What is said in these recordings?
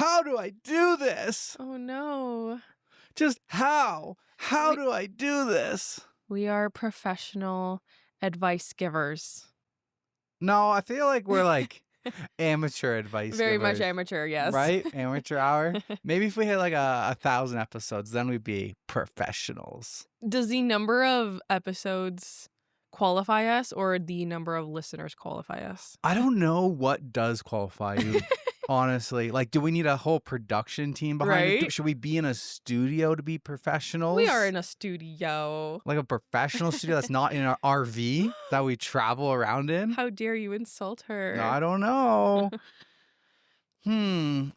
how do I do this? Oh, no. Just how? How do I do this? We are professional advice givers. No, I feel like we're like amateur advice Very much givers, amateur, yes. right? Amateur hour. Maybe if we hit like 1,000 episodes, then we'd be professionals. Does the number of episodes qualify us or the number of listeners qualify us? I don't know what does qualify you, honestly. Like, do we need a whole production team behind it? Right? Should we be in a studio to be professionals? We are in a studio. Like a professional studio that's not in an RV that we travel around in? How dare you insult her? I don't know.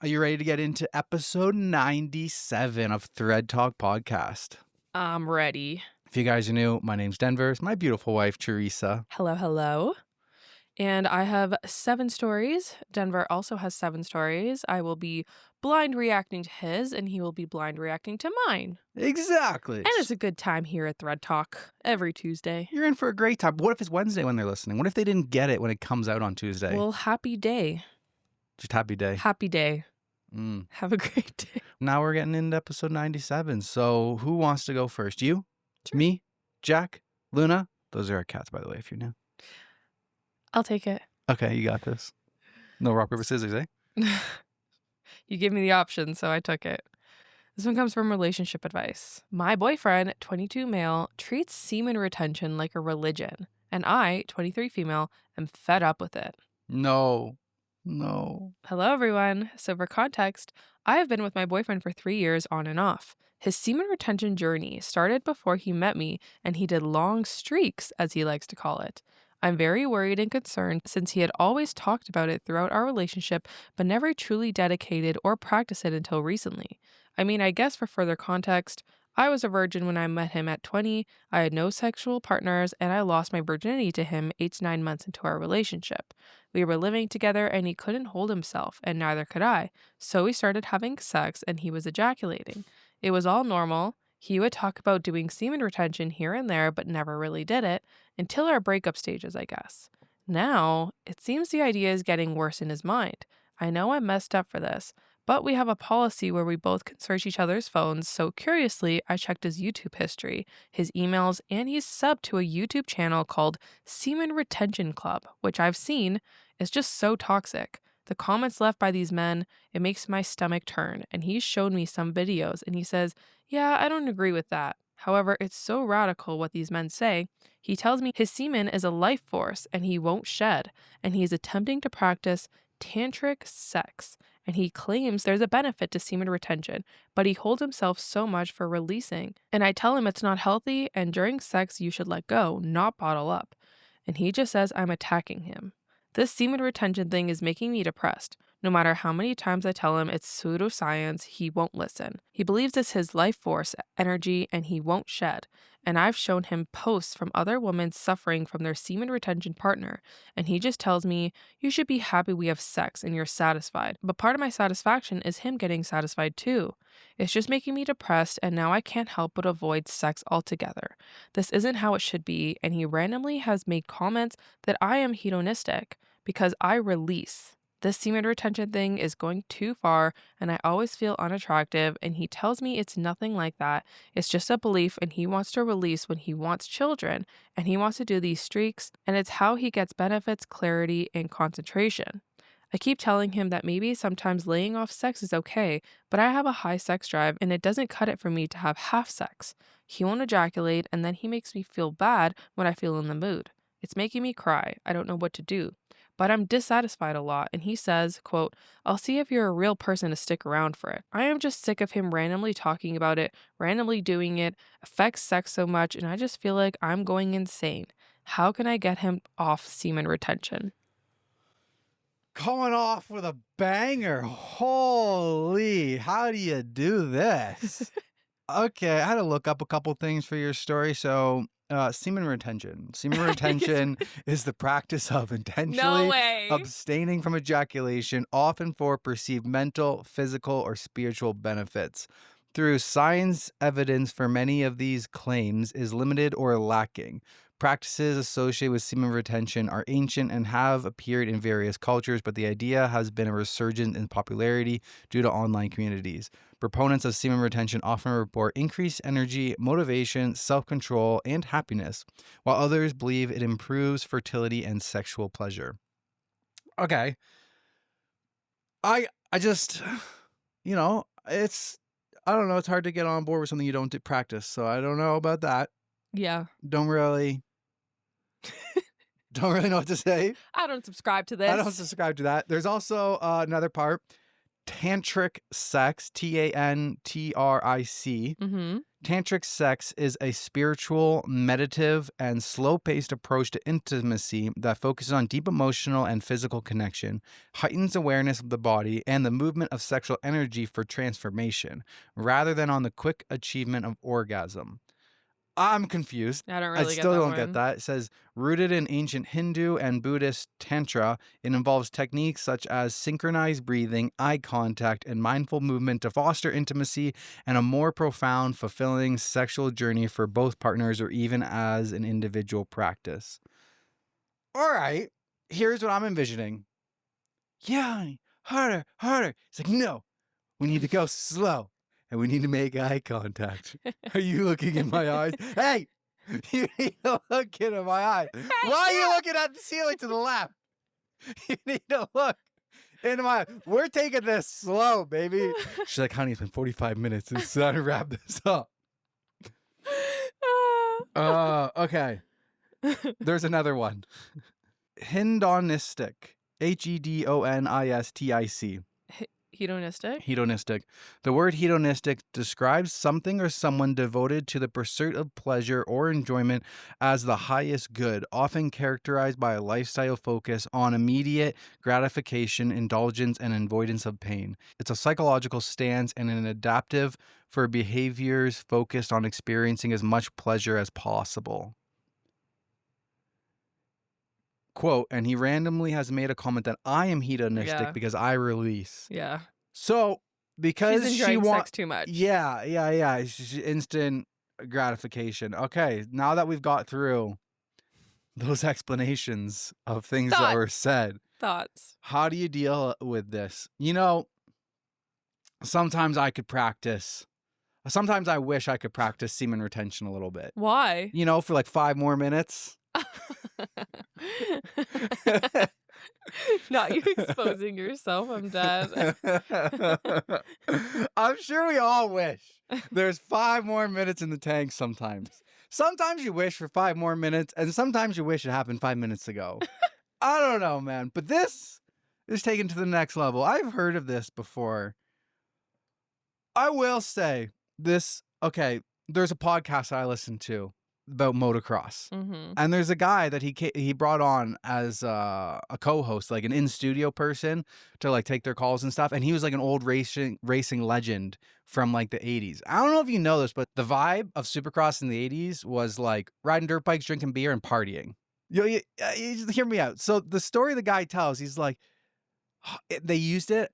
Are you ready to get into episode 97 of ThreadTalk podcast? I'm ready. If you guys are new, my name's Denver. It's my beautiful wife, Teresa. Hello, hello. And I have 7 stories. Denver also has 7 stories. I will be blind reacting to his, and he will be blind reacting to mine. Exactly. And it's a good time here at ThreadTalk every Tuesday. You're in for a great time. What if it's Wednesday when they're listening? What if they didn't get it when it comes out on Tuesday? Well, happy day. Just happy day. Happy day. Mm. Have a great day. Now we're getting into episode 97. So who wants to go first? You? Sure. Me? Jack? Luna? Those are our cats, by the way, if you're new. I'll take it. Okay, you got this. No rock, paper, scissors, eh? You gave me the option, so I took it. This one comes from relationship advice. My boyfriend, 22 male, treats semen retention like a religion, and I, 23 female, am fed up with it. No. Hello, everyone. So for context, I have been with my boyfriend for 3 years on and off. His semen retention journey started before he met me, and he did long streaks, as he likes to call it. I'm very worried and concerned since he had always talked about it throughout our relationship, but never truly dedicated or practiced it until recently. I mean, I guess for further context, I was a virgin when I met him at 20, I had no sexual partners, and I lost my virginity to him 8 to 9 months into our relationship. We were living together and he couldn't hold himself, and neither could I, so we started having sex and he was ejaculating. It was all normal. He would talk about doing semen retention here and there, but never really did it, until our breakup stages, I guess. Now, it seems the idea is getting worse in his mind. I know I'm messed up for this, but we have a policy where we both can search each other's phones, so curiously, I checked his YouTube history, his emails, and he's subbed to a YouTube channel called Semen Retention Club, which I've seen is just so toxic. The comments left by these men, it makes my stomach turn, and he's shown me some videos, and he says, yeah, I don't agree with that. However, it's so radical what these men say. He tells me his semen is a life force, and he won't shed, and he is attempting to practice tantric sex, and he claims there's a benefit to semen retention, but he holds himself so much for releasing, and I tell him it's not healthy, and during sex you should let go, not bottle up, and he just says I'm attacking him. This semen retention thing is making me depressed. No matter how many times I tell him it's pseudoscience, he won't listen. He believes it's his life force, energy, and he won't shed. And I've shown him posts from other women suffering from their semen retention partner, and he just tells me, you should be happy we have sex and you're satisfied. But part of my satisfaction is him getting satisfied too. It's just making me depressed, and now I can't help but avoid sex altogether. This isn't how it should be, and he randomly has made comments that I am hedonistic because I release. This semen retention thing is going too far, and I always feel unattractive, and he tells me it's nothing like that. It's just a belief, and he wants to release when he wants children, and he wants to do these streaks, and it's how he gets benefits, clarity, and concentration. I keep telling him that maybe sometimes laying off sex is okay, but I have a high sex drive, and it doesn't cut it for me to have half sex. He won't ejaculate, and then he makes me feel bad when I feel in the mood. It's making me cry. I don't know what to do. But I'm dissatisfied a lot, and he says, quote, I'll see if you're a real person to stick around for it. I am just sick of him randomly talking about it, randomly doing it, affects sex so much, and I just feel like I'm going insane. How can I get him off semen retention? Coming off with a banger. Holy, how do you do this? Okay, I had to look up a couple things for your story. So, semen retention. Semen retention is the practice of intentionally abstaining from ejaculation, often for perceived mental, physical, or spiritual benefits. Through science, evidence for many of these claims is limited or lacking. Practices associated with semen retention are ancient and have appeared in various cultures, but the idea has been a resurgence in popularity due to online communities. Proponents of semen retention often report increased energy, motivation, self-control, and happiness, while others believe it improves fertility and sexual pleasure. Okay. I just, I don't know, it's hard to get on board with something you don't practice, so I don't know about that. Yeah. Don't really know what to say. I don't subscribe to this. I don't subscribe to that. There's also another part, tantric sex, Tantric. Mm-hmm. Tantric sex is a spiritual, meditative, and slow-paced approach to intimacy that focuses on deep emotional and physical connection, heightens awareness of the body, and the movement of sexual energy for transformation, rather than on the quick achievement of orgasm. I'm confused. I don't I really still get that don't one. get that. It says, rooted in ancient Hindu and Buddhist Tantra, it involves techniques such as synchronized breathing, eye contact, and mindful movement to foster intimacy and a more profound, fulfilling sexual journey for both partners or even as an individual practice. All right, here's what I'm envisioning. Yeah, honey, harder, harder. It's like, no, we need to go slow. And we need to make eye contact. Are you looking in my eyes? Hey, you need to look into my eyes. Why are you looking at the ceiling to the left? You need to look into my eyes. We're taking this slow, baby. She's like, honey, it's been 45 minutes. It's time to wrap this up. Okay. There's another one. Hedonistic. Hedonistic. Hedonistic? The word hedonistic describes something or someone devoted to the pursuit of pleasure or enjoyment as the highest good, often characterized by a lifestyle focus on immediate gratification, indulgence, and avoidance of pain. It's a psychological stance and an adaptive for behaviors focused on experiencing as much pleasure as possible. Quote, and he randomly has made a comment that I am hedonistic because I release. Yeah. So because she's she enjoying wants sex too much. Yeah. It's instant gratification. Okay, now that we've got through those explanations of things that were said, Thoughts. how do you deal with this? Sometimes I could practice. Sometimes I wish I could practice semen retention a little bit. Why? For like 5 more minutes. Not you exposing yourself, I'm dead. I'm sure we all wish there's 5 more minutes in the tank sometimes. Sometimes you wish for 5 more minutes, and sometimes you wish it happened 5 minutes ago. I don't know, man. But this is taken to the next level. I've heard of this before. I will say this. Okay, there's a podcast I listen to about motocross. Mm-hmm. And there's a guy that he brought on as a co-host, like an in-studio person to like take their calls and stuff. And he was like an old racing legend from like the 80s. I don't know if you know this, but the vibe of Supercross in the 80s was like riding dirt bikes, drinking beer, and partying. You hear me out. So the story the guy tells, he's like, they used it.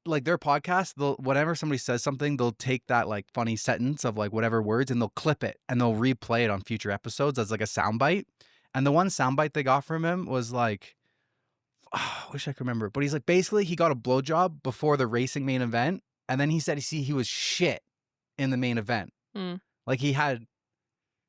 Like their podcast, whenever somebody says something, they'll take that like funny sentence of like whatever words and they'll clip it and they'll replay it on future episodes as like a soundbite. And the one soundbite they got from him was like, I wish I could remember, but he's like, basically he got a blowjob before the racing main event. And then he said, he was shit in the main event. Like he had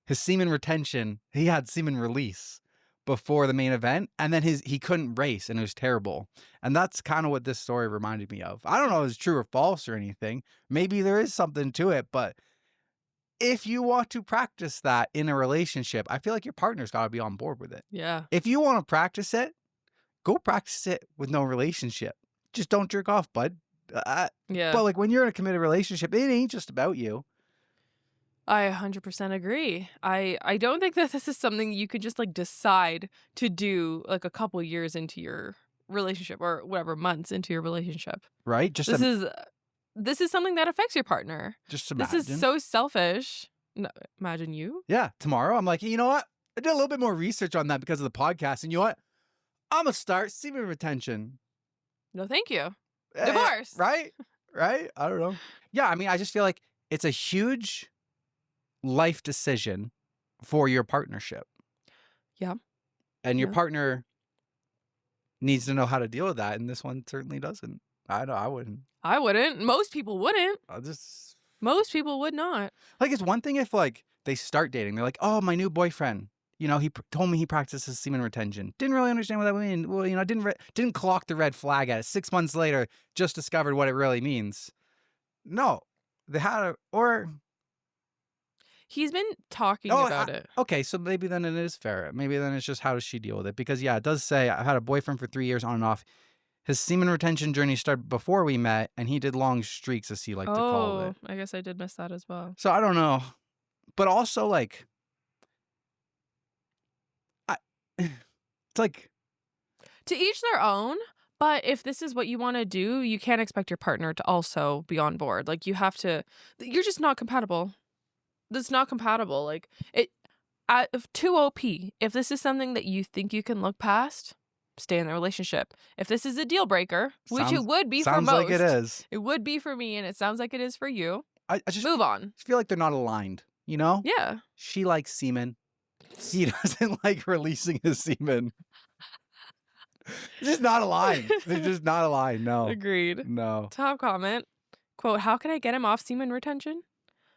his semen retention, he had semen release before the main event, and then he couldn't race, and it was terrible. And that's kind of what this story reminded me of. I don't know if it's true or false or anything. Maybe there is something to it, but if you want to practice that in a relationship, I feel like your partner's got to be on board with it. Yeah. If you want to practice it, go practice it with no relationship. Just don't jerk off, bud. Yeah. But like when you're in a committed relationship, it ain't just about you. I 100% agree. I don't think that this is something you could just like decide to do like a couple years into your relationship or whatever months into your relationship. Right? This is something that affects your partner. Just imagine. This is so selfish. No, imagine you. Yeah. Tomorrow I'm like, you know what? I did a little bit more research on that because of the podcast. And you know what? I'm going to start semen retention. No, thank you. Divorce. Right? I don't know. Yeah. I mean, I just feel like it's a huge life decision for your partnership. Yeah. And your Yeah. partner needs to know how to deal with that, and this one certainly doesn't. I know I wouldn't. I wouldn't. Most people wouldn't. I just Most people would not. like it's one thing if like they start dating, they're like, "Oh, my new boyfriend, you know, he told me he practices semen retention. Didn't really understand what that means. Well, you know, didn't clock the red flag at it. 6 months later, just discovered what it really means." No, they had or He's been talking about it. okay, so maybe then it is fair. Maybe then it's just how does she deal with it? Because yeah, it does say I've had a boyfriend for 3 years on and off. His semen retention journey started before we met, and he did long streaks, as he liked to call it. I guess I did miss that as well. So I don't know, but also like, it's like To each their own. But if this is what you want to do, you can't expect your partner to also be on board. Like you have to. You're just not compatible. That's not compatible. Like it. Too OP. If this is something that you think you can look past, stay in the relationship. If this is a deal breaker, which it would be for most, sounds like it is. It would be for me, and it sounds like it is for you. I just move on. feel like they're not aligned. You know? Yeah. She likes semen. He doesn't like releasing his semen. It's just not aligned. They're just not aligned. No. Agreed. No. Top comment. Quote, how can I get him off semen retention?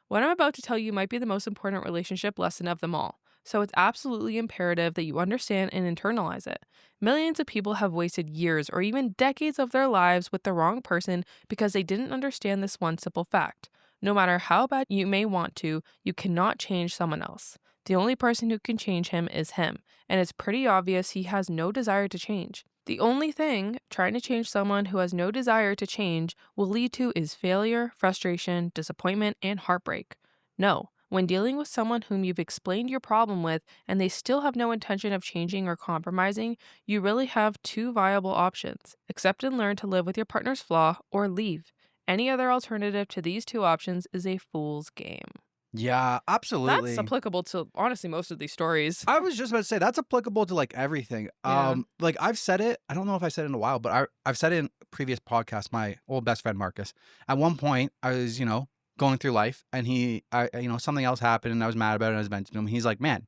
What I'm about to tell you might be the most important relationship lesson of them all. So it's absolutely imperative that you understand and internalize it. Millions of people have wasted years or even decades of their lives with the wrong person because they didn't understand this one simple fact. No matter how bad you may want to, you cannot change someone else. The only person who can change him is him, and it's pretty obvious he has no desire to change. The only thing trying to change someone who has no desire to change will lead to is failure, frustration, disappointment, and heartbreak. No, when dealing with someone whom you've explained your problem with and they still have no intention of changing or compromising, you really have two viable options. Accept and learn to live with your partner's flaw or leave. Any other alternative to these two options is a fool's game. Yeah, absolutely. That's applicable to, honestly, most of these stories. I was just about to say, that's applicable to, like, everything. Yeah. Like, I've said it, I don't know if I said it in a while, but I've said it in previous podcasts, my old best friend, Marcus. At one point, I was, you know, going through life, and something else happened, and I was mad about it, and I was venting to him. He's like, man,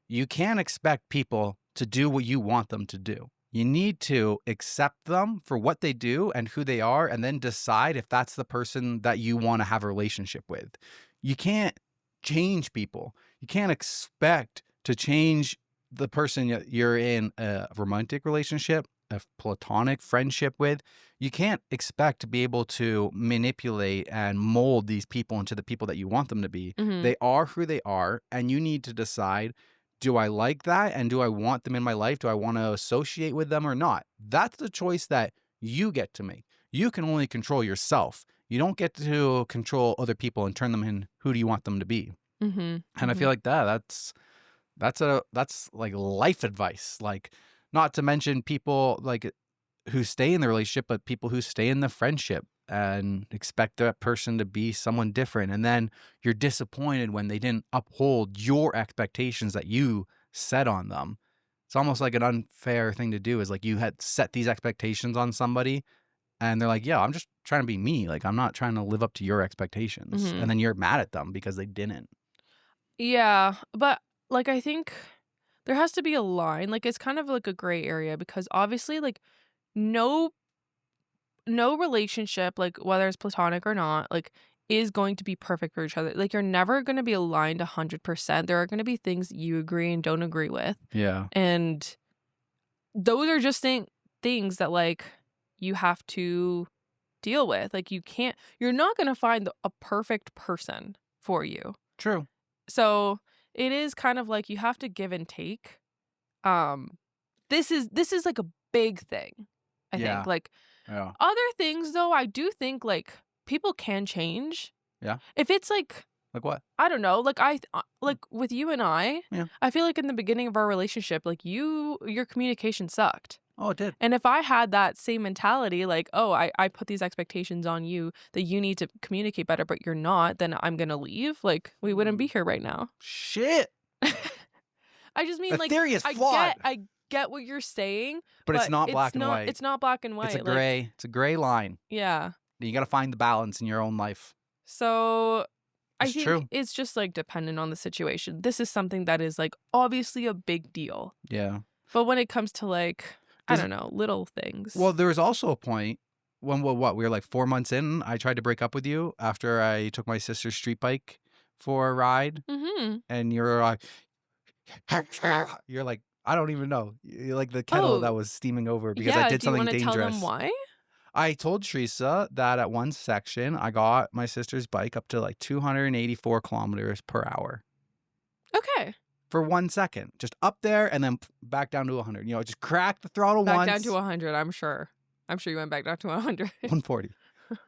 you can't expect people to do what you want them to do. You need to accept them for what they do and who they are, and then decide if that's the person that you want to have a relationship with. You can't change people. You can't expect to change the person you're in a romantic relationship, a platonic friendship with. You can't expect to be able to manipulate and mold these people into the people that you want them to be. Mhm. They are who they are, and you need to decide, do I like that? And do I want them in my life? Do I want to associate with them or not? That's the choice that you get to make. You can only control yourself. You don't get to control other people and turn them in who do you want them to be. Mhm. And I feel like that's like life advice. Like, not to mention people like who stay in the relationship, but people who stay in the friendship and expect that person to be someone different. And then you're disappointed when they didn't uphold your expectations that you set on them. It's almost like an unfair thing to do, is like you had set these expectations on somebody and they're like, yeah, I'm just trying to be me. Like, I'm not trying to live up to your expectations. Mhm. And then you're mad at them because they didn't. Yeah, but like I think there has to be a line. Like it's kind of like a gray area because obviously like no relationship, like whether it's platonic or not, like is going to be perfect for each other. Like you're never going to be aligned 100%. There are going to be things that you agree and don't agree with. Yeah. And those are just things that like you have to deal with. Like you're not going to find a perfect person for you. True. So it is kind of like you have to give and take. This is like a big thing, I think. Like other things though, I do think like people can change. Yeah. If it's like what? I don't know. Like like with you and I feel like in the beginning of our relationship, like your communication sucked. Oh, it did. And if I had that same mentality, like, oh, I put these expectations on you that you need to communicate better, but you're not, then I'm going to leave. Like, we wouldn't be here right now. Shit. I just mean, the like, theory is flawed. I get what you're saying. But it's not black and white. It's not black and white. It's a gray. Like, it's a gray line. Yeah. You got to find the balance in your own life. So I It's think true. it's just like dependent on the situation. This is something that is like obviously a big deal. Yeah. But when it comes to like, I 'Cause- don't know, little things. Well, there was also a point when we were like 4 months in. I tried to break up with you after I took my sister's street bike for a ride, Mm-hmm. and you're like, I don't even know. You're like the kettle that Oh, was steaming over because I yeah. did Do you something want to tell them dangerous. why? I told Teresa that at one section I got my sister's bike up to like 284 kilometers per hour Okay. for 1 second, just up there and then back down to 100. You know, just crack the throttle Back once. down to 100, I'm sure. I'm sure you went back down to 100. 140.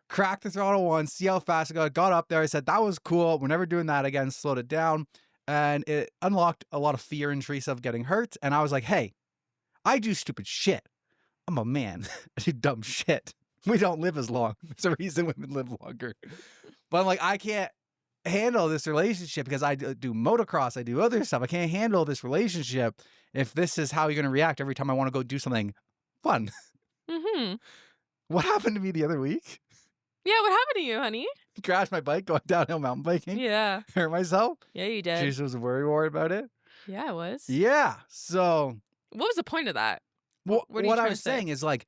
Crack the throttle once, see how fast it got up there. I said, that was cool. We're never doing that again. Slowed it down. And it unlocked a lot of fear in Teresa of getting hurt. And I was like, hey, I do stupid shit. I'm a man. I do dumb shit. We don't live as long. There's a reason women live longer. But I'm like, I can't handle this relationship because I do motocross. I do other stuff. I can't handle this relationship if this is how you're going to react every time I want to go do something fun. Mm-hmm. What happened to me the other week? Yeah, what happened to you, honey? Crashed my bike going downhill mountain biking. Yeah. Hurt myself. Yeah, you did. Teresa was worried about it. Yeah, it was. Yeah. So What was the point of that? what What are you I trying was to say? saying is like,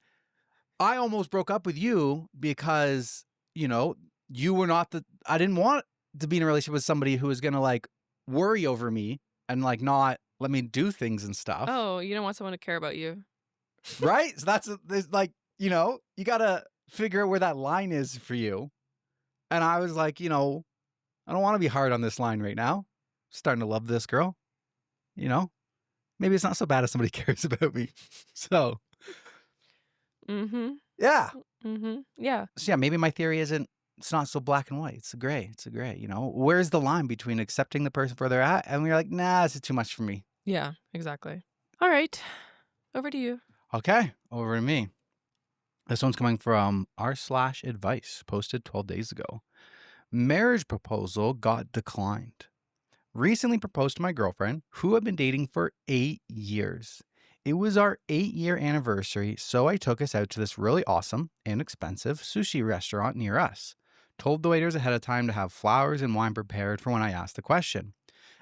I almost broke up with you because, you know, you were not I didn't want to be in a relationship with somebody who was going to like worry over me and like not let me do things and stuff. Oh, you don't want someone to care about you. Right? So there's like, you know, you got to figure out where that line is for you. And I was like, you know, I don't want to be hard on this line right now. Starting to love this girl, you know, maybe it's not so bad if somebody cares about me. So, Mm-hmm. yeah. Mm-hmm. Yeah. So yeah, maybe my theory it's not so black and white. It's a gray. You know, where's the line between accepting the person for where they're at and we're like, nah, this is too much for me. Yeah, exactly. All right. Over to you. Okay, over to me. This one's coming from r/advice, posted 12 days ago. Marriage proposal got declined. Recently proposed to my girlfriend, who I've been dating for 8 years. It was our 8-year anniversary, so I took us out to this really awesome and expensive sushi restaurant near us. Told the waiters ahead of time to have flowers and wine prepared for when I asked the question.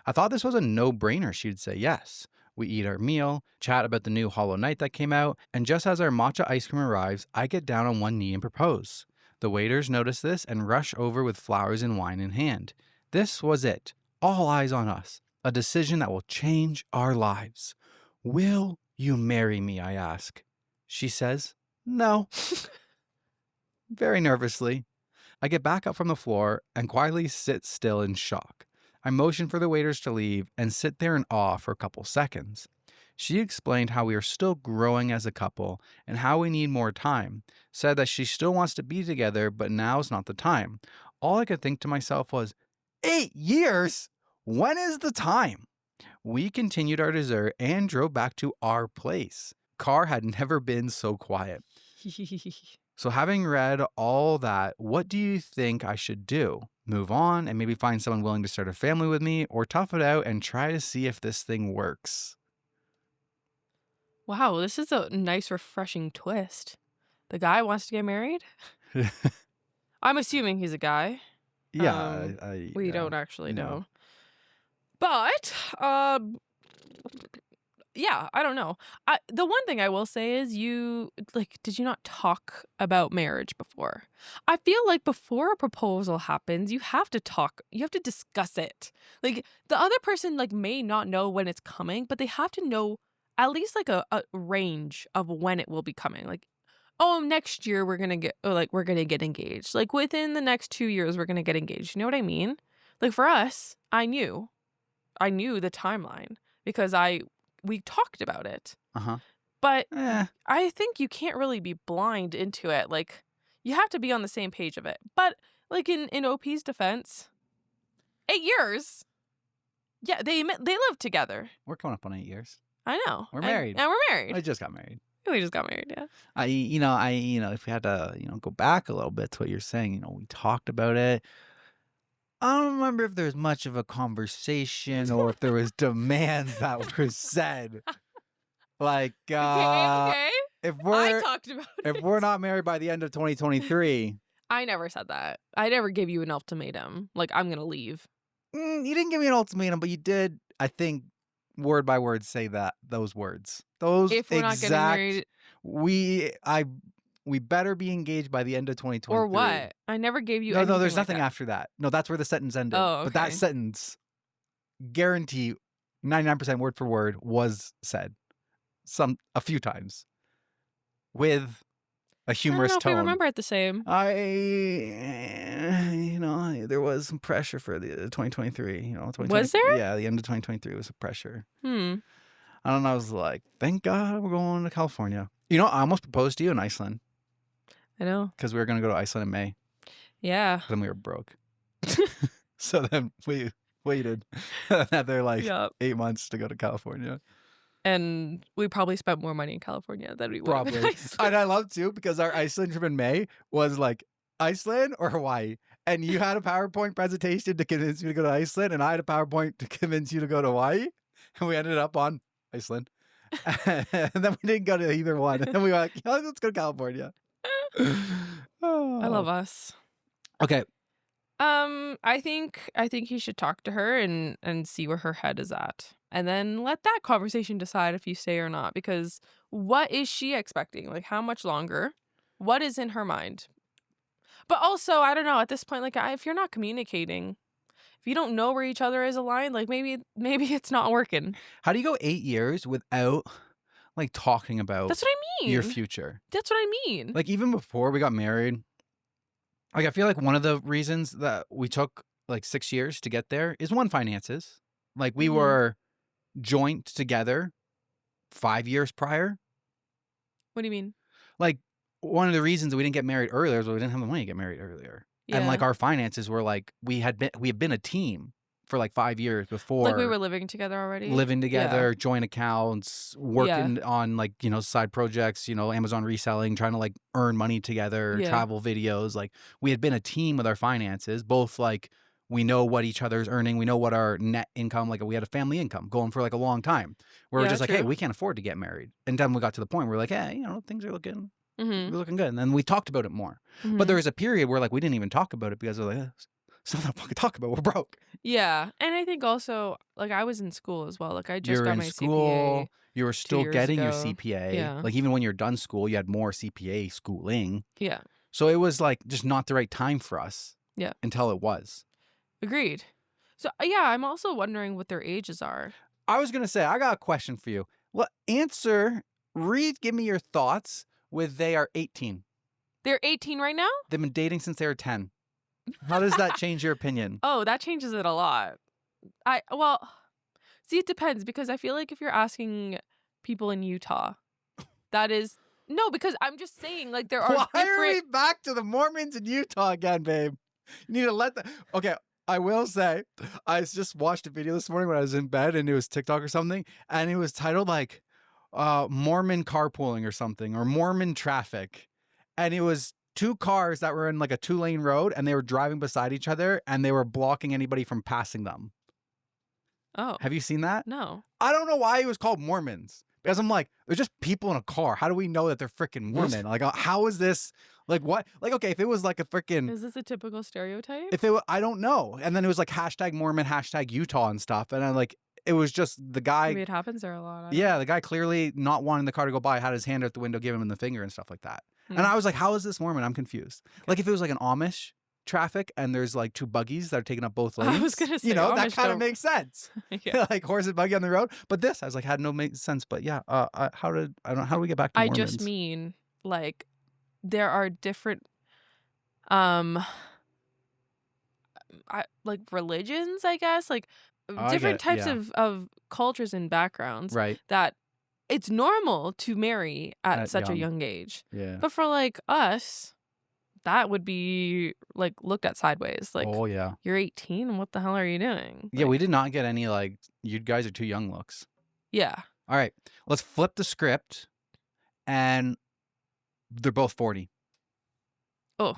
I thought this was a no-brainer she'd say yes. We eat our meal, chat about the new Hollow Knight that came out, and just as our matcha ice cream arrives, I get down on one knee and propose. The waiters notice this and rush over with flowers and wine in hand. This was it. All eyes on us. A decision that will change our lives. Will you marry me? I ask. She says, no. Very nervously. I get back up from the floor and quietly sit still in shock. I motion for the waiters to leave and sit there in awe for a couple seconds. She explained how we are still growing as a couple and how we need more time. Said that she still wants to be together, but now's not the time. All I could think to myself was, 8 years? When is the time? We continued our dessert and drove back to our place. Car had never been so quiet. So having read all that, what do you think I should do? Move on and maybe find someone willing to start a family with me, or tough it out and try to see if this thing works? Wow, this is a nice, refreshing twist. The guy wants to get married? I'm assuming he's a guy. Yeah. We don't actually no. know. But, yeah, I don't know. The one thing I will say is did you not talk about marriage before? I feel like before a proposal happens, you have to discuss it. Like, the other person, like, may not know when it's coming, but they have to know at least, like, a range of when it will be coming. Like, oh, next year we're gonna get engaged. Like, within the next 2 years, we're gonna get engaged. You know what I mean? Like, for us, I knew the timeline because we talked about it. Uh-huh. But I think you can't really be blind into it. Like, you have to be on the same page of it. But like in OP's defense, 8 years. Yeah, they lived together. We're coming up on 8 years. I know. We're married. And we're married. I just got married. We just got married, yeah. If we had to, go back a little bit to what you're saying, we talked about it. I don't remember if there's much of a conversation or if there was demands that were said. Like, Okay. if I talked about it. if we're not married by the end of 2023, I never said that. I never gave you an ultimatum. Like, I'm going to leave. You didn't give me an ultimatum, but you did, I think, word by word say those words. Those If we're not getting married. We better be engaged by the end of 2023. Or what? I never gave you anything. No, there's like nothing that. after that. No, that's where the sentence ended. Oh, okay. But that sentence, guarantee 99% word for word, was said a few times with a humorous I don't know tone. if we remember it the same. There was some pressure for the 2023. Was there? Yeah, the end of 2023 was some pressure. Hmm. I don't know. I was like, thank God we're going to California. I almost proposed to you in Iceland. I know. Because we were going to go to Iceland in May. Yeah. Then we were broke. So then we waited another 8 months to go to California. And we probably spent more money in California than we would Probably. in Iceland. And I love too, because our Iceland trip in May was like Iceland or Hawaii. And you had a PowerPoint presentation to convince me to go to Iceland, and I had a PowerPoint to convince you to go to Hawaii. And we ended up on Iceland. And then we didn't go to either one. And then we were like, let's go to California. I love us. Okay. I think you should talk to her and see where her head is at. And then let that conversation decide if you stay or not. Because what is she expecting? Like, how much longer? What is in her mind? But also, I don't know, at this point, like, if you're not communicating, if you don't know where each other is aligned, like, maybe it's not working. How do you go 8 years without, like, talking about That's what I mean. your future? That's what I mean. Like, even before we got married, like, I feel like one of the reasons that we took, like, 6 years to get there is, one, finances. Like, we were joint together 5 years prior. What do you mean? Like, one of the reasons that we didn't get married earlier is we didn't have the money to get married earlier. Yeah. And, like, our finances were, like, we had been a team for, like, 5 years before. Like, we were living together already? Living together, joint accounts, working on, like, side projects, Amazon reselling, trying to, like, earn money together, travel videos. Like, we had been a team with our finances, both, like, we know what each other's earning. We know what our net income, like, we had a family income going for, like, a long time. Where we're just like, hey, we can't afford to get married. And then we got to the point where we're like, hey, things are looking looking good. And then we talked about it more. But there was a period where, like, we didn't even talk about it because we're like, something to fucking talk about. We're broke. Yeah. And I think also, like, I was in school as well. Like, I just You're got in my school. CPA. You were still getting your ago. CPA. Yeah. Like, even when you're done school, you had more CPA schooling. Yeah. So it was, like, just not the right time for us. Yeah. Until it was. Agreed. So, yeah, I'm also wondering what their ages are. I was going to say, I got a question for you. Well, give me your thoughts with they are 18. They're 18 right now? They've been dating since they were 10. How does that change your opinion? Oh, that changes it a lot. See, it depends, because I feel like if you're asking people in Utah, that is... No, because I'm just saying, like, there are Why are we back to the Mormons in Utah again, babe? You need to let them... Okay, I will say, I just watched a video this morning when I was in bed, and it was TikTok or something, and it was titled, like, Mormon carpooling or something, or Mormon traffic. And it was 2 cars that were in, like, a 2-lane road, and they were driving beside each other, and they were blocking anybody from passing them. Oh. Have you seen that? No. I don't know why it was called Mormons. Because I'm like, they're just people in a car. How do we know that they're freaking Mormon? Like, how is this? Like, what? Like, okay, if it was like a freaking... Is this a typical stereotype? I don't know. And then it was like #Mormon, #Utah and stuff. And I'm like, it was just the guy... Maybe it happens there a lot. Yeah, the guy clearly not wanting the car to go by had his hand out the window, giving him the finger and stuff like that. And I was like, how is this Mormon? I'm confused. Okay. Like, if it was like an Amish traffic and there's like 2 buggies that are taking up both lanes. I was gonna say, that kind of makes sense. Yeah. Like horse and buggy on the road. But this, I was like, had no sense. But yeah, how do we get back to Mormons? I just mean, like, there are different like religions, I guess, like different types of cultures and backgrounds, right? That it's normal to marry at such a young age. Yeah. But for like us, that would be like looked at sideways. Like, oh yeah, you're 18. What the hell are you doing? Yeah, we did not get any like, you guys are too young looks. Yeah. All right, let's flip the script, and they're both 40. Oh.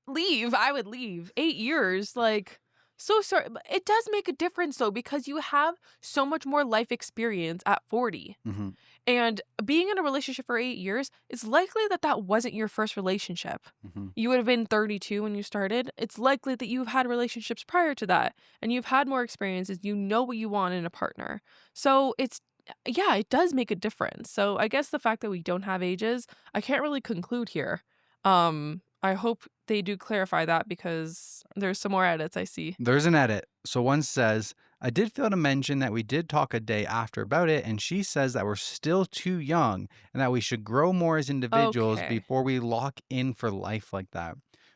Leave. I would leave. 8 years, like, so sorry. But it does make a difference though, because you have so much more life experience at 40. Mm-hmm. And being in a relationship for 8 years, it's likely that that wasn't your first relationship. Mm-hmm. You would have been 32 when you started. It's likely that you've had relationships prior to that and you've had more experiences. You know what you want in a partner. So yeah, it does make a difference. So I guess the fact that we don't have ages, I can't really conclude here. I hope they do clarify that because there's some more edits I see. There's an edit. So one says, I did fail to mention that we did talk a day after about it, and she says that we're still too young and that we should grow more as individuals Okay. before we lock in for life like that.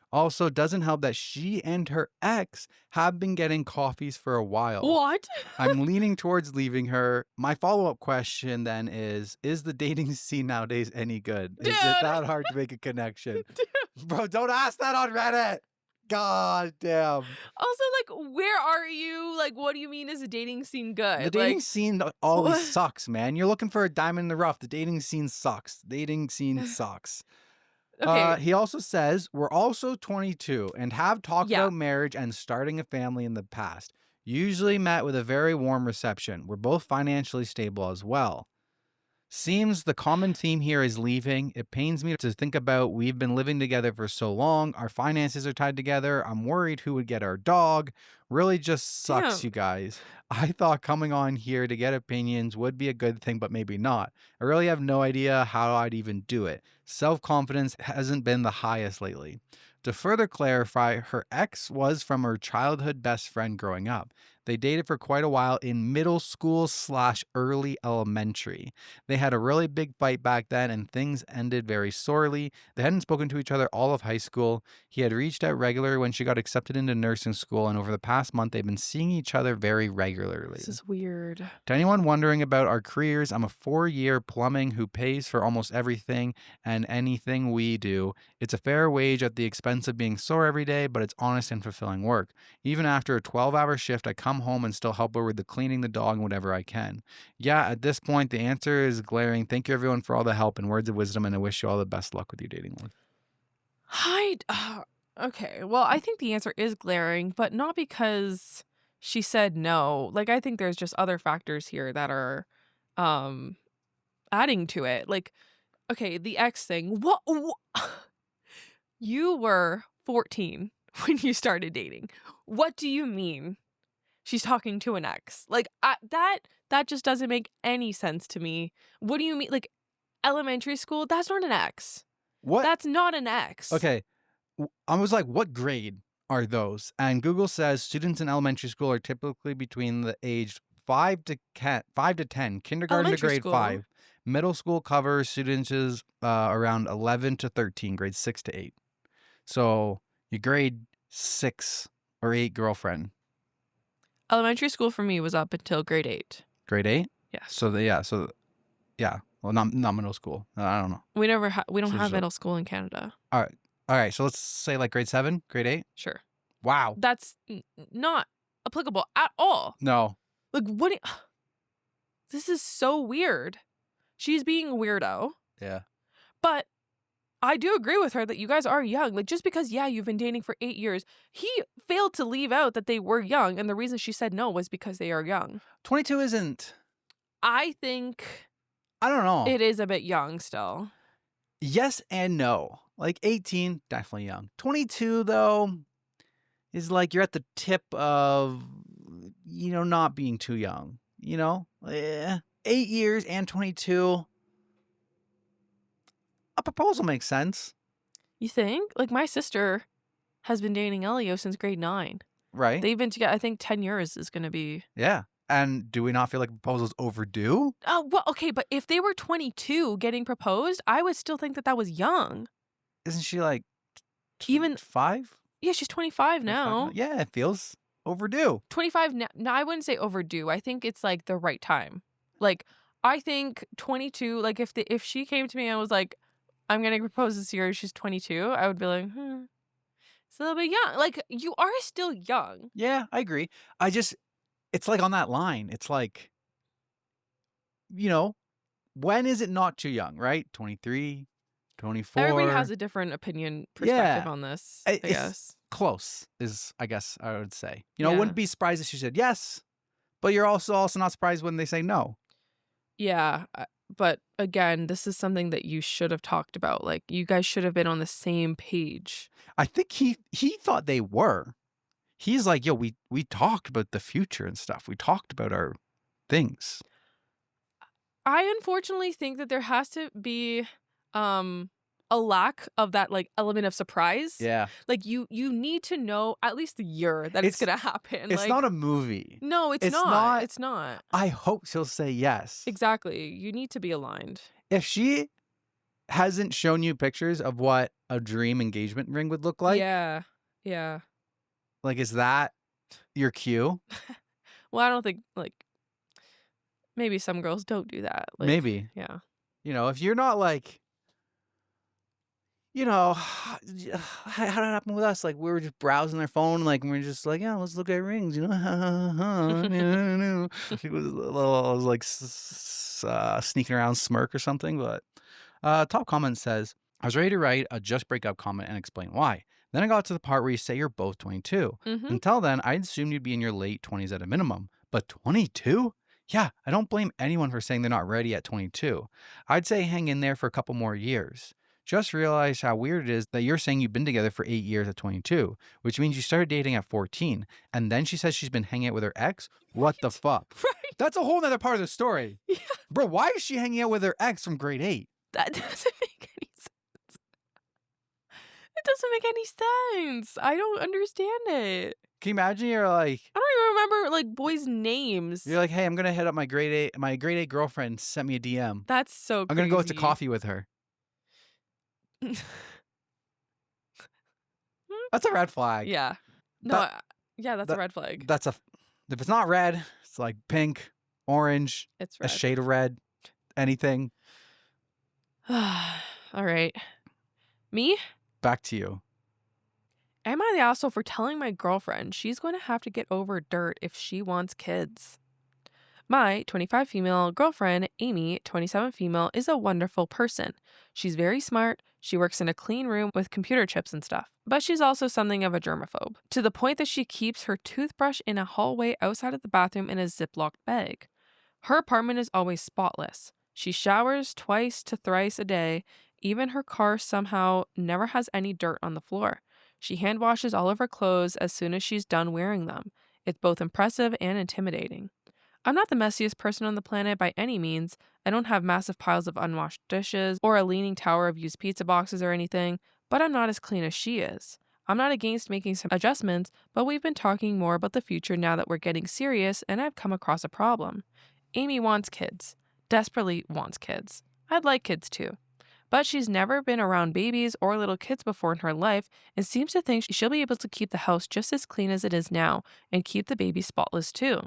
Also, doesn't help that she and her ex have been getting coffees for a while. What? I'm leaning towards leaving her. My follow-up question then is the dating scene nowadays any good? Is it Dude. that hard to make a connection? Bro, don't ask that on Reddit. God damn. Also, like, where are you? Like, what do you mean is a dating scene good? The dating Like, scene always what? sucks, man. You're looking for a diamond in the rough. The dating scene sucks. Dating scene sucks. Okay. He also says, we're also 22 and have talked Yeah. about marriage and starting a family in the past. Usually met with a very warm reception. We're both financially stable as well. Seems the common theme here is leaving. It pains me to think about we've been living together for so long. Our finances are tied together. I'm worried who would get our dog. Really just sucks, Damn. you guys. I thought coming on here to get opinions would be a good thing, but maybe not. I really have no idea how I'd even do it. Self-confidence hasn't been the highest lately. To further clarify, her ex was from her childhood best friend growing up. They dated for quite a while in middle school / early elementary. They had a really big fight back then and things ended very sorely. They hadn't spoken to each other all of high school. He had reached out regularly when she got accepted into nursing school, and over the past month they've been seeing each other very regularly. This is weird. To anyone wondering about our careers, I'm a 4-year plumbing who pays for almost everything and anything we do. It's a fair wage at the expense of being sore every day, but it's honest and fulfilling work. Even after a 12-hour shift, I come home and still help her with the cleaning, the dog, and whatever I can. Yeah, at this point, the answer is glaring. Thank you, everyone, for all the help and words of wisdom, and I wish you all the best luck with your dating life. Okay. Well, I think the answer is glaring, but not because she said no. Like, I think there's just other factors here that are adding to it. Like, okay, the ex thing. What? You were 14 when you started dating. What do you mean she's talking to an ex? Like, that just doesn't make any sense to me. What do you mean? Like, elementary school? That's not an ex. What? That's not an ex. Okay. I was like, what grade are those? And Google says students in elementary school are typically between the age 5 to 10, kindergarten Elementary to grade school. 5. Middle school covers students is around 11 to 13, grades 6 to 8. So your grade 6 or 8 girlfriend. Elementary school for me was up until grade 8. Grade 8? Yes. Yeah. Well, not middle school. I don't know. We don't So have just middle school in Canada. All right. So let's say like grade 7, grade 8. Sure. Wow. That's not applicable at all. No. Like, this is so weird. She's being a weirdo. Yeah. But I do agree with her that you guys are young. Like, just because, yeah, you've been dating for 8 years, he failed to leave out that they were young. And the reason she said no was because they are young. 22 isn't. I think I don't know. it is a bit young still. Yes and no. Like 18, definitely young. 22, though, is like you're at the tip of, not being too young. 8 years and 22. A proposal makes sense. You think? Like, my sister has been dating Elio since grade 9. Right? They've been together, I think 10 years is going to be. Yeah. And do we not feel like proposal's overdue? Oh, well, okay, but if they were 22 getting proposed, I would still think that that was young. Isn't she like Even 5? Yeah, she's 25 now. Yeah, it feels overdue. 25 now. No, I wouldn't say overdue. I think it's like the right time. Like, I think 22, like if she came to me and was like, I'm going to propose this year, she's 22, I would be like, it's a little bit young. Like, you are still young. Yeah, I agree. It's like on that line. It's like, when is it not too young, right? 23, 24. Everybody has a different perspective on this, I guess. Close is, I guess, I would say. Yeah. Wouldn't be surprised if she said yes, but you're also not surprised when they say no. Yeah. But again, this is something that you should have talked about. Like, you guys should have been on the same page. I think he thought they were. He's like, yo, we talked about the future and stuff. We talked about our things. I unfortunately think that there has to be a lack of that like element of surprise. Yeah. Like you need to know at least the year that it's gonna happen. It's Like, not a movie. no, it's it's not. not- It's not. I hope she'll say yes. Exactly. You need to be aligned. If she hasn't shown you pictures of what a dream engagement ring would look like, Yeah. Yeah. like, is that your cue? Well, I don't think like maybe some girls don't do that. Like, Maybe. Yeah. You know, if you're not like, you know, how did it happen with us? Like, we were just browsing their phone, like, and we are just like, yeah, let's look at rings, you know. It was like sneaking around smirk or something. But top comment says, I was ready to write a just break up comment and explain why. Then I got to the part where you say you're both 22. Until then, I assumed you'd be in your late 20s at a minimum. But 22? Yeah, I don't blame anyone for saying they're not ready at 22. I'd say hang in there for a couple more years. Just realize how weird it is that you're saying you've been together for 8 years at 22, which means you started dating at 14. And then she says she's been hanging out with her ex? What the fuck? Right. That's a whole nother part of the story. Yeah. Bro, why is she hanging out with her ex from grade 8? That doesn't make any sense. It doesn't make any sense. I don't understand it. Can you imagine you're like, I don't even remember like boys' names. you're like, hey, I'm gonna hit up my grade 8 girlfriend sent me a DM. That's so I'm crazy. gonna go out to coffee with her. That's a red flag. Yeah. No, That- that's a red flag. If it's not red, it's like pink, orange, It's a red. shade of red, anything. All right. Me? Back to you. Am I the asshole for telling my girlfriend she's going to have to get over dirt if she wants kids? My 25 female girlfriend, Amy, 27 female, is a wonderful person. She's very smart. She works in a clean room with computer chips and stuff. But she's also something of a germaphobe, to the point that she keeps her toothbrush in a hallway outside of the bathroom in a Ziploc bag. Her apartment is always spotless. She showers twice to thrice a day. Even her car somehow never has any dirt on the floor. She hand washes all of her clothes as soon as she's done wearing them. It's both impressive and intimidating. I'm not the messiest person on the planet by any means. I don't have massive piles of unwashed dishes or a leaning tower of used pizza boxes or anything, but I'm not as clean as she is. I'm not against making some adjustments, but we've been talking more about the future now that we're getting serious, and I've come across a problem. Amy wants kids. Desperately wants kids. I'd like kids too. But she's never been around babies or little kids before in her life and seems to think she'll be able to keep the house just as clean as it is now and keep the baby spotless too.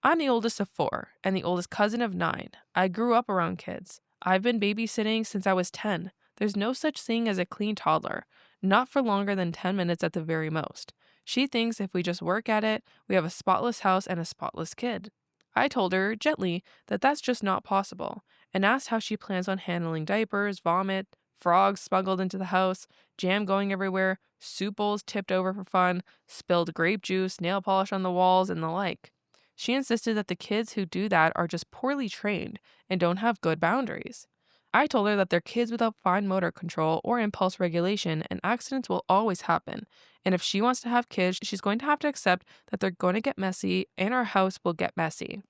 I'm the oldest of 4 and the oldest cousin of 9. I grew up around kids. I've been babysitting since I was 10. There's no such thing as a clean toddler, not for longer than 10 minutes at the very most. She thinks if we just work at it, we have a spotless house and a spotless kid. I told her, gently, that that's just not possible, and asked how she plans on handling diapers, vomit, frogs smuggled into the house, jam going everywhere, soup bowls tipped over for fun, spilled grape juice, nail polish on the walls, and the like. She insisted that the kids who do that are just poorly trained and don't have good boundaries. I told her that they're kids without fine motor control or impulse regulation, and accidents will always happen. And if she wants to have kids, she's going to have to accept that they're going to get messy and our house will get messy.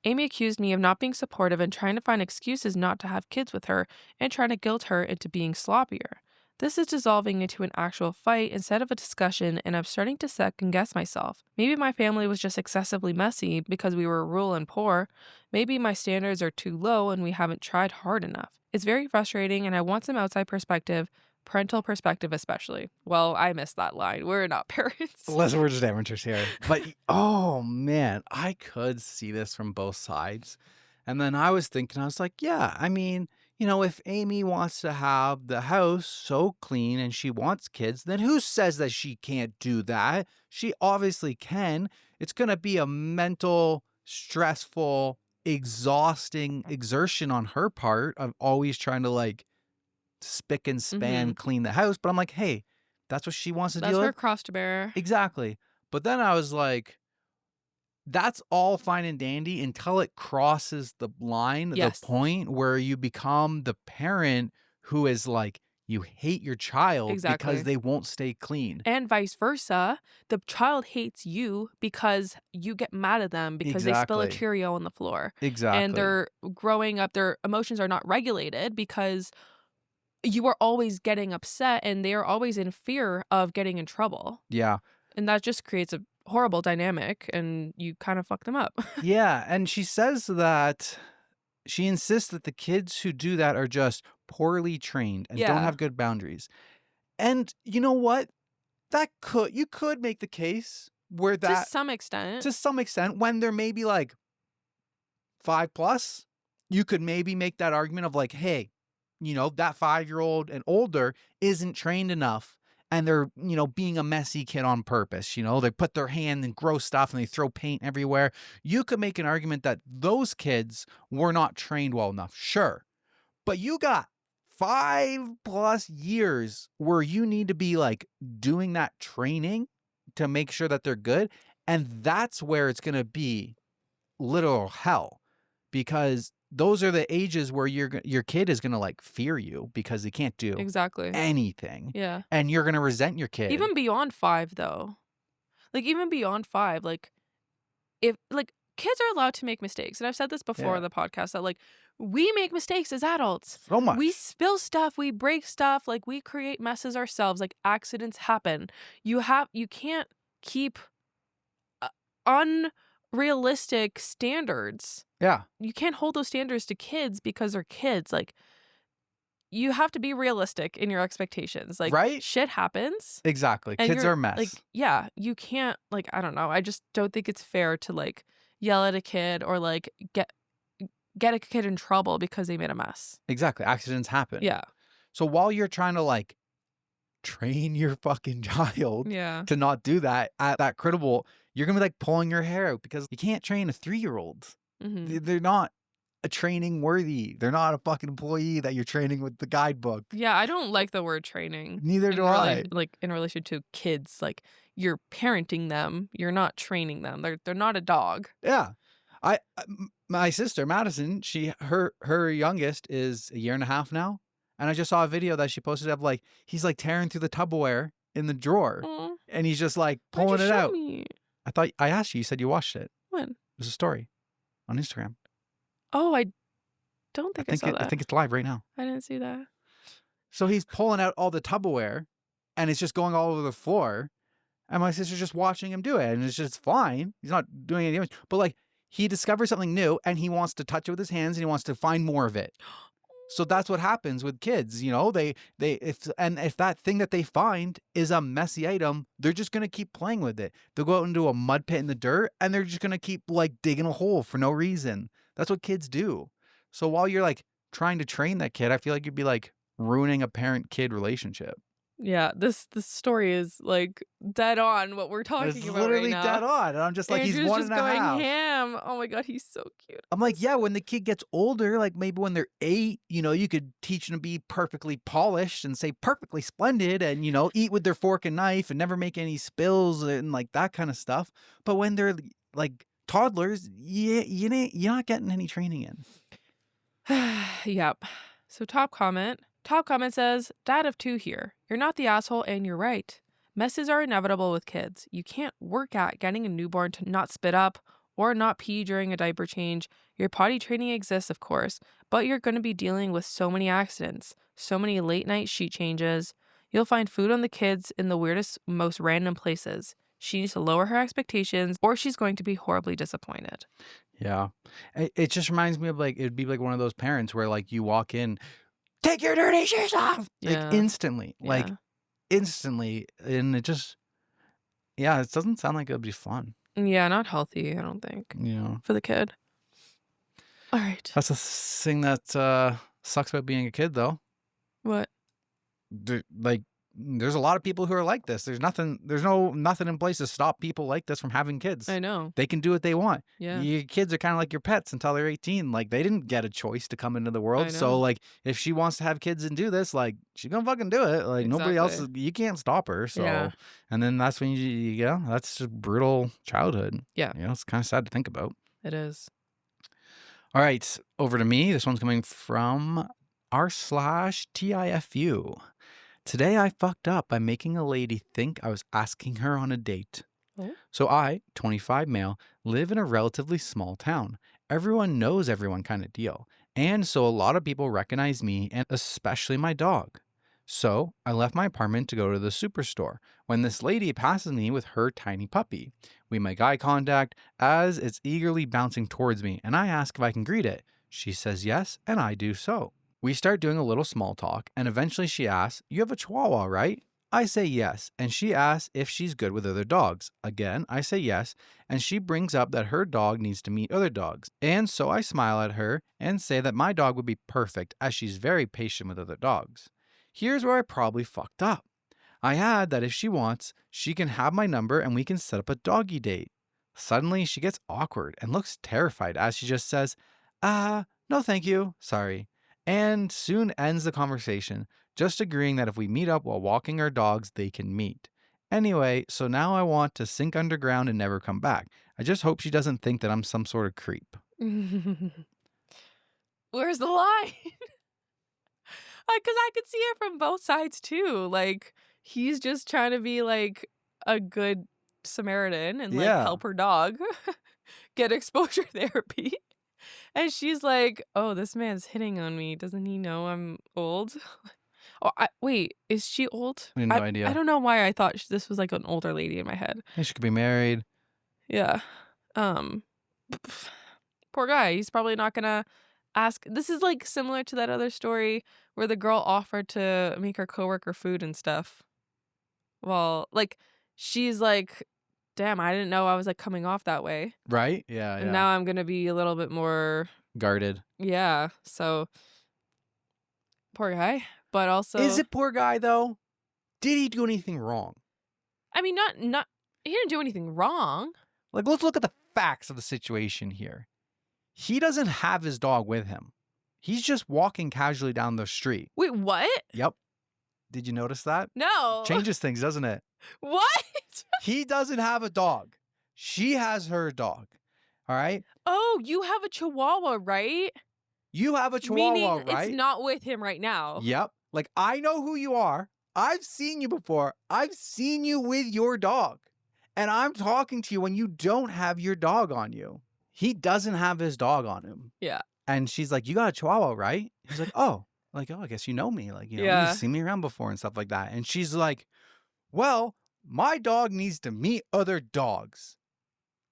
Amy accused me of not being supportive and trying to find excuses not to have kids with her and trying to guilt her into being sloppier. This is dissolving into an actual fight instead of a discussion, and I'm starting to second guess myself. Maybe my family was just excessively messy because we were rural and poor. Maybe my standards are too low and we haven't tried hard enough. It's very frustrating and I want some outside perspective, parental perspective especially. Well, I missed that line. We're not parents. Listen, we're just amateurs here. But, oh man, I could see this from both sides. And then I was thinking, I was like, yeah, I mean, you know, if Amy wants to have the house so clean and she wants kids, then who says that she can't do that? She obviously can. It's going to be a mental, stressful, exhausting exertion on her part of always trying to like spick and span clean the house. But I'm like, hey, that's what she wants to That's deal her with. cross to bear. Exactly. But then I was like, that's all fine and dandy until it crosses the line, Yes. the point where you become the parent who is like, you hate your child Exactly. because they won't stay clean. And vice versa. The child hates you because you get mad at them because they spill a Exactly. Cheerio on the floor. Exactly. And they're growing up, their emotions are not regulated because you are always getting upset and they are always in fear of getting in trouble. Yeah. And that just creates a horrible dynamic and you kind of fuck them up. Yeah. And she says that she insists that the kids who do that are just poorly trained and don't Yeah. have good boundaries. And you know what? You could make the case where To that some extent. when they're maybe like 5+, you could maybe make that argument of like, hey, that 5-year-old and older isn't trained enough and they're, being a messy kid on purpose. They put their hand in gross stuff and they throw paint everywhere. You could make an argument that those kids were not trained well enough. Sure. But you got 5+ years where you need to be like doing that training to make sure that they're good. And that's where it's going to be literal hell, because those are the ages where your kid is going to like fear you because they can't do Exactly. anything. Yeah. And you're going to resent your kid. Even beyond 5 though. Like even beyond 5, like if like kids are allowed to make mistakes. And I've said this before Yeah. on the podcast that like we make mistakes as adults. So much. We spill stuff, we break stuff, like we create messes ourselves, like accidents happen. You can't keep unrealistic standards. Yeah. You can't hold those standards to kids because they're kids. Like you have to be realistic in your expectations. Like Right? shit happens. Exactly. And Kids you're are a mess. like, yeah, you can't like, I don't know. I just don't think it's fair to like yell at a kid or like get a kid in trouble because they made a mess. Exactly. Accidents happen. Yeah. So while you're trying to like train your fucking child Yeah. to not do that at that critical, you're going to be like pulling your hair out because you can't train a 3-year-old. Mm-hmm. They're not a training worthy. They're not a fucking employee that you're training with the guidebook. Yeah, I don't like the word training. Neither do I. Like in relation to kids, like you're parenting them, you're not training them. They're not a dog. Yeah. My sister Madison, her youngest is 1.5 years now, and I just saw a video that she posted of like he's like tearing through the Tupperware in the drawer, Aw, and he's just like why'd you pulling it show out. me? I thought I asked you. You said you watched it. When? It was a story on Instagram. Oh, I don't think I saw that. I think it's live right now. I didn't see that. So he's pulling out all the Tupperware, and it's just going all over the floor. And my sister's just watching him do it, and it's just fine. He's not doing any damage, but like he discovers something new, and he wants to touch it with his hands, and he wants to find more of it. So that's what happens with kids, if that thing that they find is a messy item, they're just gonna keep playing with it. They'll go out into a mud pit in the dirt, and they're just gonna keep like digging a hole for no reason. That's what kids do. So while you're like trying to train that kid, I feel like you'd be like ruining a parent-kid relationship. Yeah, this story is like dead on what we're talking It's about literally right now. dead on, and I'm just like, Andrew's he's 1.5. just going ham. Oh my god, he's so cute. I'm like, yeah, when the kid gets older, like maybe when they're 8, you could teach them to be perfectly polished and say perfectly splendid and, eat with their fork and knife and never make any spills and like that kind of stuff. But when they're like toddlers, you're not getting any training in. Yep. So top comment says, Dad of 2 here. You're not the asshole and you're right. Messes are inevitable with kids. You can't work at getting a newborn to not spit up or not pee during a diaper change. Your potty training exists, of course, but you're going to be dealing with so many accidents, so many late night sheet changes. You'll find food on the kids in the weirdest, most random places. She needs to lower her expectations or she's going to be horribly disappointed. Yeah. It just reminds me of like, it'd be like one of those parents where like you walk in, take your dirty shoes off, Yeah. like instantly, and it just, it doesn't sound like it'll be fun. Yeah, not healthy, I don't think, for the kid. All right. That's the thing that sucks about being a kid, though. What? Like there's a lot of people who are like this. There's nothing in place to stop people like this from having kids. I know. They can do what they want. Yeah. Your kids are kind of like your pets until they're 18. Like, they didn't get a choice to come into the world. I So, know. like, if she wants to have kids and do this, like, she's gonna fucking do it. Like, nobody else, Exactly. you can't stop her. So, Yeah. and then that's when that's just brutal childhood. Yeah. You know, it's kind of sad to think about. It is. All right, over to me. This one's coming from r/TIFU. Today I fucked up by making a lady think I was asking her on a date. Oh. So I, 25 male, live in a relatively small town. Everyone knows everyone kind of deal. And so a lot of people recognize me and especially my dog. So I left my apartment to go to the superstore when this lady passes me with her tiny puppy. We make eye contact as it's eagerly bouncing towards me and I ask if I can greet it. She says yes and I do so. We start doing a little small talk, and eventually she asks, "You have a Chihuahua, right?" I say yes, and she asks if she's good with other dogs. Again, I say yes, and she brings up that her dog needs to meet other dogs. And so I smile at her and say that my dog would be perfect as she's very patient with other dogs. Here's where I probably fucked up. I add that if she wants, she can have my number and we can set up a doggy date. Suddenly, she gets awkward and looks terrified as she just says, no thank you, sorry, and soon ends the conversation, just agreeing that if we meet up while walking our dogs, they can meet. Anyway, so now I want to sink underground and never come back. I just hope she doesn't think that I'm some sort of creep. Where's the line? Because I could see it from both sides too. Like, he's just trying to be like a good Samaritan and like help her dog get exposure therapy. And she's like, "Oh, this man's hitting on me. Doesn't he know I'm old?" Oh, wait, is she old? I have no idea. I don't know why I thought this was like an older lady in my head. Hey, she could be married. Yeah. Poor guy. He's probably not gonna ask. This is like similar to that other story where the girl offered to make her coworker food and stuff. Well, like, she's like, "Damn, I didn't know I was like coming off that way." Right? Yeah, And now I'm gonna be a little bit more guarded. Yeah. So poor guy. But also, Is it poor guy though? Did he do anything wrong? I mean, not he didn't do anything wrong. Like, let's look at the facts of the situation here. He doesn't have his dog with him. He's just walking casually down the street. Wait, what? Yep. Did you notice that? No. Changes things, doesn't it? What? He doesn't have a dog. She has her dog. All right? Oh, you have a Chihuahua, right? You have a Chihuahua, Meaning right? it's not with him right now. Yep. Like, I know who you are. I've seen you before. I've seen you with your dog. And I'm talking to you when you don't have your dog on you. He doesn't have his dog on him. Yeah. And she's like, "You got a Chihuahua, right?" He's like, "Oh." Like, "Oh, I guess you know me. Like, Yeah. you've seen me around before and stuff like that." And she's like, "Well, my dog needs to meet other dogs.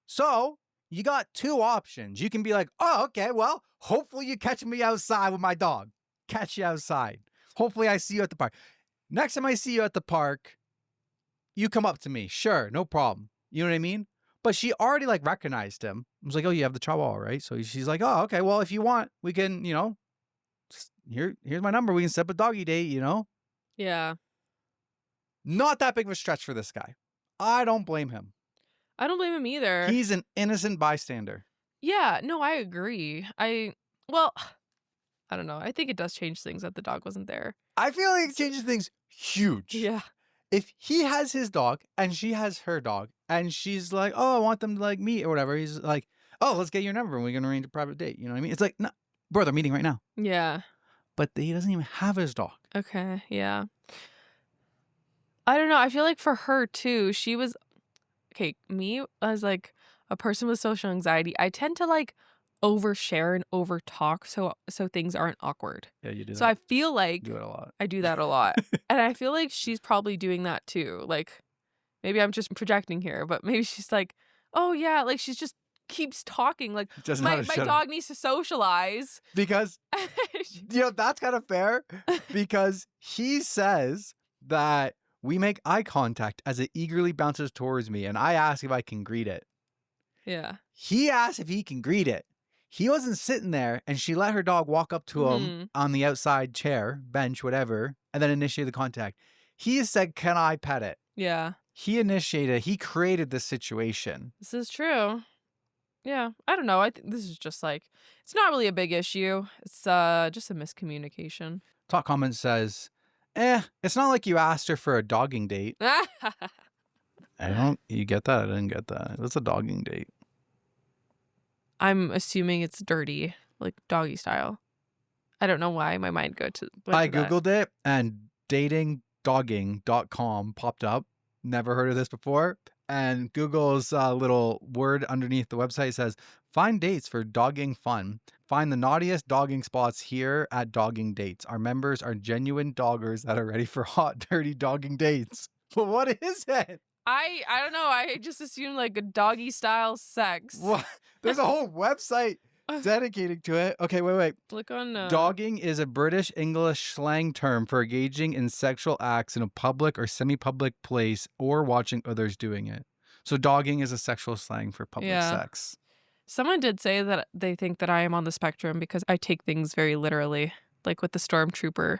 So you got two options. You can be like, oh, okay, well, hopefully you catch me outside with my dog. Catch you outside. Hopefully I see you at the park. Next time I see you at the park, you come up to me. Sure, no problem. You know what I mean? But she already like recognized him. I was like, "Oh, you have the Chihuahua, right?" So she's like, "Oh, okay, well, if you want, we can, here's my number. We can set up a doggy date, Yeah. Not that big of a stretch for this guy. I don't blame him. I don't blame him either. He's an innocent bystander. Yeah, no, I agree. Well, I don't know. I think it does change things that the dog wasn't there. I feel like it changes things huge. Yeah. If he has his dog and she has her dog and she's like, "Oh, I want them to like meet or whatever," he's like, "Oh, let's get your number and we can arrange a private date." You know what I mean? It's like, no, bro, they're meeting right now. Yeah. But he doesn't even have his dog. Okay, yeah. I don't know. I feel like for her too, she was me as like a person with social anxiety, I tend to like overshare and overtalk so things aren't awkward. Yeah, you do that. So I feel like do it a lot. I do that a lot. And I feel like she's probably doing that too. Like, maybe I'm just projecting here, but maybe she's like, "Oh yeah," like she's just keeps talking like Doesn't know how my to shut dog up. needs to socialize. Because that's kind of fair because he says that we make eye contact as it eagerly bounces towards me and I ask if I can greet it. Yeah. He asked if he can greet it. He wasn't sitting there and she let her dog walk up to him on the outside chair, bench, whatever, and then initiate the contact. He said, "Can I pet it?" Yeah. He initiated. He created this situation. This is true. Yeah. I don't know. I think this is just like it's not really a big issue. It's just a miscommunication. Top comment says, it's not like you asked her for a dogging date. You get that? I didn't get that. It's a dogging date. I'm assuming it's dirty, like doggy style. I don't know why my mind went to I that. Googled it and datingdogging.com popped up. Never heard of this before. And Google's little word underneath the website says, find dates for dogging fun. Find the naughtiest dogging spots here at Dogging Dates. Our members are genuine doggers that are ready for hot, dirty dogging dates. But what is it? I don't know. I just assumed like a doggy style sex. What? There's a whole website dedicated to it. Okay, wait. Click on Dogging is a British English slang term for engaging in sexual acts in a public or semi-public place or watching others doing it. So dogging is a sexual slang for public sex. Someone did say that they think that I am on the spectrum because I take things very literally, like with the stormtrooper.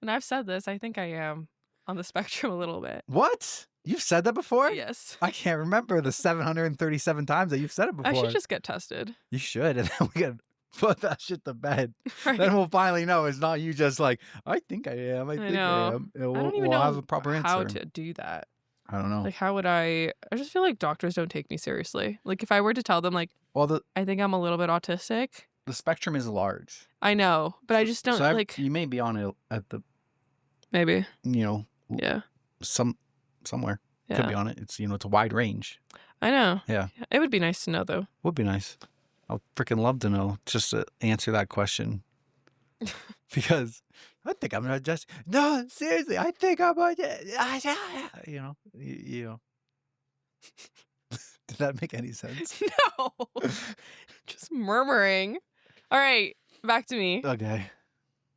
And I've said this. I think I am on the spectrum a little bit. What? You've said that before? Yes. I can't remember the 737 times that you've said it before. I should just get tested. You should, and then we can put that shit to bed. Right. Then we'll finally know it's not you just like, I think I am. I think know. I am. I don't even we'll know have a proper answer. how to do that. I don't know. Like, how would I just feel like doctors don't take me seriously. Like, if I were to tell them, like, I think I'm a little bit autistic. The spectrum is large. I know, but I just don't, so like... You may be on it at the... Maybe. Yeah. Somewhere. Yeah. Could be on it. It's, it's a wide range. I know. Yeah. It would be nice to know, though. Would be nice. I'd freaking love to know, just to answer that question. Because I think I'm not just... No, seriously, I think I'm... Did that make any sense? No. Just murmuring. All right, back to me. Okay.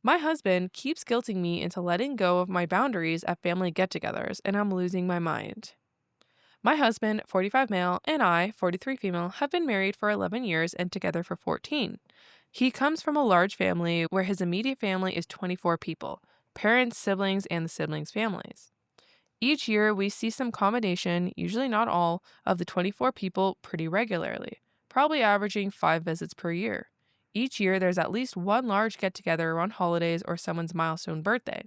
My husband keeps guilting me into letting go of my boundaries at family get-togethers, and I'm losing my mind. My husband, 45 male, and I, 43 female, have been married for 11 years and together for 14. He comes from a large family where his immediate family is 24 people, parents, siblings, and the siblings' families. Each year, we see some combination, usually not all, of the 24 people pretty regularly, probably averaging 5 visits per year. Each year, there's at least one large get-together around holidays or someone's milestone birthday.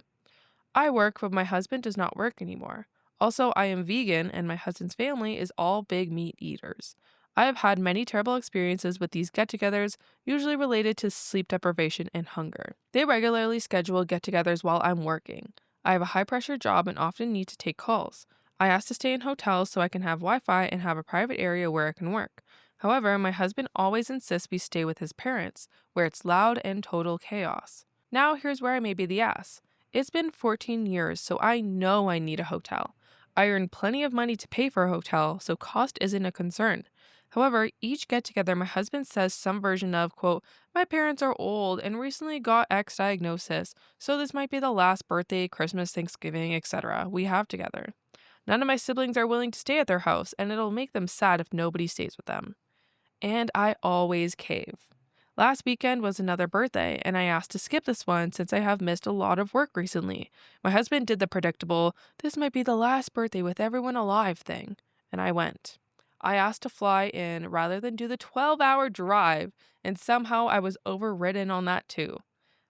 I work, but my husband does not work anymore. Also, I am vegan, and my husband's family is all big meat eaters. I have had many terrible experiences with these get-togethers, usually related to sleep deprivation and hunger. They regularly schedule get-togethers while I'm working. I have a high-pressure job and often need to take calls. I ask to stay in hotels so I can have Wi-Fi and have a private area where I can work. However, my husband always insists we stay with his parents, where it's loud and total chaos. Now, here's where I may be the ass. It's been 14 years, so I know I need a hotel. I earn plenty of money to pay for a hotel, so cost isn't a concern. However, each get-together, my husband says some version of, quote, my parents are old and recently got X diagnosis, so this might be the last birthday, Christmas, Thanksgiving, etc. we have together. None of my siblings are willing to stay at their house, and it'll make them sad if nobody stays with them. And I always cave. Last weekend was another birthday, and I asked to skip this one since I have missed a lot of work recently. My husband did the predictable, this might be the last birthday with everyone alive thing, and I went. I asked to fly in rather than do the 12-hour drive, and somehow I was overridden on that too.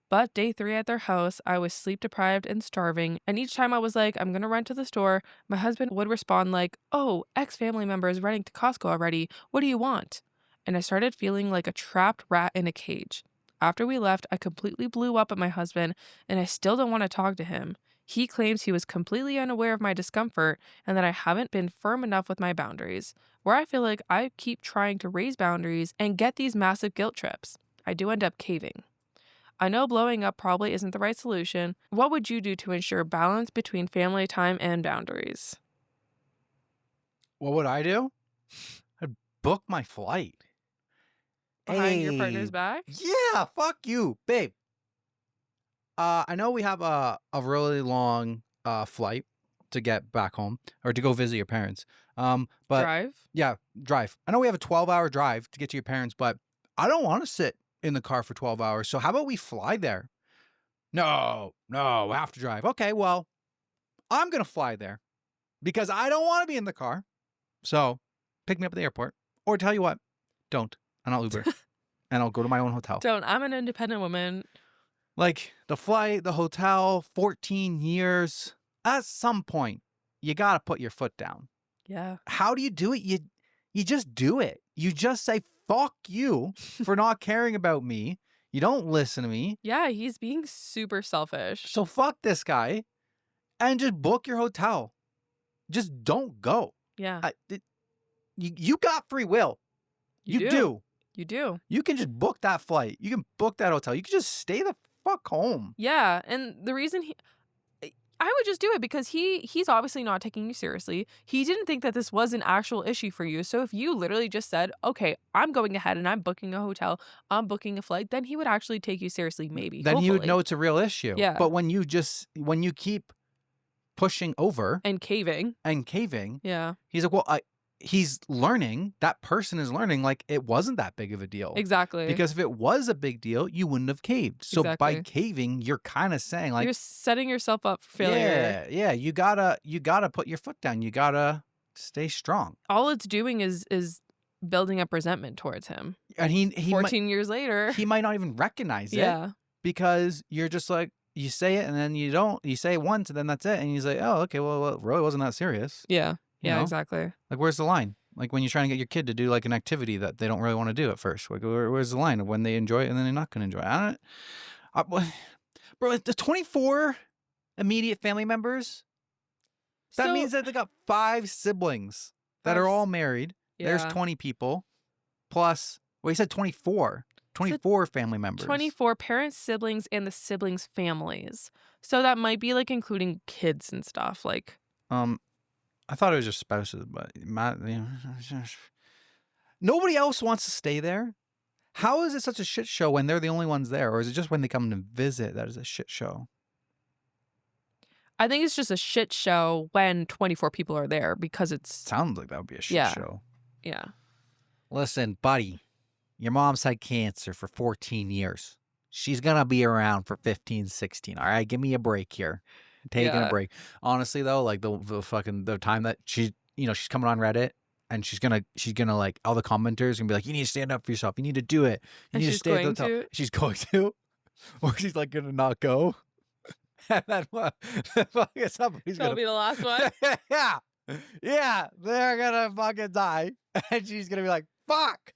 But day 3 at their house, I was sleep-deprived and starving, and each time I was like, I'm gonna run to the store, my husband would respond like, oh, ex-family member is running to Costco already, what do you want? And I started feeling like a trapped rat in a cage. After we left, I completely blew up at my husband, and I still don't want to talk to him. He claims he was completely unaware of my discomfort and that I haven't been firm enough with my boundaries, where I feel like I keep trying to raise boundaries and get these massive guilt trips. I do end up caving. I know blowing up probably isn't the right solution. What would you do to ensure balance between family time and boundaries? What would I do? I'd book my flight. Behind your partner's back? Yeah, fuck you, babe. I know we have a really long flight to get back home or to go visit your parents. But Drive? Yeah, drive. I know we have a 12-hour drive to get to your parents, but I don't want to sit in the car for 12 hours. So how about we fly there? No, I have to drive. Okay, well, I'm going to fly there because I don't want to be in the car. So pick me up at the airport. Or tell you what, don't. And I'll Uber. And I'll go to my own hotel. Don't. I'm an independent woman. Like the flight, the hotel, 14 years. At some point, you got to put your foot down. Yeah. How do you do it? You just do it. You just say, fuck you for not caring about me. You don't listen to me. Yeah, he's being super selfish. So fuck this guy and just book your hotel. Just don't go. Yeah. You got free will. You do. You do. You can just book that flight. You can book that hotel. You can just stay the fuck home. Yeah, and the reason I would just do it because he's obviously not taking you seriously. He didn't think that this was an actual issue for you. So if you literally just said, okay, I'm going ahead and I'm booking a hotel, I'm booking a flight, then he would actually take you seriously, maybe. Then he would hopefully. know it's a real issue. Yeah. But when you keep pushing over And caving. Yeah. He's like, well, he's learning, that person is learning, like, it wasn't that big of a deal. Exactly. Because if it was a big deal, you wouldn't have caved. So by Exactly. caving, you're kind of saying, like, you're setting yourself up for failure. Yeah, you gotta put your foot down. You gotta stay strong. All it's doing is building up resentment towards him. And he 14 years later. he might not even recognize it. Yeah. Because you're just like, you say it and then you don't. You say it once and then that's it. And he's like, oh, okay, well, it really wasn't that serious. Yeah. You Yeah, know? Exactly. Like, where's the line? Like when you're trying to get your kid to do like an activity that they don't really want to do at first. Like, where's the line of when they enjoy it and then they're not going to enjoy it? Bro, the 24 immediate family members, that means that they got 5 siblings that are all married. Yeah. There's 20 people plus, well, he said 24. 24 family members. 24 parents, siblings, and the siblings' families. So that might be like including kids and stuff. Like, I thought it was just spouses, but nobody else wants to stay there. How is it such a shit show when they're the only ones there? Or is it just when they come to visit that is a shit show? I think it's just a shit show when 24 people are there because it's... Sounds like that would be a shit show. Yeah. Listen, buddy, your mom's had cancer for 14 years. She's going to be around for 15, 16. All right, give me a break here. Taking a break. Honestly, though, like the time that she's coming on Reddit and she's gonna like, all the commenters gonna be like, you need to stand up for yourself. You need to do it. You need to stay at the top. She's going to, or she's like gonna not go. And then what? Somebody's That'll be the last one. yeah, they're gonna fucking die, and she's gonna be like, fuck.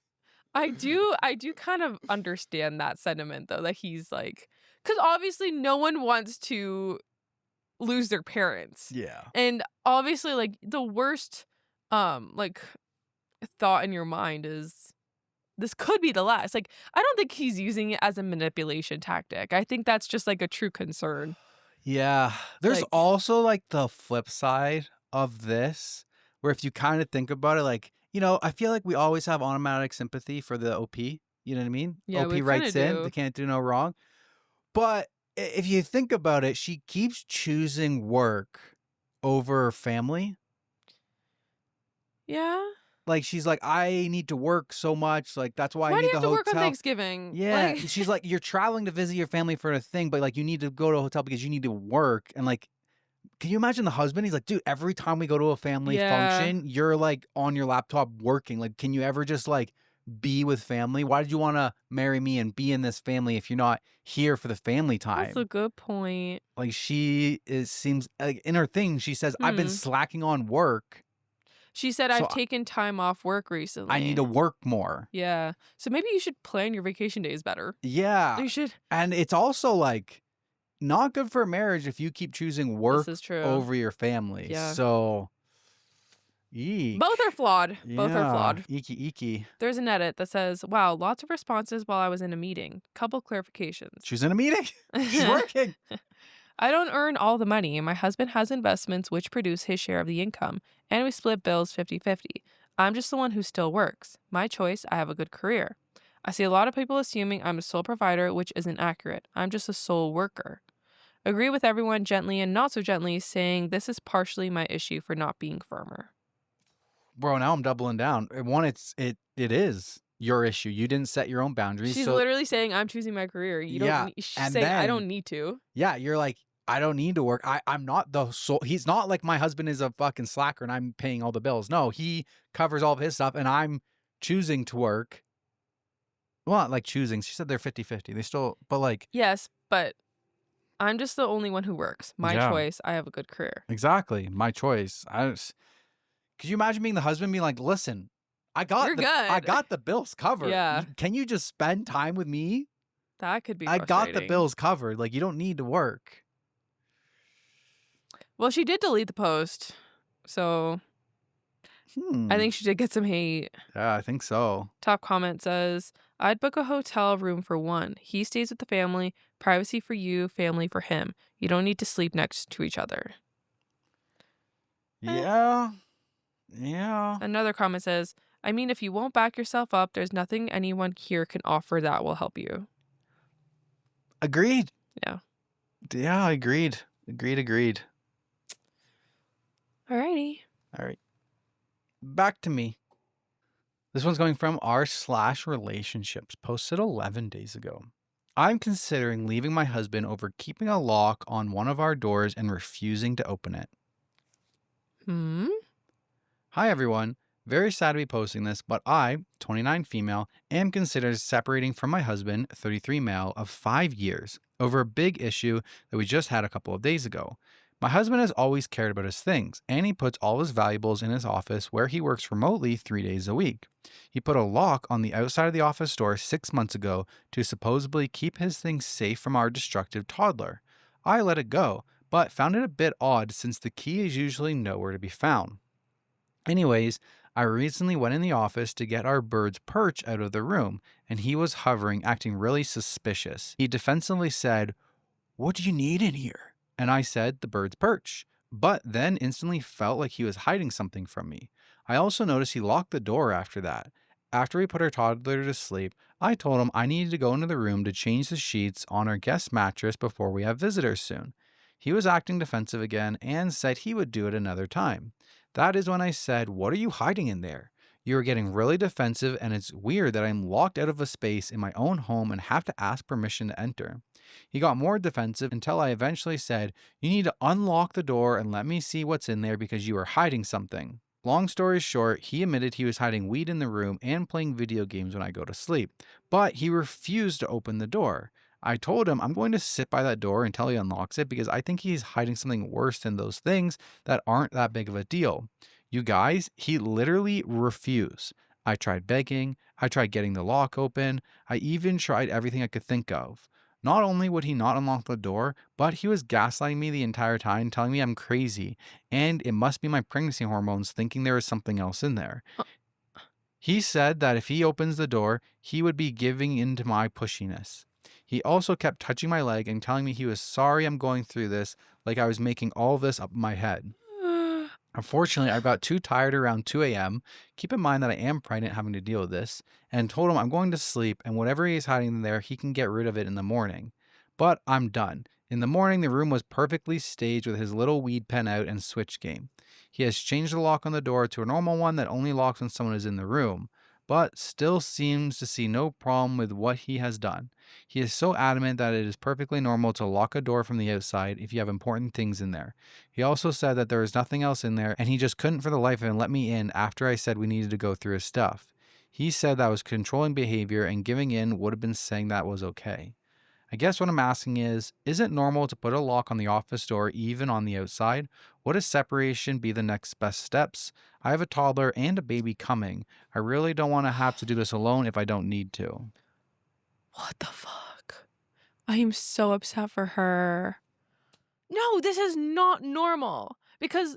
I do kind of understand that sentiment though, that he's like, because obviously no one wants to lose their parents. Yeah. And obviously, like, the worst like thought in your mind is this could be the last. Like, I don't think he's using it as a manipulation tactic. I think that's just like a true concern. Yeah. There's Like- also like the flip side of this, where if you kind of think about it, like, I feel like we always have automatic sympathy for the OP. You know what I mean? Yeah, OP we writes kinda in, do. they can't do no wrong. But if you think about it, she keeps choosing work over family. Yeah. Like, she's like, I need to work so much. Like, that's why I Why do need you have the to work on hotel. Thanksgiving? Yeah. Like, She's like, you're traveling to visit your family for a thing, but like, you need to go to a hotel because you need to work. And like, can you imagine the husband? He's like, dude, every time we go to a family function, you're like on your laptop working. Like, can you ever just like be with family? Why did you want to marry me and be in this family if you're not here for the family time? that's a good point. Like, seems like in her thing, she says, I've been slacking on work. She said, So I've taken time off work recently. I need to work more. Yeah. So maybe you should plan your vacation days better. Yeah. You should. And it's also like not good for a marriage if you keep choosing work This is true. over your family. Yeah. So, eek. Both are flawed. Both are flawed. Eeky. There's an edit that says, wow, lots of responses while I was in a meeting. Couple clarifications. She's in a meeting. She's working. I don't earn all the money, and my husband has investments which produce his share of the income, and we split bills 50-50. I'm just the one who still works. My choice, I have a good career. I see a lot of people assuming I'm a sole provider, which isn't accurate. I'm just a sole worker. Agree with everyone gently and not so gently, saying this is partially my issue for not being firmer. Bro, now I'm doubling down. One, it is. your issue. You didn't set your own boundaries. She's So literally saying, I'm choosing my career. You don't yeah, need, she's and saying, I then don't need to. yeah, you're like, I don't need to work. I'm not the soul. He's not like my husband is a fucking slacker and I'm paying all the bills. No, he covers all of his stuff and I'm choosing to work. Well, not like choosing. She said they're 50-50. They still, but like, Yes, but I'm just the only one who works. My yeah, choice. I have a good career. exactly. My choice. Could you imagine being the husband being like, listen, I You're good. got the bills covered. Yeah. Can you just spend time with me? That could be I frustrating. got the bills covered. Like, you don't need to work. Well, she did delete the post. So I think she did get some hate. Yeah, I think so. Top comment says, I'd book a hotel room for one. He stays with the family. Privacy for you, family for him. You don't need to sleep next to each other. Yeah. Yeah. Another comment says, I mean, if you won't back yourself up, there's nothing anyone here can offer that will help you. Agreed. Yeah. Yeah, agreed. Agreed. Alrighty. All right. Back to me. This one's going from r/relationships, posted 11 days ago. I'm considering leaving my husband over keeping a lock on one of our doors and refusing to open it. Hi, everyone. Very sad to be posting this, but I, 29 female, am considered separating from my husband, 33 male, of 5 years over a big issue that we just had a couple of days ago. My husband has always cared about his things, and he puts all his valuables in his office where he works remotely 3 days a week. He put a lock on the outside of the office door 6 months ago to supposedly keep his things safe from our destructive toddler. I let it go, but found it a bit odd since the key is usually nowhere to be found. Anyways, I recently went in the office to get our bird's perch out of the room, and he was hovering, acting really suspicious. He defensively said, "What do you need in here?" And I said, "The bird's perch," but then instantly felt like he was hiding something from me. I also noticed he locked the door after that. After we put our toddler to sleep, I told him I needed to go into the room to change the sheets on our guest mattress before we have visitors soon. He was acting defensive again and said he would do it another time. That is when I said, "What are you hiding in there? You are getting really defensive, and it's weird that I'm locked out of a space in my own home and have to ask permission to enter." He got more defensive until I eventually said, "You need to unlock the door and let me see what's in there because you are hiding something." Long story short, he admitted he was hiding weed in the room and playing video games when I go to sleep, but he refused to open the door. I told him I'm going to sit by that door until he unlocks it because I think he's hiding something worse than those things that aren't that big of a deal. You guys, he literally refused. I tried begging, I tried getting the lock open, I even tried everything I could think of. Not only would he not unlock the door, but he was gaslighting me the entire time, telling me I'm crazy, and it must be my pregnancy hormones thinking there is something else in there. He said that if he opens the door, he would be giving in to my pushiness. He also kept touching my leg and telling me he was sorry I'm going through this, like I was making all this up in my head. Unfortunately, I got too tired around 2 a.m. Keep in mind that I am pregnant having to deal with this, and told him I'm going to sleep and whatever he is hiding there, he can get rid of it in the morning. But I'm done. In the morning, the room was perfectly staged with his little weed pen out and Switch game. He has changed the lock on the door to a normal one that only locks when someone is in the room, but still seems to see no problem with what he has done. He is so adamant that it is perfectly normal to lock a door from the outside if you have important things in there. He also said that there is nothing else in there and he just couldn't for the life of him let me in after I said we needed to go through his stuff. He said that was controlling behavior and giving in would have been saying that was okay. I guess what I'm asking is it normal to put a lock on the office door even on the outside? Would a separation be the next best steps? I have a toddler and a baby coming. I really don't want to have to do this alone if I don't need to. What the fuck? I am so upset for her. No, this is not normal. Because,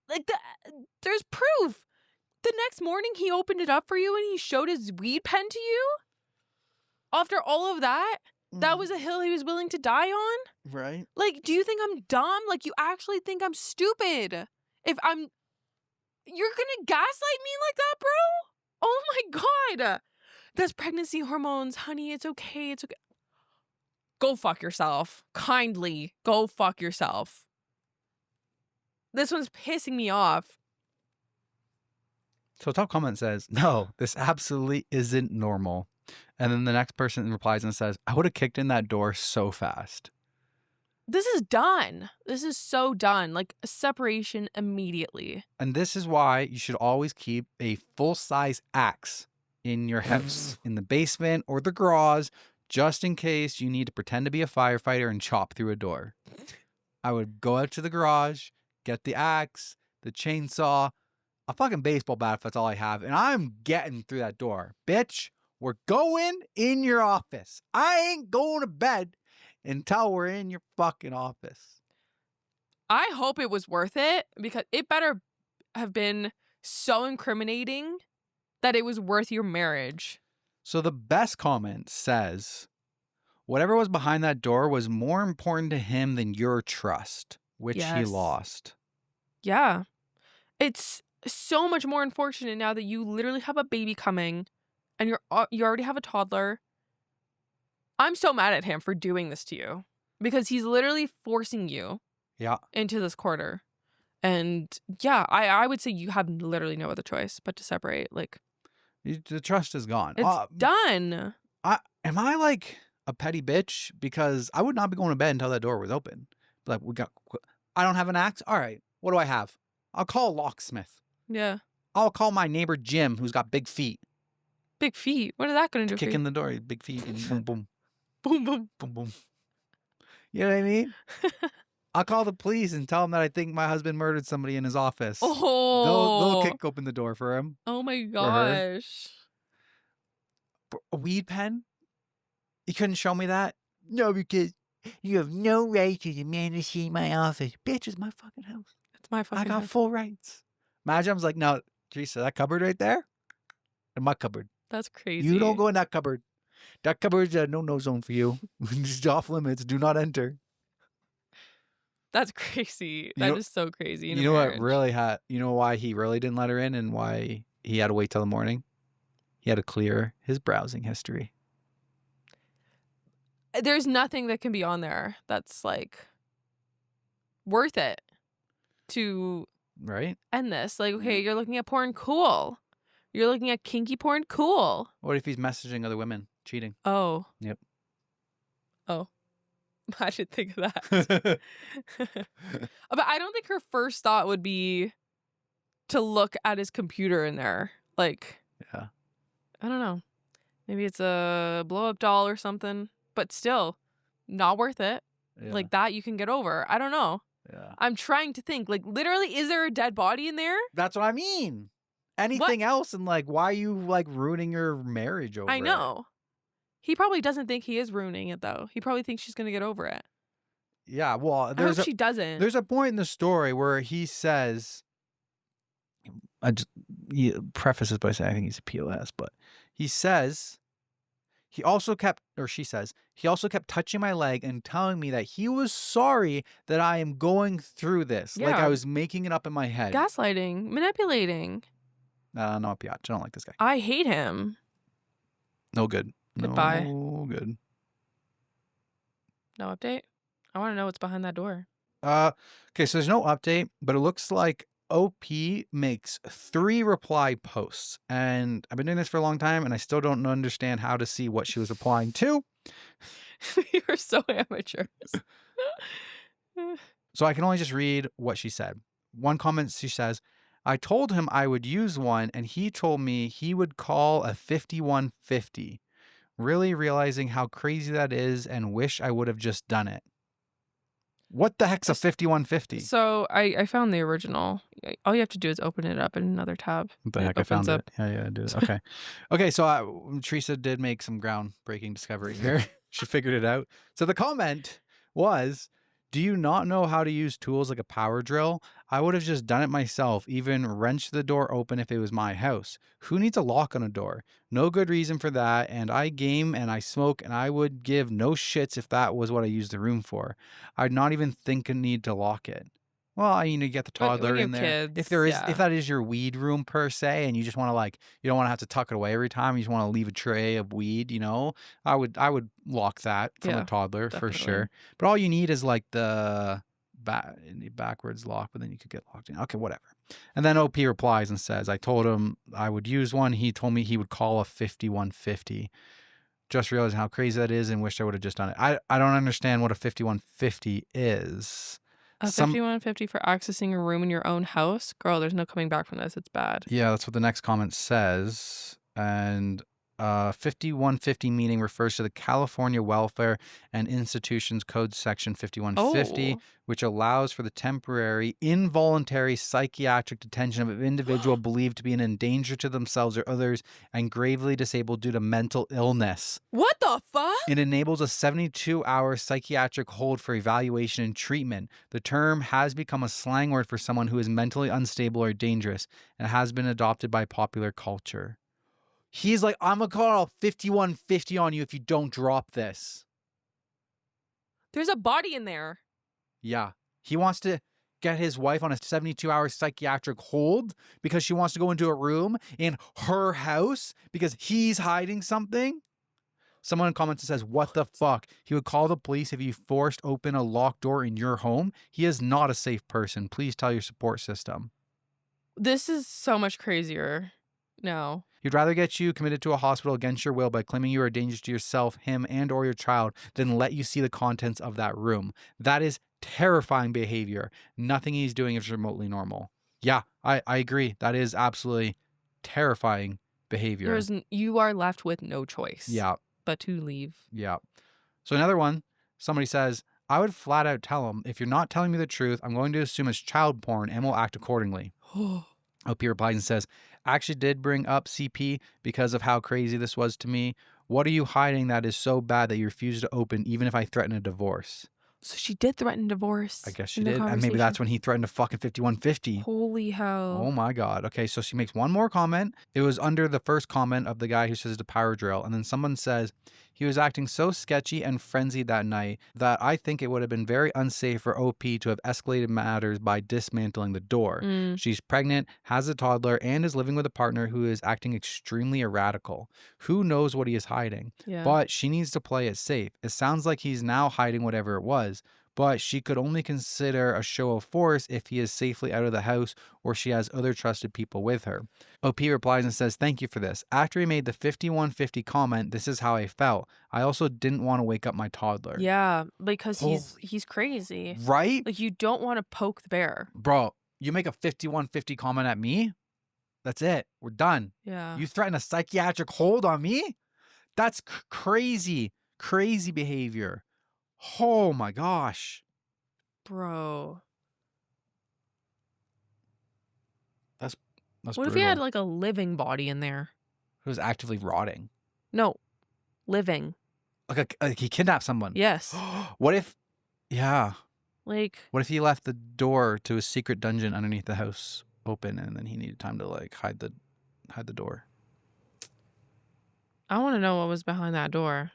there's proof. The next morning he opened it up for you and he showed his weed pen to you? After all of that? That was a hill he was willing to die on? Right? Do you think I'm dumb? You actually think I'm stupid? You're gonna gaslight me like that, bro? Oh my God. That's pregnancy hormones, honey. It's okay. It's okay. Go fuck yourself. Kindly, go fuck yourself. This one's pissing me off. So top comment says, no, this absolutely isn't normal. And then the next person replies and says, I would have kicked in that door so fast. This is done. This is so done. Like a separation immediately. And this is why you should always keep a full-size axe in your house, in the basement or the garage, just in case you need to pretend to be a firefighter and chop through a door. I would go out to the garage, get the axe, the chainsaw, a fucking baseball bat if that's all I have, and I'm getting through that door. Bitch, we're going in your office. I ain't going to bed until we're in your fucking office. I hope it was worth it, because it better have been so incriminating that it was worth your marriage. So the best comment says, whatever was behind that door was more important to him than your trust, which he Yes. lost. Yeah. It's so much more unfortunate now that you literally have a baby coming and you already have a toddler. I'm so mad at him for doing this to you, because he's literally forcing you into this corner. And yeah, I would say you have literally no other choice but to separate. Like, The trust is gone. it's done. Am I like a petty bitch? Because I would not be going to bed until that door was open. Like, I don't have an axe. All right, what do I have? I'll call a locksmith. Yeah. I'll call my neighbor Jim, who's got big feet. Big feet. What is that going to do Kick for in you? the door, big feet, and boom, boom, Boom, boom. boom, boom. You know what I mean? I'll call the police and tell them that I think my husband murdered somebody in his office. Oh. They'll kick open the door for him. Oh my her. gosh. A weed pen? You couldn't show me that? No, because you have no right to demand to see my office. Bitch, it's my fucking house. It's my fucking I got house. full rights. Imagine I was like, no, Teresa, that cupboard right there? In my cupboard. That's crazy. You don't go in that cupboard. That cupboard's a no-no zone for you. Just off limits. Do not enter. That's crazy. You know- That is so crazy. You know what really had, you know why he really didn't let her in and why he had to wait till the morning? He had to clear his browsing history. There's nothing that can be on there that's like worth it to Right? end this. Like, okay, you're looking at porn, cool. You're looking at kinky porn, cool. What if he's messaging other women? Cheating. Oh. Yep. Oh. I should think of that. But I don't think her first thought would be to look at his computer in there. Like, Yeah. I don't know. Maybe it's a blow-up doll or something. But still, not worth it. Yeah. Like that you can get over. I don't know. Yeah. I'm trying to think. Like, literally, is there a dead body in there? That's what I mean. Anything else, and like, why are you like ruining your marriage over I it? know. He probably doesn't think he is ruining it, though. He probably thinks she's going to get over it. Yeah, well, I hope she doesn't. there's a point in the story where he says, he prefaces by saying I think he's a POS, but he says, he also kept touching my leg and telling me that he was sorry that I am going through this. Like Yeah. I was making it up in my head. Gaslighting, manipulating. No, Piotr. I don't like this guy. I hate him. No good. Goodbye. No good. No update? I want to know what's behind that door. Okay, so there's no update, but it looks like OP makes 3 reply posts. And I've been doing this for a long time, and I still don't understand how to see what she was replying to. You're so amateur. So I can only just read what she said. One comment, she says, I told him I would use one, and he told me he would call a 5150. Really realizing how crazy that is and wish I would have just done it. What the heck's a 5150? So I found the original. All you have to do is open it up in another tab. What the It heck, I found opens it. Yeah, I did. Okay. Okay, so Teresa did make some groundbreaking discovery here. She figured it out. So the comment was, do you not know how to use tools like a power drill? I would have just done it myself, even wrenched the door open if it was my house. Who needs a lock on a door? No good reason for that, and I game and I smoke, and I would give no shits if that was what I used the room for. I'd not even think a need to lock it. Well, you get the When toddler you in have there. kids, If there is, yeah. if that is your weed room per se, and you just want to you don't want to have to tuck it away every time. You just want to leave a tray of weed. I would lock that from Yeah, a toddler definitely. for sure. But all you need is like the backwards lock, but then you could get locked in. Okay, whatever. And then OP replies and says, I told him I would use one. He told me he would call a 5150. Just realizing how crazy that is and wished I would have just done it. I don't understand what a 5150 is. A 5150 for accessing a room in your own house? Girl, there's no coming back from this. It's bad. Yeah, that's what the next comment says. And 5150 meaning refers to the California Welfare and Institutions Code Section 5150, which allows for the temporary involuntary psychiatric detention of an individual believed to be in danger to themselves or others and gravely disabled due to mental illness. What the fuck? It enables a 72-hour psychiatric hold for evaluation and treatment. The term has become a slang word for someone who is mentally unstable or dangerous and has been adopted by popular culture. He's like, I'm going to call 5150 on you if you don't drop this. There's a body in there. Yeah. He wants to get his wife on a 72-hour psychiatric hold because she wants to go into a room in her house because he's hiding something. Someone in comments says, what the fuck? He would call the police if you forced open a locked door in your home. He is not a safe person. Please tell your support system. This is so much crazier. No. He'd rather get you committed to a hospital against your will by claiming you are a danger to yourself, him, and or your child than let you see the contents of that room. That is terrifying behavior. Nothing he's doing is remotely normal. Yeah, I agree. That is absolutely terrifying behavior. You are left with no choice. Yeah. But to leave. Yeah. So another one, somebody says, I would flat out tell him, if you're not telling me the truth, I'm going to assume it's child porn and will act accordingly. OP replies and says, I actually did bring up CP because of how crazy this was to me. What are you hiding that is so bad that you refuse to open even if I threaten a divorce? So she did threaten divorce. I guess she did. And maybe that's when he threatened a fucking 5150. Holy hell. Oh my God. Okay, so she makes one more comment. It was under the first comment of the guy who says the power drill. And then someone says, he was acting so sketchy and frenzied that night that I think it would have been very unsafe for OP to have escalated matters by dismantling the door. She's pregnant, has a toddler, and is living with a partner who is acting extremely erratical. Who knows what he is hiding? Yeah. But she needs to play it safe. It sounds like he's now hiding whatever it was. But she could only consider a show of force if he is safely out of the house or she has other trusted people with her. OP replies and says, thank you for this. After he made the 5150 comment, this is how I felt. I also didn't want to wake up my toddler. Yeah, because he's crazy. Right? Like, you don't want to poke the bear. Bro, you make a 5150 comment at me? That's it. We're done. Yeah. You threaten a psychiatric hold on me? That's crazy, crazy behavior. Oh my gosh. Bro. That's what brutal. if he had like a living body in there? Who was actively rotting? No. Living. Like he kidnapped someone? Yes. What if, yeah. Like. What if he left the door to a secret dungeon underneath the house open and then he needed time to like hide the door? I want to know what was behind that door.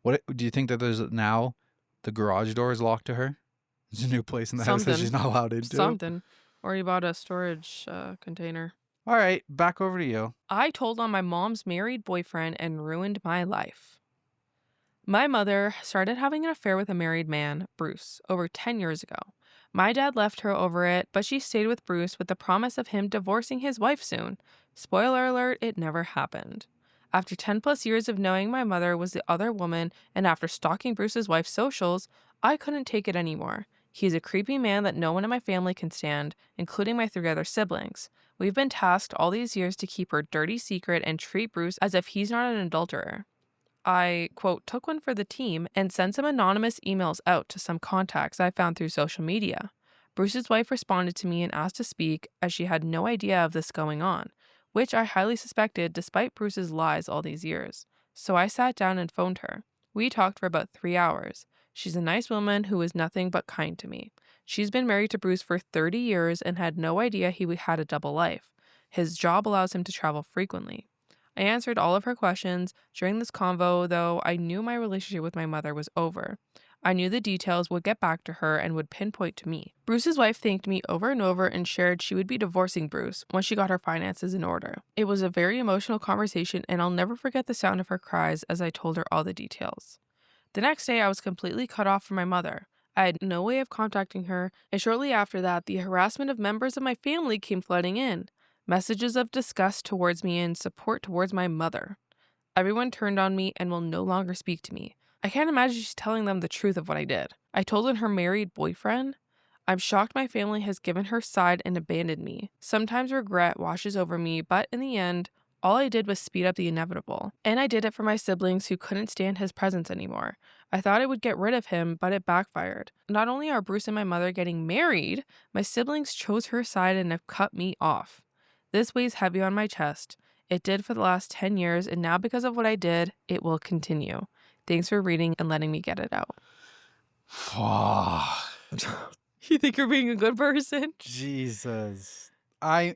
What do you think that there's now the garage door is locked to her? There's a new place in the house that she's not allowed into. Something. Or he bought a storage container. All right, back over to you. I told on my mom's married boyfriend and ruined my life. My mother started having an affair with a married man, Bruce, over 10 years ago. My dad left her over it, but she stayed with Bruce with the promise of him divorcing his wife soon. Spoiler alert, it never happened. After 10 plus years of knowing my mother was the other woman, and after stalking Bruce's wife's socials, I couldn't take it anymore. He's a creepy man that no one in my family can stand, including my 3 other siblings. We've been tasked all these years to keep her dirty secret and treat Bruce as if he's not an adulterer. I, quote, took one for the team and sent some anonymous emails out to some contacts I found through social media. Bruce's wife responded to me and asked to speak as she had no idea of this going on, which I highly suspected despite Bruce's lies all these years. So I sat down and phoned her. We talked for about 3 hours. She's a nice woman who is nothing but kind to me. She's been married to Bruce for 30 years and had no idea he had a double life. His job allows him to travel frequently. I answered all of her questions. During this convo, though, I knew my relationship with my mother was over. I knew the details would get back to her and would pinpoint to me. Bruce's wife thanked me over and over and shared she would be divorcing Bruce once she got her finances in order. It was a very emotional conversation, and I'll never forget the sound of her cries as I told her all the details. The next day, I was completely cut off from my mother. I had no way of contacting her, and shortly after that, the harassment of members of my family came flooding in. Messages of disgust towards me and support towards my mother. Everyone turned on me and will no longer speak to me. I can't imagine she's telling them the truth of what I did. I told her married boyfriend. I'm shocked my family has given her side and abandoned me. Sometimes regret washes over me, but in the end, all I did was speed up the inevitable. And I did it for my siblings who couldn't stand his presence anymore. I thought I would get rid of him, but it backfired. Not only are Bruce and my mother getting married, my siblings chose her side and have cut me off. This weighs heavy on my chest. It did for the last 10 years, and now because of what I did, it will continue. Thanks for reading and letting me get it out. You think you're being a good person? Jesus. I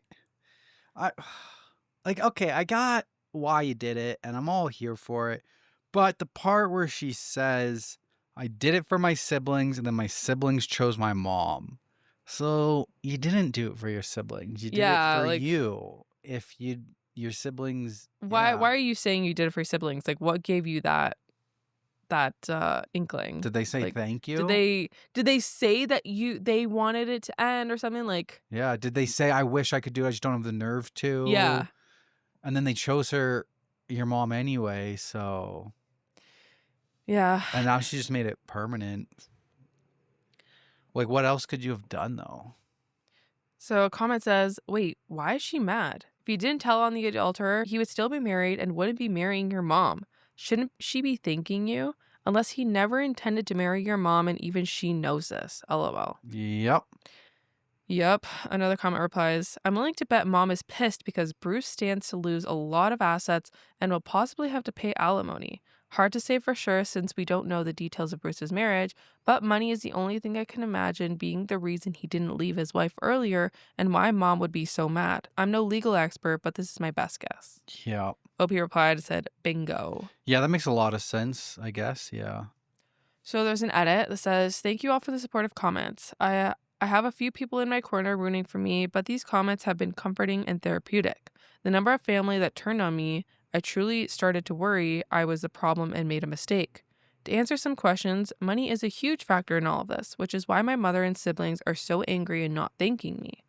like, okay, I got why you did it, and I'm all here for it. But the part where she says, I did it for my siblings, and then my siblings chose my mom. So you didn't do it for your siblings. You did it for you. If your siblings. Why are you saying you did it for your siblings? Like, what gave you that inkling? Did they say thank you? Did they say that they wanted it to end or something? Like, yeah. Did they say, I wish I could do it, I just don't have the nerve to? Yeah. And then they chose your mom anyway, so. Yeah. And now she just made it permanent. Like, what else could you have done, though? So a comment says, wait, why is she mad? If he didn't tell on the adulterer, he would still be married and wouldn't be marrying your mom. Shouldn't she be thanking you? Unless he never intended to marry your mom and even she knows this. LOL. Yep. Another comment replies, I'm willing to bet mom is pissed because Bruce stands to lose a lot of assets and will possibly have to pay alimony. Hard to say for sure since we don't know the details of Bruce's marriage, but money is the only thing I can imagine being the reason he didn't leave his wife earlier and why mom would be so mad. I'm no legal expert, but this is my best guess. Yeah. OP replied and said, bingo. Yeah, that makes a lot of sense, I guess. Yeah. So there's an edit that says, thank you all for the supportive comments. I have a few people in my corner rooting for me, but these comments have been comforting and therapeutic. The number of family that turned on me, I truly started to worry I was the problem and made a mistake. To answer some questions, money is a huge factor in all of this, which is why my mother and siblings are so angry and not thanking me.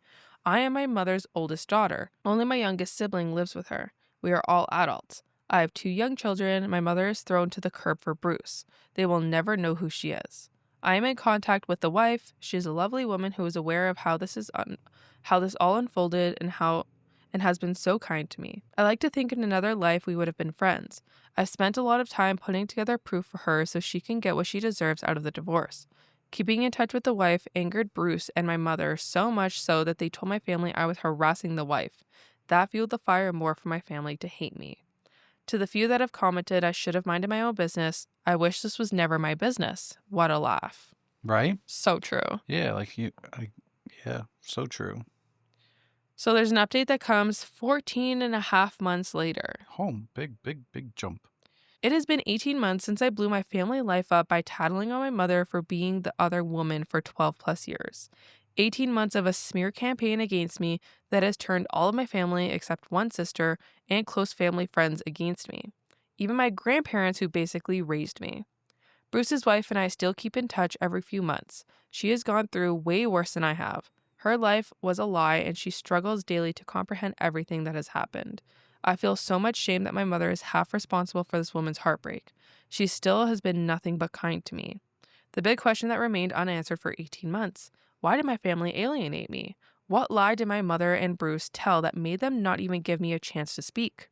I am my mother's oldest daughter. Only my youngest sibling lives with her. We are all adults. I have 2 young children. My mother is thrown to the curb for Bruce. They will never know who she is. I am in contact with the wife. She is a lovely woman who is aware of how this all unfolded and has been so kind to me. I like to think in another life we would have been friends. I've spent a lot of time putting together proof for her so she can get what she deserves out of the divorce. Keeping in touch with the wife angered Bruce and my mother so much so that they told my family I was harassing the wife. That fueled the fire more for my family to hate me. To the few that have commented I should have minded my own business, I wish this was never my business. What a laugh. Right? So true. Yeah, yeah, so true. So there's an update that comes 14 and a half months later. Big jump. It has been 18 months since I blew my family life up by tattling on my mother for being the other woman for 12 plus years. 18 months of a smear campaign against me that has turned all of my family except one sister and close family friends against me. Even my grandparents who basically raised me. Bruce's wife and I still keep in touch every few months. She has gone through way worse than I have. Her life was a lie and she struggles daily to comprehend everything that has happened. I feel so much shame that my mother is half responsible for this woman's heartbreak. She still has been nothing but kind to me. The big question that remained unanswered for 18 months. Why did my family alienate me? What lie did my mother and Bruce tell that made them not even give me a chance to speak?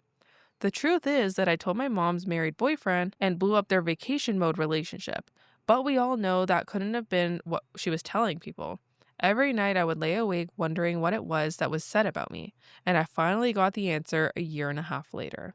The truth is that I told my mom's married boyfriend and blew up their vacation mode relationship, but we all know that couldn't have been what she was telling people. Every night I would lay awake wondering what it was that was said about me, and I finally got the answer a year and a half later.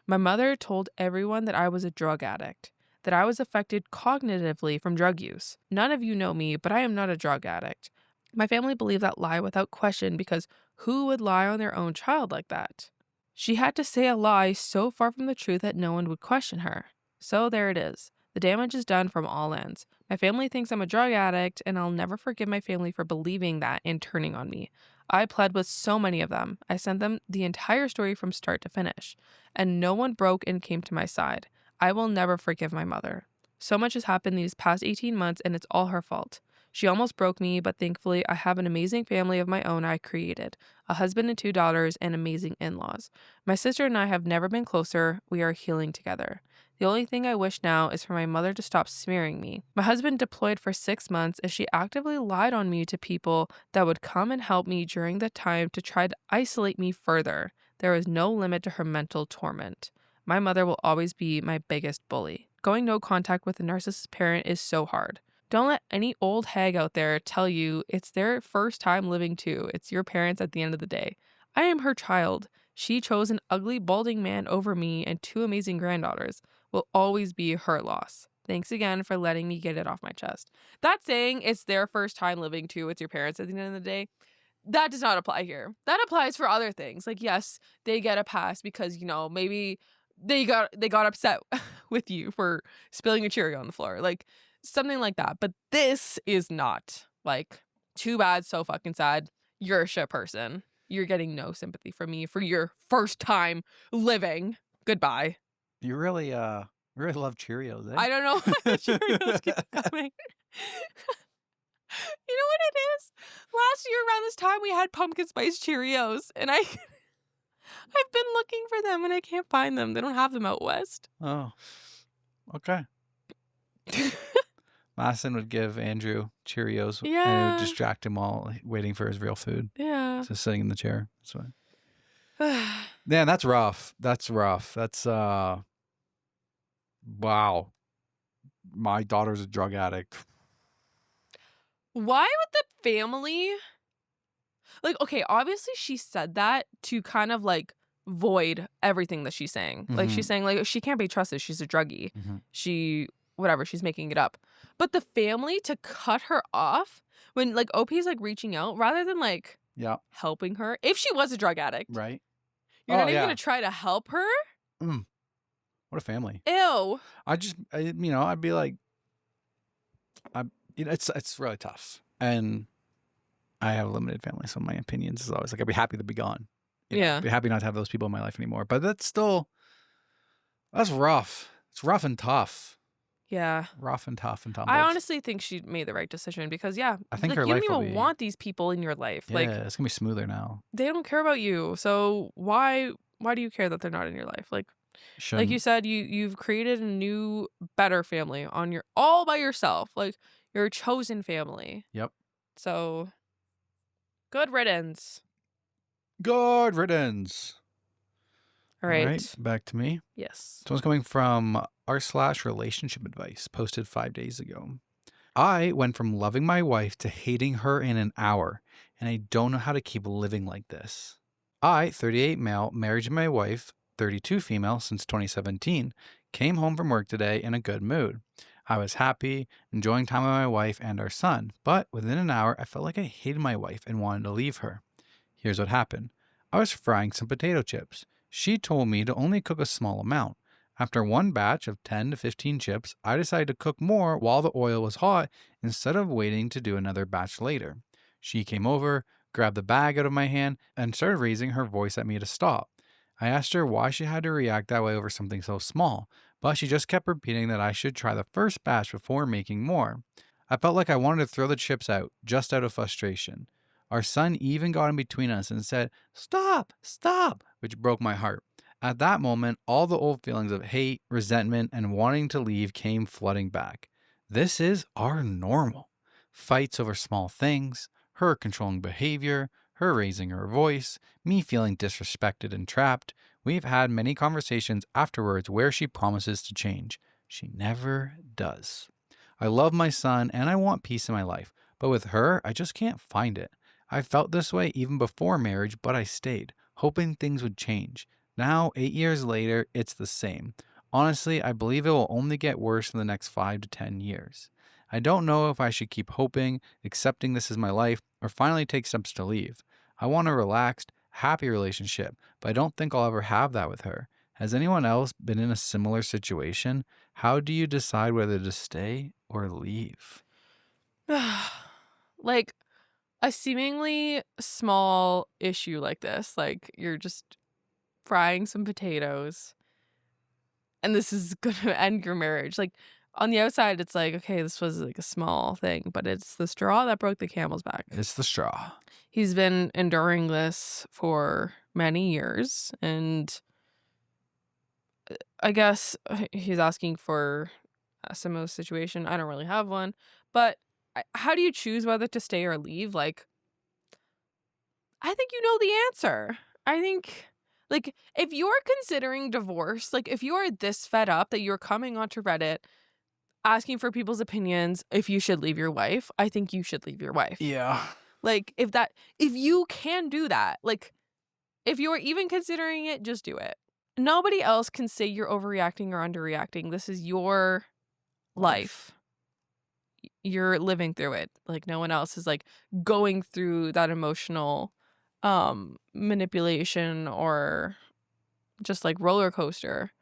My mother told everyone that I was a drug addict, that I was affected cognitively from drug use. None of you know me, but I am not a drug addict. My family believed that lie without question because who would lie on their own child like that? She had to say a lie so far from the truth that no one would question her. So there it is. The damage is done from all ends. My family thinks I'm a drug addict, and I'll never forgive my family for believing that and turning on me. I pled with so many of them. I sent them the entire story from start to finish, and no one broke and came to my side. I will never forgive my mother. So much has happened these past 18 months, and it's all her fault. She almost broke me, but thankfully, I have an amazing family of my own I created, a husband and 2 daughters, and amazing in laws. My sister and I have never been closer. We are healing together. The only thing I wish now is for my mother to stop smearing me. My husband deployed for 6 months, and she actively lied on me to people that would come and help me during the time to try to isolate me further. There is no limit to her mental torment. My mother will always be my biggest bully. Going no contact with a narcissist parent is so hard. Don't let any old hag out there tell you it's their first time living too. It's your parents at the end of the day. I am her child. She chose an ugly, balding man over me and 2 amazing granddaughters. Will always be her loss. Thanks again for letting me get it off my chest. That saying, it's their first time living too, it's your parents at the end of the day, that does not apply here. That applies for other things. Like, yes, they get a pass because, maybe they got upset with you for spilling a Cheerio on the floor. Like, something like that. But this is not. Like, too bad, so fucking sad. You're a shit person. You're getting no sympathy from me for your first time living. Goodbye. You really love Cheerios, eh? I don't know why the Cheerios keep coming. You know what it is? Last year around this time we had pumpkin spice Cheerios, and I've been looking for them and I can't find them. They don't have them out west. Oh, okay. Madison would give Andrew Cheerios, and it Yeah. would distract him while waiting for his real food. Yeah. Just sitting in the chair. That's fine. Man, that's rough. That's rough. That's wow. My daughter's a drug addict. Why would the family, like, okay, obviously she said that to kind of like void everything that she's saying. Like, she's saying like she can't be trusted. She's a druggie. She, whatever, she's making it up. But the family to cut her off when like OP is like reaching out rather than like helping her. If she was a drug addict, right? You're not even gonna try to help her. What a family. Ew. I'd be like, it's really tough, and I have a limited family, so my opinions is always like I'd be happy to be gone. I'd be happy not to have those people in my life anymore. But that's rough. It's rough and tough. Yeah. Rough and tough and tumbled. I honestly think she made the right decision because I think like, her you life don't even want these people in your life. Yeah, like it's gonna be smoother now. They don't care about you, so why do you care that they're not in your life? Like you said, you've created a new, better family on your all by yourself. Like you're a chosen family. Yep. So good riddance. Good riddance. All right. All right, back to me. Yes. This one's coming from r/relationship advice, posted 5 days ago. I went from loving my wife to hating her in an hour, and I don't know how to keep living like this. I, 38 male, married to my wife, 32 female, since 2017, came home from work today in a good mood. I was happy, enjoying time with my wife and our son, but within an hour, I felt like I hated my wife and wanted to leave her. Here's what happened. I was frying some potato chips. She told me to only cook a small amount. After one batch of 10 to 15 chips, I decided to cook more while the oil was hot instead of waiting to do another batch later. She came over, grabbed the bag out of my hand, and started raising her voice at me to stop. I asked her why she had to react that way over something so small, but she just kept repeating that I should try the first batch before making more. I felt like I wanted to throw the chips out, just out of frustration. Our son even got in between us and said, "Stop, stop," which broke my heart. At that moment, all the old feelings of hate, resentment, and wanting to leave came flooding back. This is our normal. Fights over small things, her controlling behavior, her raising her voice, me feeling disrespected and trapped. We've had many conversations afterwards where she promises to change. She never does. I love my son and I want peace in my life, but with her, I just can't find it. I felt this way even before marriage, but I stayed, hoping things would change. Now, 8 years later, it's the same. Honestly, I believe it will only get worse in the next 5 to 10 years. I don't know if I should keep hoping, accepting this is my life, or finally take steps to leave. I want a relaxed, happy relationship, but I don't think I'll ever have that with her. Has anyone else been in a similar situation? How do you decide whether to stay or leave? Like a seemingly small issue like this, like you're just frying some potatoes and this is going to end your marriage. Like, On the outside, it's like, okay, this was like a small thing, but it's the straw that broke the camel's back. It's the straw. He's been enduring this for many years, and I guess he's asking for a similar situation. I don't really have one, but how do you choose whether to stay or leave? Like, I think you know the answer. I think, like, if you're considering divorce, like, if you are this fed up that you're coming onto Reddit asking for people's opinions if you should leave your wife, I think you should leave your wife. Yeah. Like, if you can do that, like, if you're even considering it, just do it. Nobody else can say you're overreacting or underreacting. This is your life. You're living through it. Like, no one else is like going through that emotional manipulation or just like roller coaster.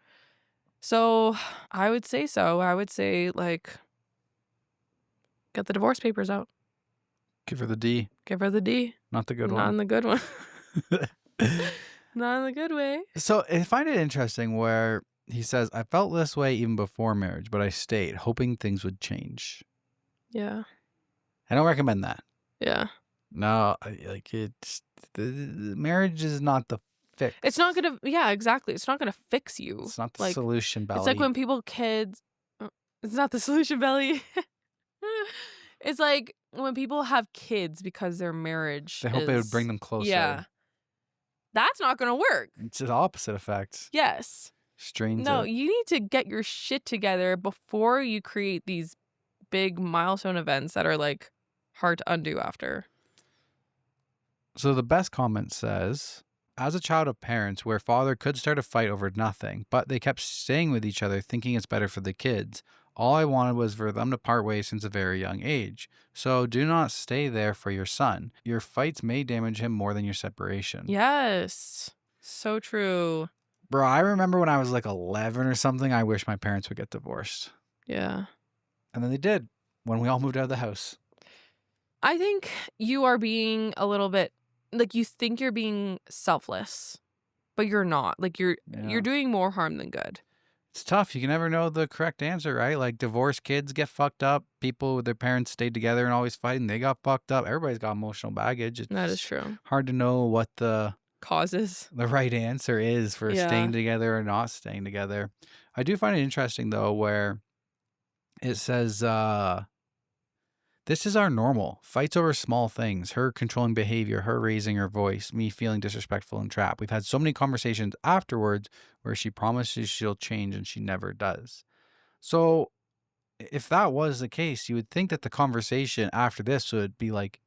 So I would say like, get the divorce papers out. Give her the D. Give her the D. Not the good Not in one. the good one. Not in the good way. So I find it interesting where he says, I felt this way even before marriage, but I stayed, hoping things would change. Yeah. I don't recommend that. Yeah. No, like it's the marriage is not the fix. It's not gonna. Yeah, exactly. It's not gonna fix you. It's not the like, solution, Belly. It's like when kids. It's not the solution, Belly. It's like when people have kids because their marriage. They hope it would bring them closer. Yeah. That's not gonna work. It's the opposite effect. Yes. Strains No, it. you need to get your shit together before you create these big milestone events that are like hard to undo after. So the best comment says, as a child of parents where father could start a fight over nothing, but they kept staying with each other thinking it's better for the kids. All I wanted was for them to part ways since a very young age. So do not stay there for your son. Your fights may damage him more than your separation. Yes. So true. Bro, I remember when I was like 11 or something, I wish my parents would get divorced. Yeah. And then they did when we all moved out of the house. I think you are being a little bit, like, you think you're being selfless, but you're not. Like, you're doing more harm than good. It's tough. You can never know the correct answer, right? Like, divorced kids get fucked up. People with their parents stayed together and always fighting. They got fucked up. Everybody's got emotional baggage. That is true. Hard to know what the right answer is for staying together or not staying together. I do find it interesting, though, where it says, this is our normal. Fights over small things. Her controlling behavior, her raising her voice, me feeling disrespectful and trapped. We've had so many conversations afterwards where she promises she'll change and she never does. So if that was the case, you would think that the conversation after this would be like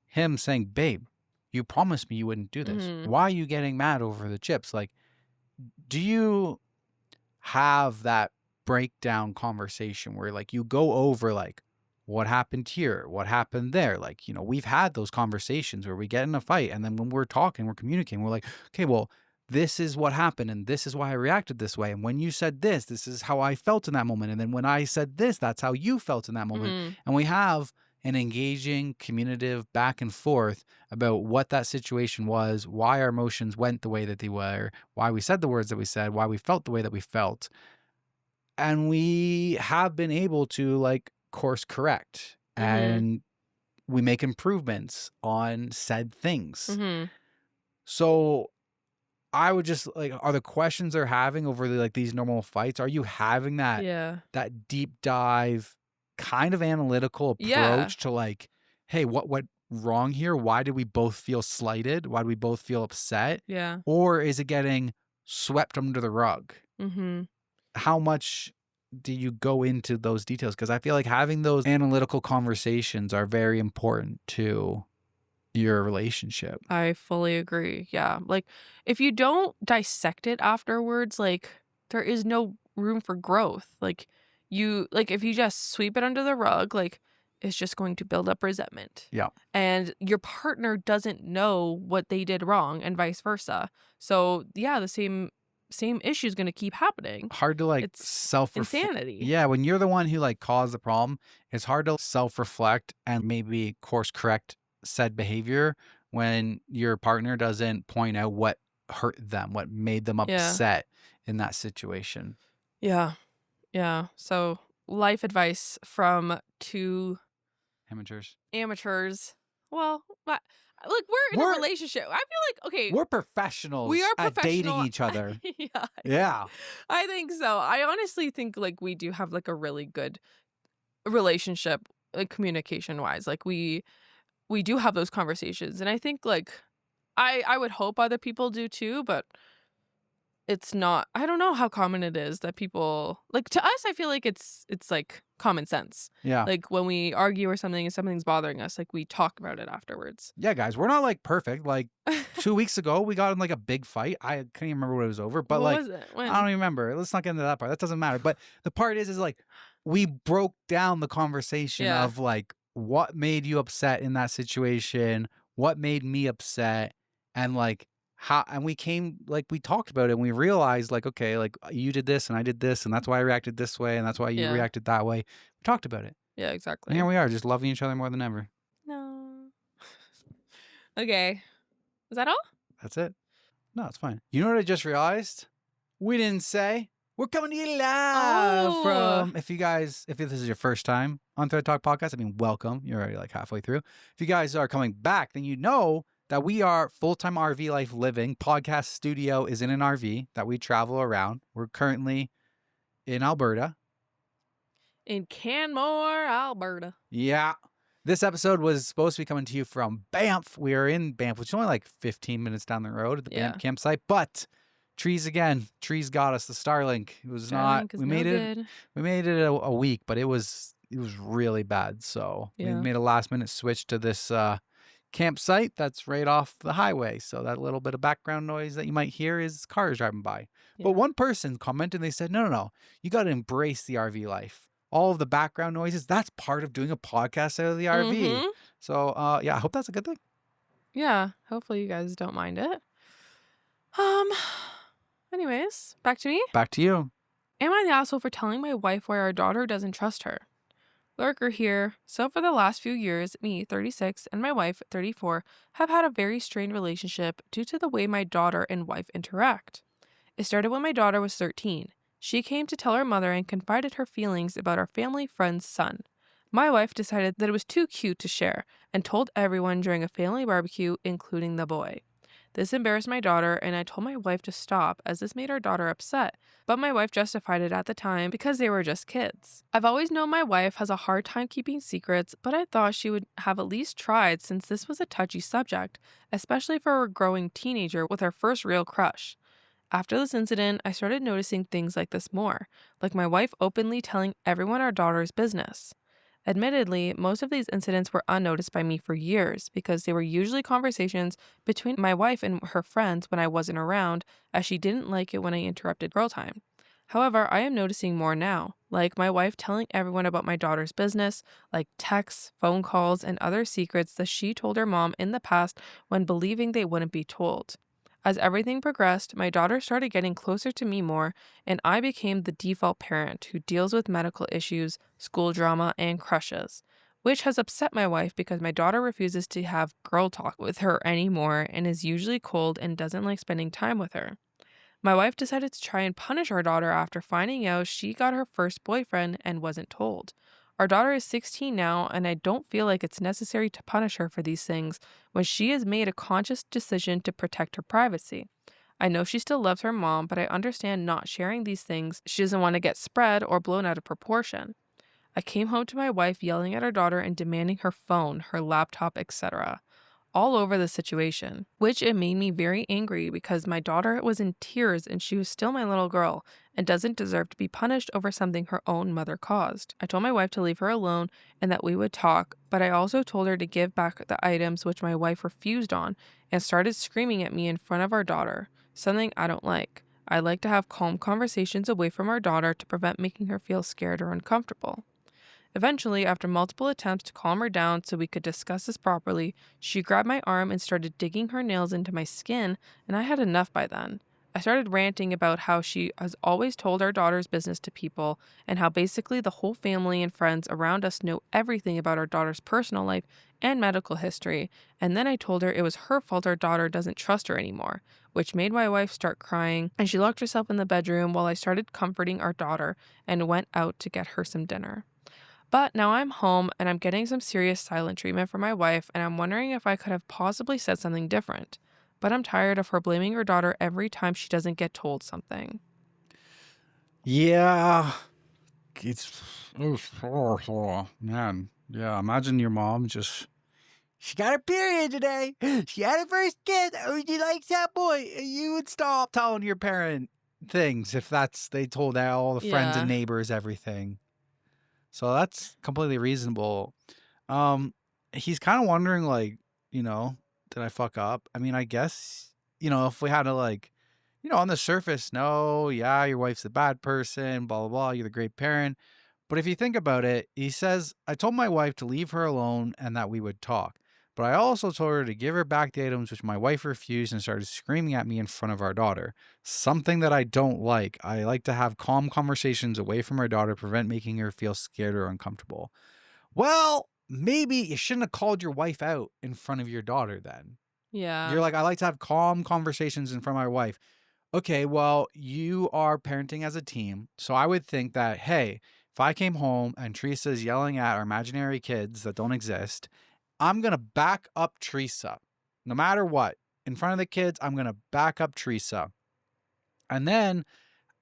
him saying, babe, you promised me you wouldn't do this. Mm-hmm. Why are you getting mad over the chips? Like, do you have that breakdown conversation where like you go over like, what happened here? What happened there? Like, you know, we've had those conversations where we get in a fight and then when we're talking, we're communicating, we're like, okay, well, this is what happened and this is why I reacted this way. And when you said this, this is how I felt in that moment. And then when I said this, that's how you felt in that moment. Mm-hmm. And we have an engaging, communicative back and forth about what that situation was, why our emotions went the way that they were, why we said the words that we said, why we felt the way that we felt. And we have been able to like course correct and we make improvements on said things. Mm-hmm. So I would just like, are the questions they're having over like these normal fights, are you having that that deep dive kind of analytical approach to like, hey, what went wrong here? Why did we both feel slighted? Why did we both feel upset? Yeah. Or is it getting swept under the rug? Mm-hmm. How much do you go into those details? Because I feel like having those analytical conversations are very important to your relationship. I fully agree. Yeah. Like, if you don't dissect it afterwards, like, there is no room for growth. Like, if you just sweep it under the rug, like, it's just going to build up resentment. Yeah. And your partner doesn't know what they did wrong and vice versa. So, yeah, the same issue is going to keep happening. Hard to like It's insanity. Yeah, when you're the one who like caused the problem, it's hard to self-reflect and maybe course correct said behavior when your partner doesn't point out what hurt them, what made them upset in that situation. Yeah. Yeah. So life advice from two Amateurs. Well, like we're in a relationship. I feel like, okay, We're professionals we are at dating professional. each other. Yeah. I think so. I honestly think like we do have like a really good relationship, like communication wise. Like we do have those conversations, and I think like I would hope other people do too, but it's not. I don't know how common it is that people like, to us, I feel like it's like common sense. Yeah. Like when we argue or something and something's bothering us, like we talk about it afterwards. Yeah, guys, we're not like perfect. Like 2 weeks ago, we got in like a big fight. I can't even remember what it was over, but What like was it? When? I don't even remember. Let's not get into that part. That doesn't matter. But the part is like we broke down the conversation Yeah. of like what made you upset in that situation, what made me upset, and like how, and we came, like we talked about it and we realized like, okay, like you did this and I did this and that's why I reacted this way and that's why you Yeah. reacted that way. We talked about it. Yeah, exactly. And here we are, just loving each other more than ever. No. Okay. Is that all? That's it. No, it's fine. You know what I just realized? We didn't say. We're coming to you live from, if this is your first time on ThreadTalk podcast, I mean, welcome. You're already like halfway through. If you guys are coming back, then you know that we are full-time RV life living. Podcast studio is in an RV that we travel around. We're currently in Alberta. In Canmore, Alberta. Yeah. This episode was supposed to be coming to you from Banff. We are in Banff, which is only like 15 minutes down the road at the Banff campsite. But trees got us. The Starlink. It was not. We made it a week, but it was really bad. So we made a last minute switch to this campsite that's right off the highway. So that little bit of background noise that you might hear is cars driving by. Yeah. But one person commented, they said, no, you got to embrace the RV life. All of the background noises, that's part of doing a podcast out of the RV. Mm-hmm. So, I hope that's a good thing. Yeah, hopefully you guys don't mind it. Anyways, back to me. Back to you. Am I the asshole for telling my wife why our daughter doesn't trust her? Lurker here. So for the last few years, me, 36, and my wife, 34, have had a very strained relationship due to the way my daughter and wife interact. It started when my daughter was 13. She came to tell her mother and confided her feelings about our family friend's son. My wife decided that it was too cute to share and told everyone during a family barbecue, including the boy. This embarrassed my daughter, and I told my wife to stop as this made our daughter upset, but my wife justified it at the time because they were just kids. I've always known my wife has a hard time keeping secrets, but I thought she would have at least tried since this was a touchy subject, especially for a growing teenager with her first real crush. After this incident, I started noticing things like this more, like my wife openly telling everyone our daughter's business. Admittedly, most of these incidents were unnoticed by me for years because they were usually conversations between my wife and her friends when I wasn't around, as she didn't like it when I interrupted girl time. However, I am noticing more now, like my wife telling everyone about my daughter's business, like texts, phone calls, and other secrets that she told her mom in the past when believing they wouldn't be told. As everything progressed, my daughter started getting closer to me more, and I became the default parent who deals with medical issues, school drama, and crushes, which has upset my wife because my daughter refuses to have girl talk with her anymore and is usually cold and doesn't like spending time with her. My wife decided to try and punish our daughter after finding out she got her first boyfriend and wasn't told. Our daughter is 16 now, and I don't feel like it's necessary to punish her for these things when she has made a conscious decision to protect her privacy. I know she still loves her mom, but I understand not sharing these things. She doesn't want to get spread or blown out of proportion. I came home to my wife yelling at our daughter and demanding her phone, her laptop, etc. all over the situation, which it made me very angry because my daughter was in tears and she was still my little girl and doesn't deserve to be punished over something her own mother caused. I told my wife to leave her alone and that we would talk, but I also told her to give back the items which my wife refused on and started screaming at me in front of our daughter, something I don't like. I like to have calm conversations away from our daughter to prevent making her feel scared or uncomfortable. Eventually, after multiple attempts to calm her down so we could discuss this properly, she grabbed my arm and started digging her nails into my skin, and I had enough by then. I started ranting about how she has always told our daughter's business to people, and how basically the whole family and friends around us know everything about our daughter's personal life and medical history, and then I told her it was her fault our daughter doesn't trust her anymore, which made my wife start crying, and she locked herself in the bedroom while I started comforting our daughter and went out to get her some dinner. But now I'm home and I'm getting some serious silent treatment from my wife, and I'm wondering if I could have possibly said something different. But I'm tired of her blaming her daughter every time she doesn't get told something. Yeah. It's man. Yeah, imagine your mom just she got her period today. She had her first kid. Oh, she likes that boy. You would stop telling your parent things if they told all the friends and Yeah. neighbors everything. So that's completely reasonable. He's kind of wondering, like, did I fuck up? I mean, I guess, if we had to, like, on the surface, no, yeah, your wife's a bad person, blah, blah, blah, you're the great parent. But if you think about it, he says, I told my wife to leave her alone and that we would talk. But I also told her to give her back the items, which my wife refused and started screaming at me in front of our daughter. Something that I don't like. I like to have calm conversations away from our daughter, prevent making her feel scared or uncomfortable. Well, maybe you shouldn't have called your wife out in front of your daughter then. Yeah. You're like, I like to have calm conversations in front of my wife. Okay, well, you are parenting as a team. So I would think that, hey, if I came home and Teresa's yelling at our imaginary kids that don't exist, I'm going to back up Teresa. No matter what. In front of the kids, I'm going to back up Teresa. And then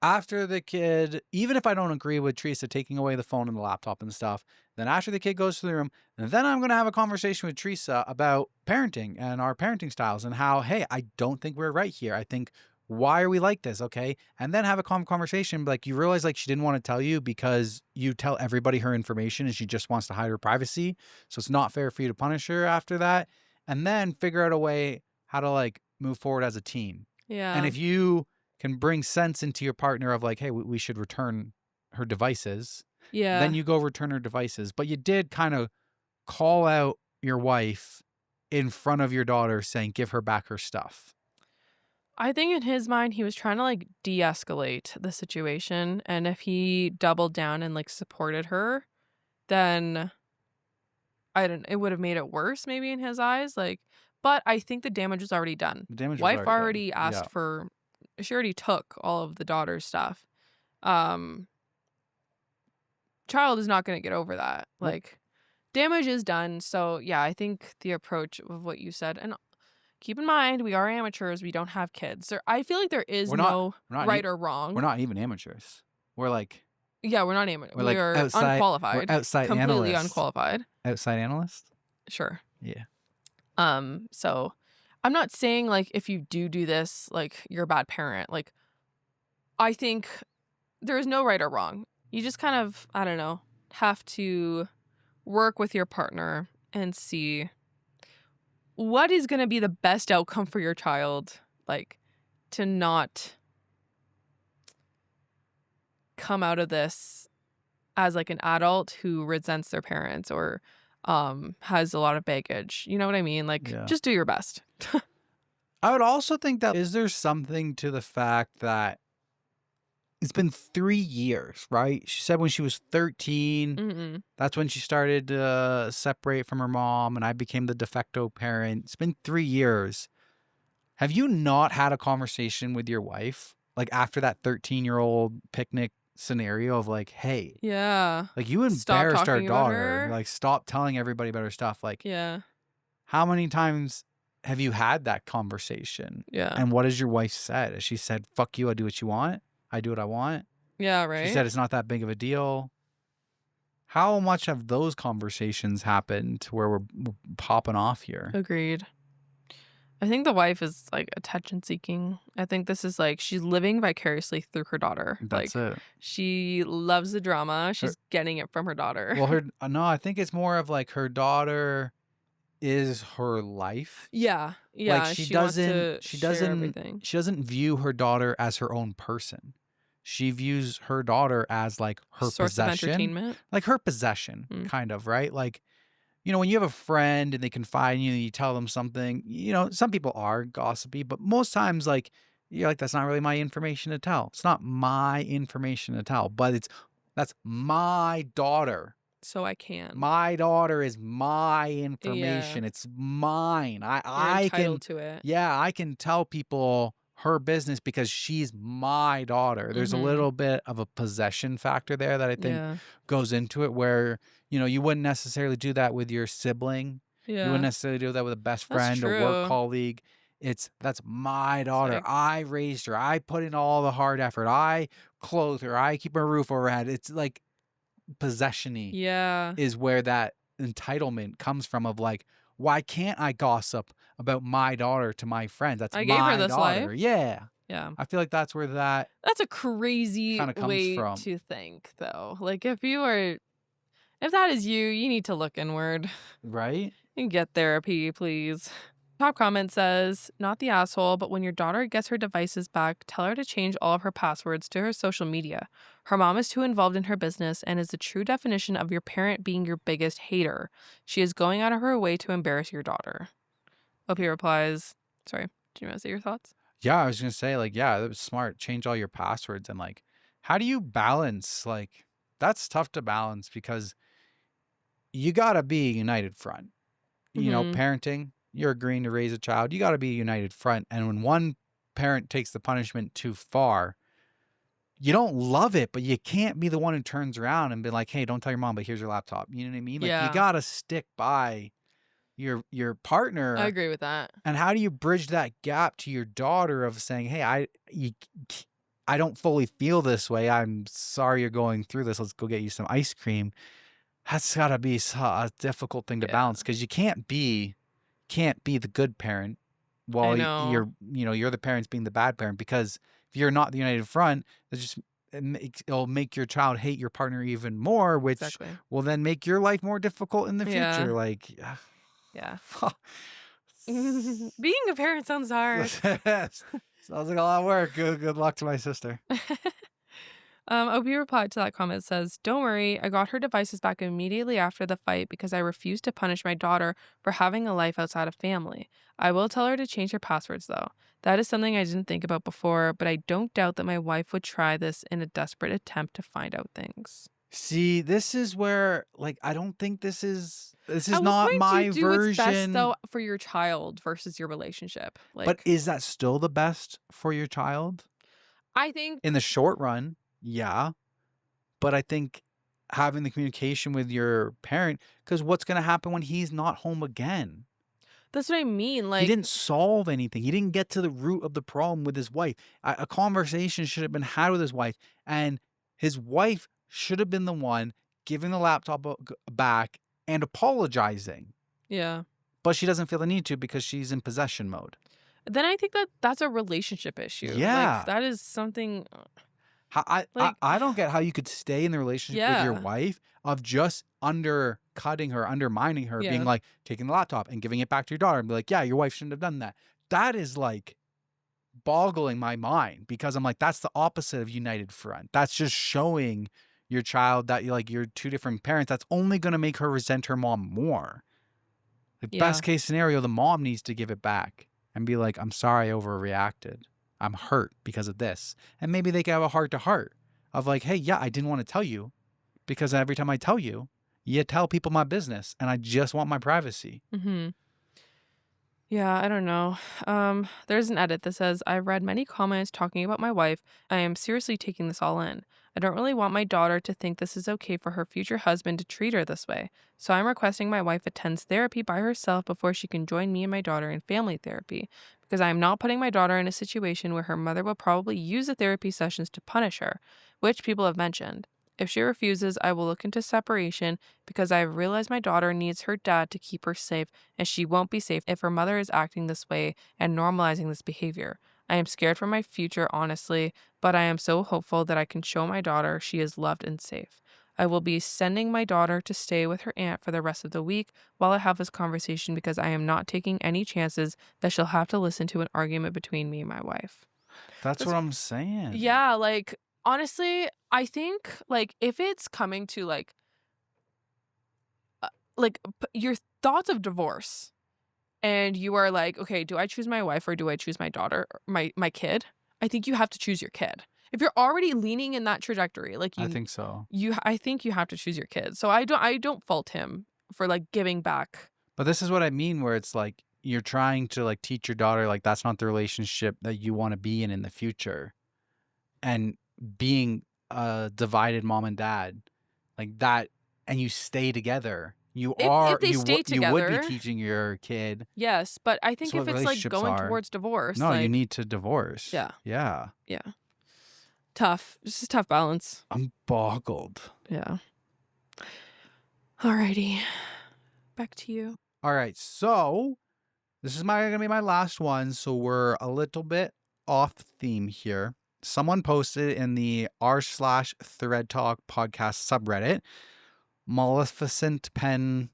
after the kid, even if I don't agree with Teresa taking away the phone and the laptop and stuff, then after the kid goes to the room, then I'm going to have a conversation with Teresa about parenting and our parenting styles and how, hey, I don't think we're right here. I think, why are we like this? Okay. And then have a calm conversation. Like, you realize, like, she didn't want to tell you because you tell everybody her information and she just wants to hide her privacy. So it's not fair for you to punish her after that. And then figure out a way how to, like, move forward as a team. Yeah. And if you can bring sense into your partner of, like, hey, we should return her devices. Yeah. Then you go return her devices. But you did kind of call out your wife in front of your daughter saying, give her back her stuff. I think in his mind, he was trying to, like, de-escalate the situation. And if he doubled down and, like, supported her, then it would have made it worse maybe in his eyes. Like, but I think the damage was already done. The damage was Wife already already done. asked for, she already took all of the daughter's stuff. Child is not going to get over that. Like, damage is done. So yeah, I think the approach of what you said, and keep in mind, we are amateurs. We don't have kids. I feel like there is no right or wrong. We're not even amateurs. We're like... Yeah, we're not amateurs. We're like are outside, unqualified. We're outside completely analysts. Unqualified. Outside analysts? Sure. Yeah. So I'm not saying, like, if you do this, like, you're a bad parent. Like, I think there is no right or wrong. You just kind of, I don't know, have to work with your partner and see what is going to be the best outcome for your child, like, to not come out of this as, like, an adult who resents their parents or has a lot of baggage. You know what I mean? Like, just do your best. I would also think that, is there something to the fact that it's been 3 years, right? She said when she was 13, that's when she started to separate from her mom, and I became the de facto parent. It's been 3 years. Have you not had a conversation with your wife, like, after that 13-year-old picnic scenario of, like, hey, yeah, like, you embarrassed our daughter, like, stop telling everybody about her stuff? Like, yeah, how many times have you had that conversation? Yeah. And what has your wife said? Has she said, fuck you, I do what you want, I do what I want? Yeah, right. She said it's not that big of a deal. How much have those conversations happened to where we're popping off here? Agreed. I think the wife is, like, attention seeking. I think this is, like, she's living vicariously through her daughter. That's like, it. She loves the drama. She's getting it from her daughter. Well, no, I think it's more of, like, her daughter is her life. Yeah. Like, she doesn't everything. She doesn't view her daughter as her own person. She views her daughter as, like, her source possession. Of entertainment. Like, her possession, kind of, right? Like, when you have a friend and they confide in you and you tell them something, some people are gossipy, but most times, like, you're like, that's not really my information to tell. It's not my information to tell, but that's my daughter. so I can. My daughter is my Yeah. information. It's mine. You're I can, entitled to it. yeah, I can tell people her business because she's my daughter. There's a Mhm. little bit of a possession factor there that I think Yeah. goes into it where, you know, you wouldn't necessarily do that with your sibling. You wouldn't Yeah. necessarily do that with a best That's friend, a work true. colleague. That's my daughter. like- I raised her. I put in all the hard effort. I clothe her. I keep her roof over her head. It's like possession-y Yeah. is where that entitlement comes from of like, why can't I gossip about my daughter to my friends? That's I gave her my this daughter. life. Yeah. Yeah. I feel like that's where that That's a crazy kind of comes way from. to think, though. Like, if that is you, you need to look inward Right? and get therapy, please. Top comment says, not the asshole, but when your daughter gets her devices back, tell her to change all of her passwords to her social media. Her mom is too involved in her business and is the true definition of your parent being your biggest hater. She is going out of her way to embarrass your daughter. OP replies, sorry, do you want to say your thoughts? Yeah, I was gonna say, like, yeah, that was smart. Change all your passwords and like, how do you balance? Like, that's tough to balance because you gotta be a united front. You know, Mhm. parenting, you're agreeing to raise a child, you gotta be a united front. And when one parent takes the punishment too far, you don't love it, but you can't be the one who turns around and be like, hey, don't tell your mom, but here's your laptop. You know what I mean? Like, you Yeah. gotta stick by your I partner. agree with that. And how do you bridge that gap to your daughter of saying, hey, I don't fully feel this way. I'm sorry you're going through this. Let's go get you some ice cream. That's gotta be a difficult thing to Yeah. balance because you can't be the good parent while I know. you're the parents being the bad parent, because if you're not the united front, it'll make your child hate your partner even more, which Exactly. will then make your life more difficult in the Yeah. future. Like, Yeah. Being a parent sounds hard. sounds like a lot of work. Good luck to my sister. OP replied to that comment says, don't worry, I got her devices back immediately after the fight because I refused to punish my daughter for having a life outside of family. I will tell her to change her passwords though. That is something I didn't think about before, but I don't doubt that my wife would try this in a desperate attempt to find out things. See, this is where, like, I don't think this is At what not point my do you do what's best version. though for your child versus your relationship? But Like, is that still the best for your child? I think In the short run, yeah. But I think having the communication with your parent, because what's going to happen when he's not home again? that's what I mean. He Like, didn't solve anything. He didn't get to the root of the problem with his wife. A conversation should have been had with his wife, and his wife should have been the one giving the laptop back and apologizing. yeah. But she doesn't feel the need to because she's in possession mode. Then I think that that's a relationship issue. Yeah. Like, that is something. I don't get how you could stay in the relationship with your Yeah. wife of just undercutting her, undermining her, Yeah. being like taking the laptop and giving it back to your daughter and be like, yeah, your wife shouldn't have done that. That is like boggling my mind, because I'm like, that's the opposite of united front. That's just showing your child that you're two different parents. That's only going to make her resent her mom more. Like, Yeah. best case scenario, the mom needs to give it back and be like, I'm sorry I overreacted. I'm hurt because of this. And maybe they can have a heart to heart of like, hey, yeah, I didn't want to tell you because every time I tell you, you tell people my business and I just want my privacy. Mm-hmm. Yeah, I don't know. There's an edit that says, I've read many comments talking about my wife. I am seriously taking this all in. I don't really want my daughter to think this is okay for her future husband to treat her this way. So I'm requesting my wife attends therapy by herself before she can join me and my daughter in family therapy, because I am not putting my daughter in a situation where her mother will probably use the therapy sessions to punish her, which people have mentioned. If she refuses, I will look into separation because I have realized my daughter needs her dad to keep her safe, and she won't be safe if her mother is acting this way and normalizing this behavior. I am scared for my future, honestly, but I am so hopeful that I can show my daughter she is loved and safe. I will be sending my daughter to stay with her aunt for the rest of the week while I have this conversation, because I am not taking any chances that she'll have to listen to an argument between me and my wife. That's what I'm saying. Yeah, like, honestly, I think, like, if it's coming to, like your thoughts of divorce, and you are like, okay, do I choose my wife or do I choose my daughter, or my kid? I think you have to choose your kid. If you're already leaning in that trajectory, like I think so. I think you have to choose your kids. So I don't fault him for like giving back. But this is what I mean, where it's like you're trying to like teach your daughter like that's not the relationship that you want to be in the future, and being a divided mom and dad like that, and you stay together. If they You stay you would be together, teaching your kid. yes, but I That's think what if it's like relationships going are. towards divorce, No, you like need to divorce. yeah, Yeah. yeah, tough. This is a tough balance. I'm boggled. Yeah. Alrighty, back to you. All right, so this is gonna be my last one. So we're a little bit off theme here. Someone posted in the r/ThreadTalk podcast subreddit, Maleficent Pen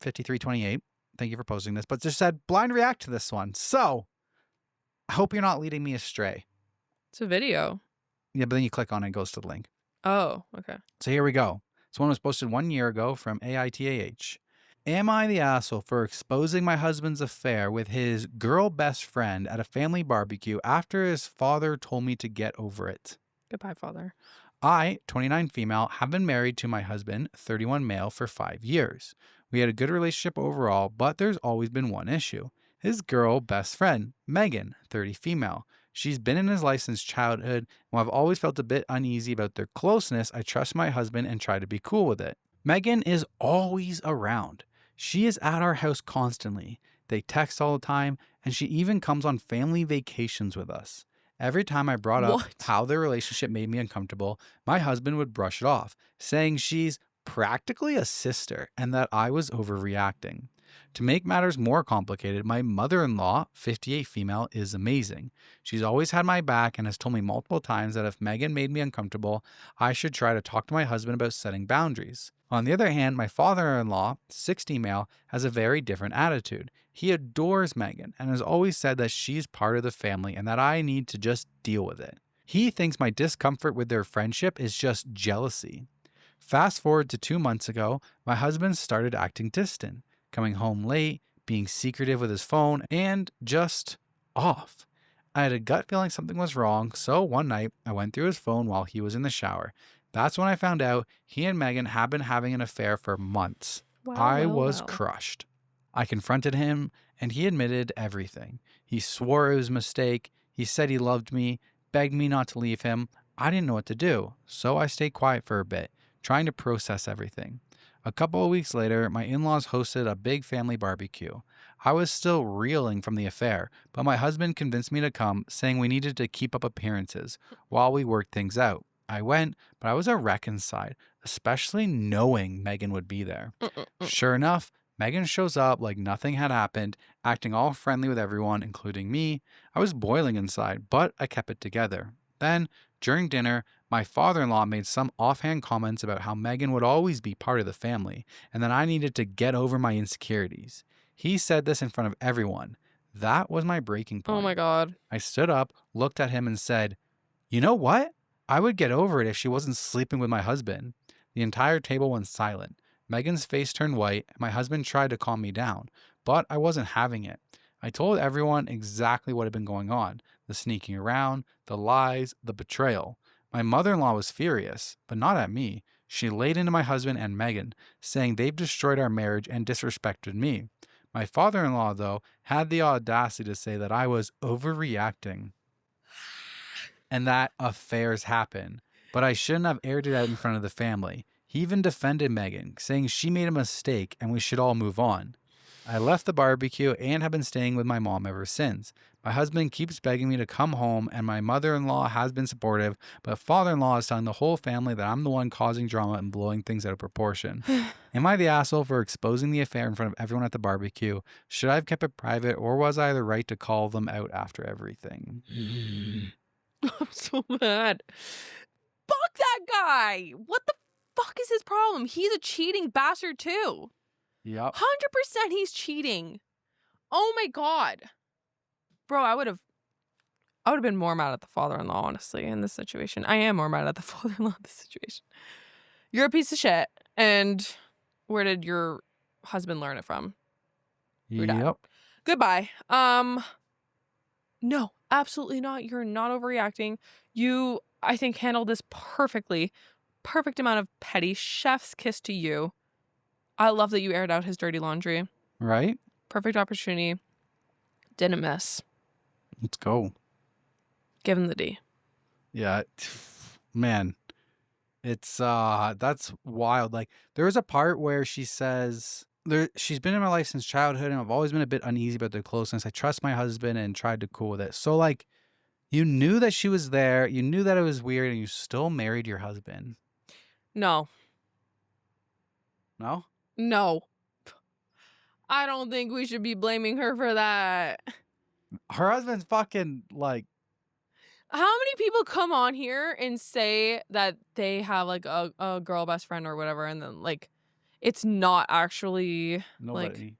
5328. Thank you for posting this, but just said blind react to this one. So I hope you're not leading me astray. It's a video. Yeah, but then you click on it, it goes to the link. Oh, okay. So here we go. This one was posted 1 year ago from AITAH. Am I the asshole for exposing my husband's affair with his girl best friend at a family barbecue after his father told me to get over it? Goodbye, father. I, 29 female, have been married to my husband, 31 male, for 5 years. We had a good relationship overall, but there's always been one issue. His girl best friend, Megan, 30 female. She's been in his life since childhood, and I've always felt a bit uneasy about their closeness. I trust my husband and try to be cool with it. Megan is always around. She is at our house constantly. They text all the time, and she even comes on family vacations with us. Every time I brought up how their relationship made me uncomfortable, my husband would brush it off, saying she's practically a sister and that I was overreacting. To make matters more complicated, my mother-in-law, 58 female, is amazing. She's always had my back and has told me multiple times that if Megan made me uncomfortable, I should try to talk to my husband about setting boundaries. On the other hand, my father-in-law, 60 male, has a very different attitude. He adores Megan and has always said that she's part of the family and that I need to just deal with it. He thinks my discomfort with their friendship is just jealousy. Fast forward to 2 months ago, my husband started acting distant, coming home late, being secretive with his phone, and just off. I had a gut feeling something was wrong, so one night I went through his phone while he was in the shower. That's when I found out he and Megan had been having an affair for months. I was crushed. I confronted him, and he admitted everything. He swore it was a mistake. He said he loved me, begged me not to leave him. I didn't know what to do, so I stayed quiet for a bit, trying to process everything. A couple of weeks later, my in-laws hosted a big family barbecue. I was still reeling from the affair, but my husband convinced me to come, saying we needed to keep up appearances while we worked things out. I went, but I was a wreck inside, especially knowing Megan would be there. Sure enough, Megan shows up like nothing had happened, acting all friendly with everyone, including me. I was boiling inside, but I kept it together. Then, during dinner, my father-in-law made some offhand comments about how Megan would always be part of the family and that I needed to get over my insecurities. He said this in front of everyone. That was my breaking point. Oh my God. I stood up, looked at him and said, "You know what? I would get over it if she wasn't sleeping with my husband." The entire table went silent. Megan's face turned white, and my husband tried to calm me down, but I wasn't having it. I told everyone exactly what had been going on, the sneaking around, the lies, the betrayal. My mother-in-law was furious, but not at me. She laid into my husband and Megan, saying they've destroyed our marriage and disrespected me. My father-in-law, though, had the audacity to say that I was overreacting and that affairs happen, but I shouldn't have aired it out in front of the family. He even defended Megan, saying she made a mistake and we should all move on. I left the barbecue and have been staying with my mom ever since. My husband keeps begging me to come home, and my mother-in-law has been supportive, but father-in-law is telling the whole family that I'm the one causing drama and blowing things out of proportion. Am I the asshole for exposing the affair in front of everyone at the barbecue? Should I have kept it private, or was I the right to call them out after everything? I'm so mad. Fuck that guy. What the fuck is his problem? He's a cheating bastard too. Yep. 100% he's cheating. Oh my God. Bro, I would have been more mad at the father-in-law, honestly, in this situation. I am more mad at the father-in-law in this situation. You're a piece of shit. And where did your husband learn it from? Your dad. Yep. Goodbye. No, absolutely not. You're not overreacting. You I think, handled this perfectly. Perfect amount of petty. Chef's kiss to you. I love that you aired out his dirty laundry. Right? Perfect opportunity. Didn't miss. Let's go. Give him the D. Yeah. Man. It's that's wild. Like there was a part where she says she's been in my life since childhood and I've always been a bit uneasy about their closeness. I trust my husband and tried to cool with it. So like you knew that she was there, you knew that it was weird, and you still married your husband. No. No? No. I don't think we should be blaming her for that. Her husband's fucking like How many people come on here and say that they have like a girl best friend or whatever, and then like it's not actually nobody. like,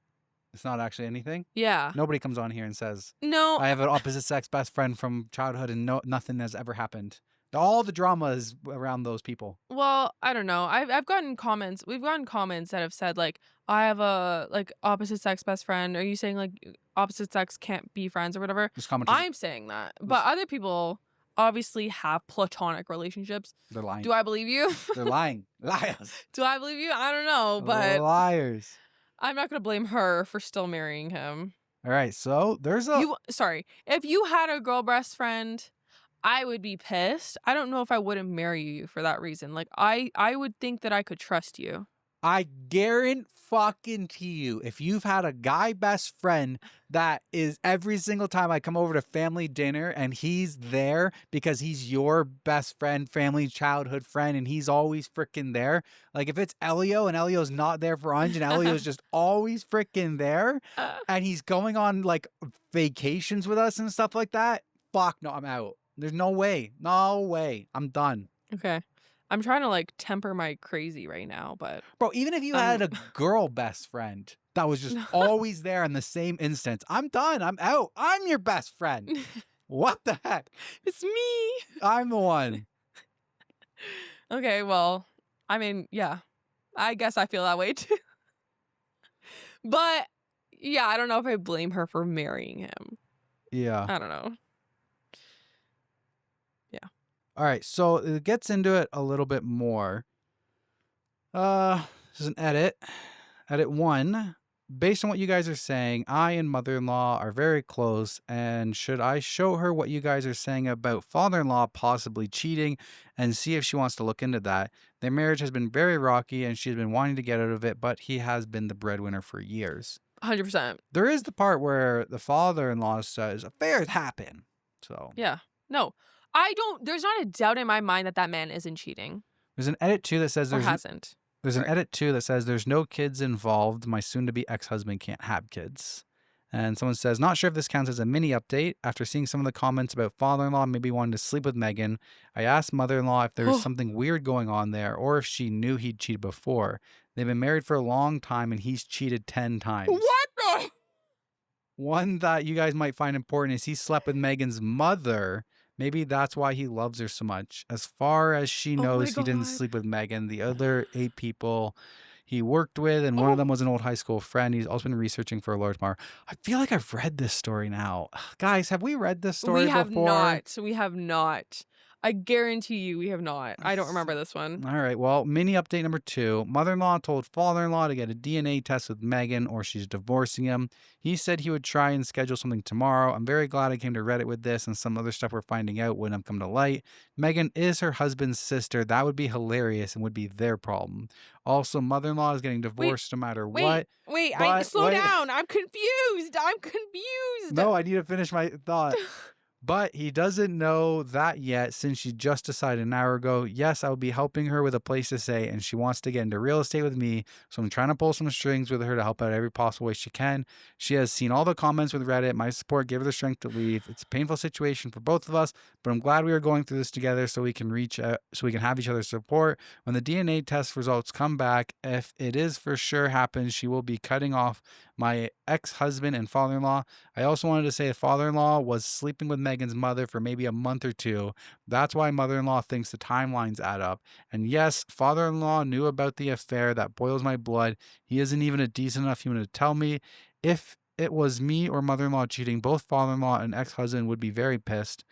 It's not actually anything. yeah. Nobody comes on here and says, No. I have an opposite sex best friend from childhood and nothing has ever happened. All the drama is around those people. Well, I don't know. I've gotten comments. We've gotten comments that have said like, I have a like opposite sex best friend. Are you saying like opposite sex can't be friends or whatever? This comment I'm saying that, but other people obviously have platonic relationships. They're lying. Do I believe you? They're lying. Liars. Do I believe you? I don't know, but liars. I'm not gonna blame her for still marrying him. All right, so there's a Sorry, if you had a girl best friend, I would be pissed. I don't know if I wouldn't marry you for that reason. Like I would think that I could trust you. I guarantee you, if you've had a guy best friend that is every single time I come over to family dinner and he's there because he's your best friend, family childhood friend, and he's always freaking there. Like if it's Elio and Elio's not there for lunch and Elio's just always freaking there and he's going on like vacations with us and stuff like that, fuck no, I'm out. There's no way. No way. I'm done. Okay. I'm trying to like temper my crazy right now, but bro, even if you had a girl best friend that was just always there in the same instance, I'm done. I'm out. I'm your best friend. What the heck? It's me. I'm the one. Okay, well, I mean, yeah. I guess I feel that way too. But yeah, I don't know if I blame her for marrying him. Yeah. I don't know. All right, so it gets into it a little bit more. This is an edit. Edit 1. Based on what you guys are saying, I and mother-in-law are very close, and should I show her what you guys are saying about father-in-law possibly cheating and see if she wants to look into that? Their marriage has been very rocky, and she's been wanting to get out of it, but he has been the breadwinner for years. 100%. There is the part where the father-in-law says, affairs happen. So yeah. No. There's not a doubt in my mind that that man isn't cheating. There's an edit 2 that says hasn't. There's an edit 2 that says there's no kids involved. My soon-to-be ex-husband can't have kids. And someone says, not sure if this counts as a mini update. After seeing some of the comments about father-in-law maybe wanting to sleep with Megan, I asked mother-in-law if there was something weird going on there or if she knew he'd cheated before. They've been married for a long time and he's cheated 10 times. What the? One that you guys might find important is he slept with Megan's mother. Maybe that's why he loves her so much. As far as she knows, he didn't sleep with Megan. The other 8 people he worked with, and one of them was an old high school friend. He's also been researching for a large bar. I feel like I've read this story now. Guys, have we read this story before? We have not. I guarantee you we have not. I don't remember this one. All right. Well, mini update number 2. Mother-in-law told father-in-law to get a DNA test with Megan or she's divorcing him. He said he would try and schedule something tomorrow. I'm very glad I came to Reddit with this and some other stuff we're finding out wouldn't have come to light. Megan is her husband's sister. That would be hilarious and would be their problem. Also, mother-in-law is getting divorced no matter what. Slow down. I'm confused. No, I need to finish my thought. But he doesn't know that yet since she just decided an hour ago. Yes, I will be helping her with a place to stay, and she wants to get into real estate with me. So I'm trying to pull some strings with her to help out every possible way she can. She has seen all the comments with Reddit. My support gave her the strength to leave. It's a painful situation for both of us, but I'm glad we are going through this together so we can have each other's support. When the DNA test results come back, if it is for sure happens, she will be cutting off my ex-husband and father-in-law. I also wanted to say the father-in-law was sleeping with Megan's mother for maybe a month or 2. That's why mother-in-law thinks the timelines add up. And yes, father-in-law knew about the affair. That boils my blood. He isn't even a decent enough human to tell me. If it was me or mother-in-law cheating, both father-in-law and ex-husband would be very pissed.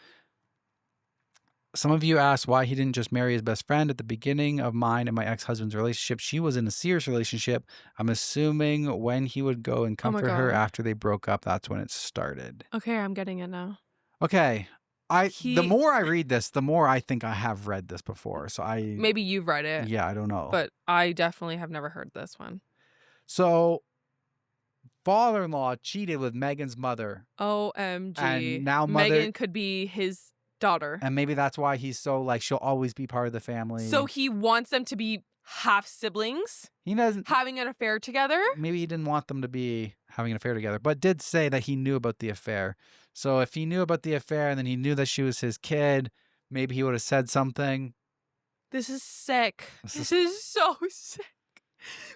Some of you asked why he didn't just marry his best friend at the beginning of mine and my ex-husband's relationship. She was in a serious relationship. I'm assuming when he would go and Oh my comfort her God. after they broke up, that's when it started. Okay, I'm getting it now. Okay. The He more I read this, the more I think I have read this before. So maybe you've read it, yeah, I don't know. but I definitely have never heard this one. So father-in-law cheated with Megan's mother. OMG. And now mother, Megan could be his daughter. and maybe that's why he's so like she'll always be part of the family. So he wants them to be half siblings, he doesn't. having an affair together. Maybe he didn't want them to be having an affair together, but did say that he knew about the affair. So if he knew about the affair and then he knew that she was his kid, maybe he would have said something. This is sick. This is so sick.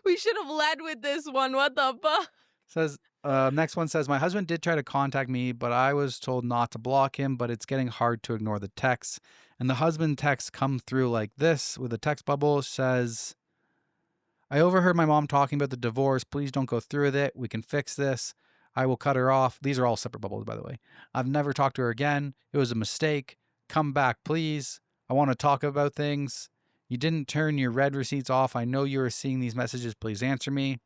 We should have led with this one. What the fuck? Says next one says, my husband did try to contact me, but I was told not to block him, but it's getting hard to ignore the texts. And the husband text come through like this with a text bubble. Says, I overheard my mom talking about the divorce. Please don't go through with it. We can fix this. I will cut her off. These are all separate bubbles, by the way. I've never talked to her again. It was a mistake. Come back, please. I want to talk about things. You didn't turn your red receipts off. I know you are seeing these messages. Please answer me.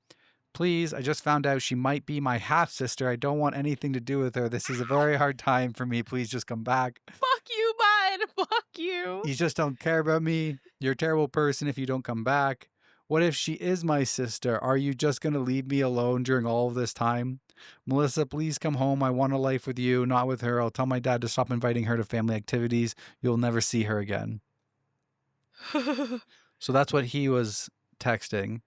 Please, I just found out she might be my half-sister. I don't want anything to do with her. This is a very hard time for me. Please just come back. Fuck you, bud. Fuck you. You just don't care about me. You're a terrible person if you don't come back. What if she is my sister? Are you just going to leave me alone during all of this time? Melissa, please come home. I want a life with you, not with her. I'll tell my dad to stop inviting her to family activities. You'll never see her again. So that's what he was texting.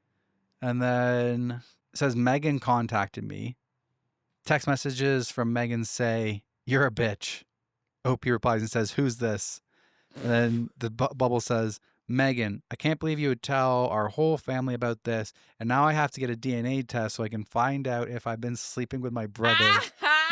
And then it says, Megan contacted me. Text messages from Megan say, you're a bitch. OP replies and says, who's this? And then the bubble says, Megan, I can't believe you would tell our whole family about this. And now I have to get a DNA test so I can find out if I've been sleeping with my brother.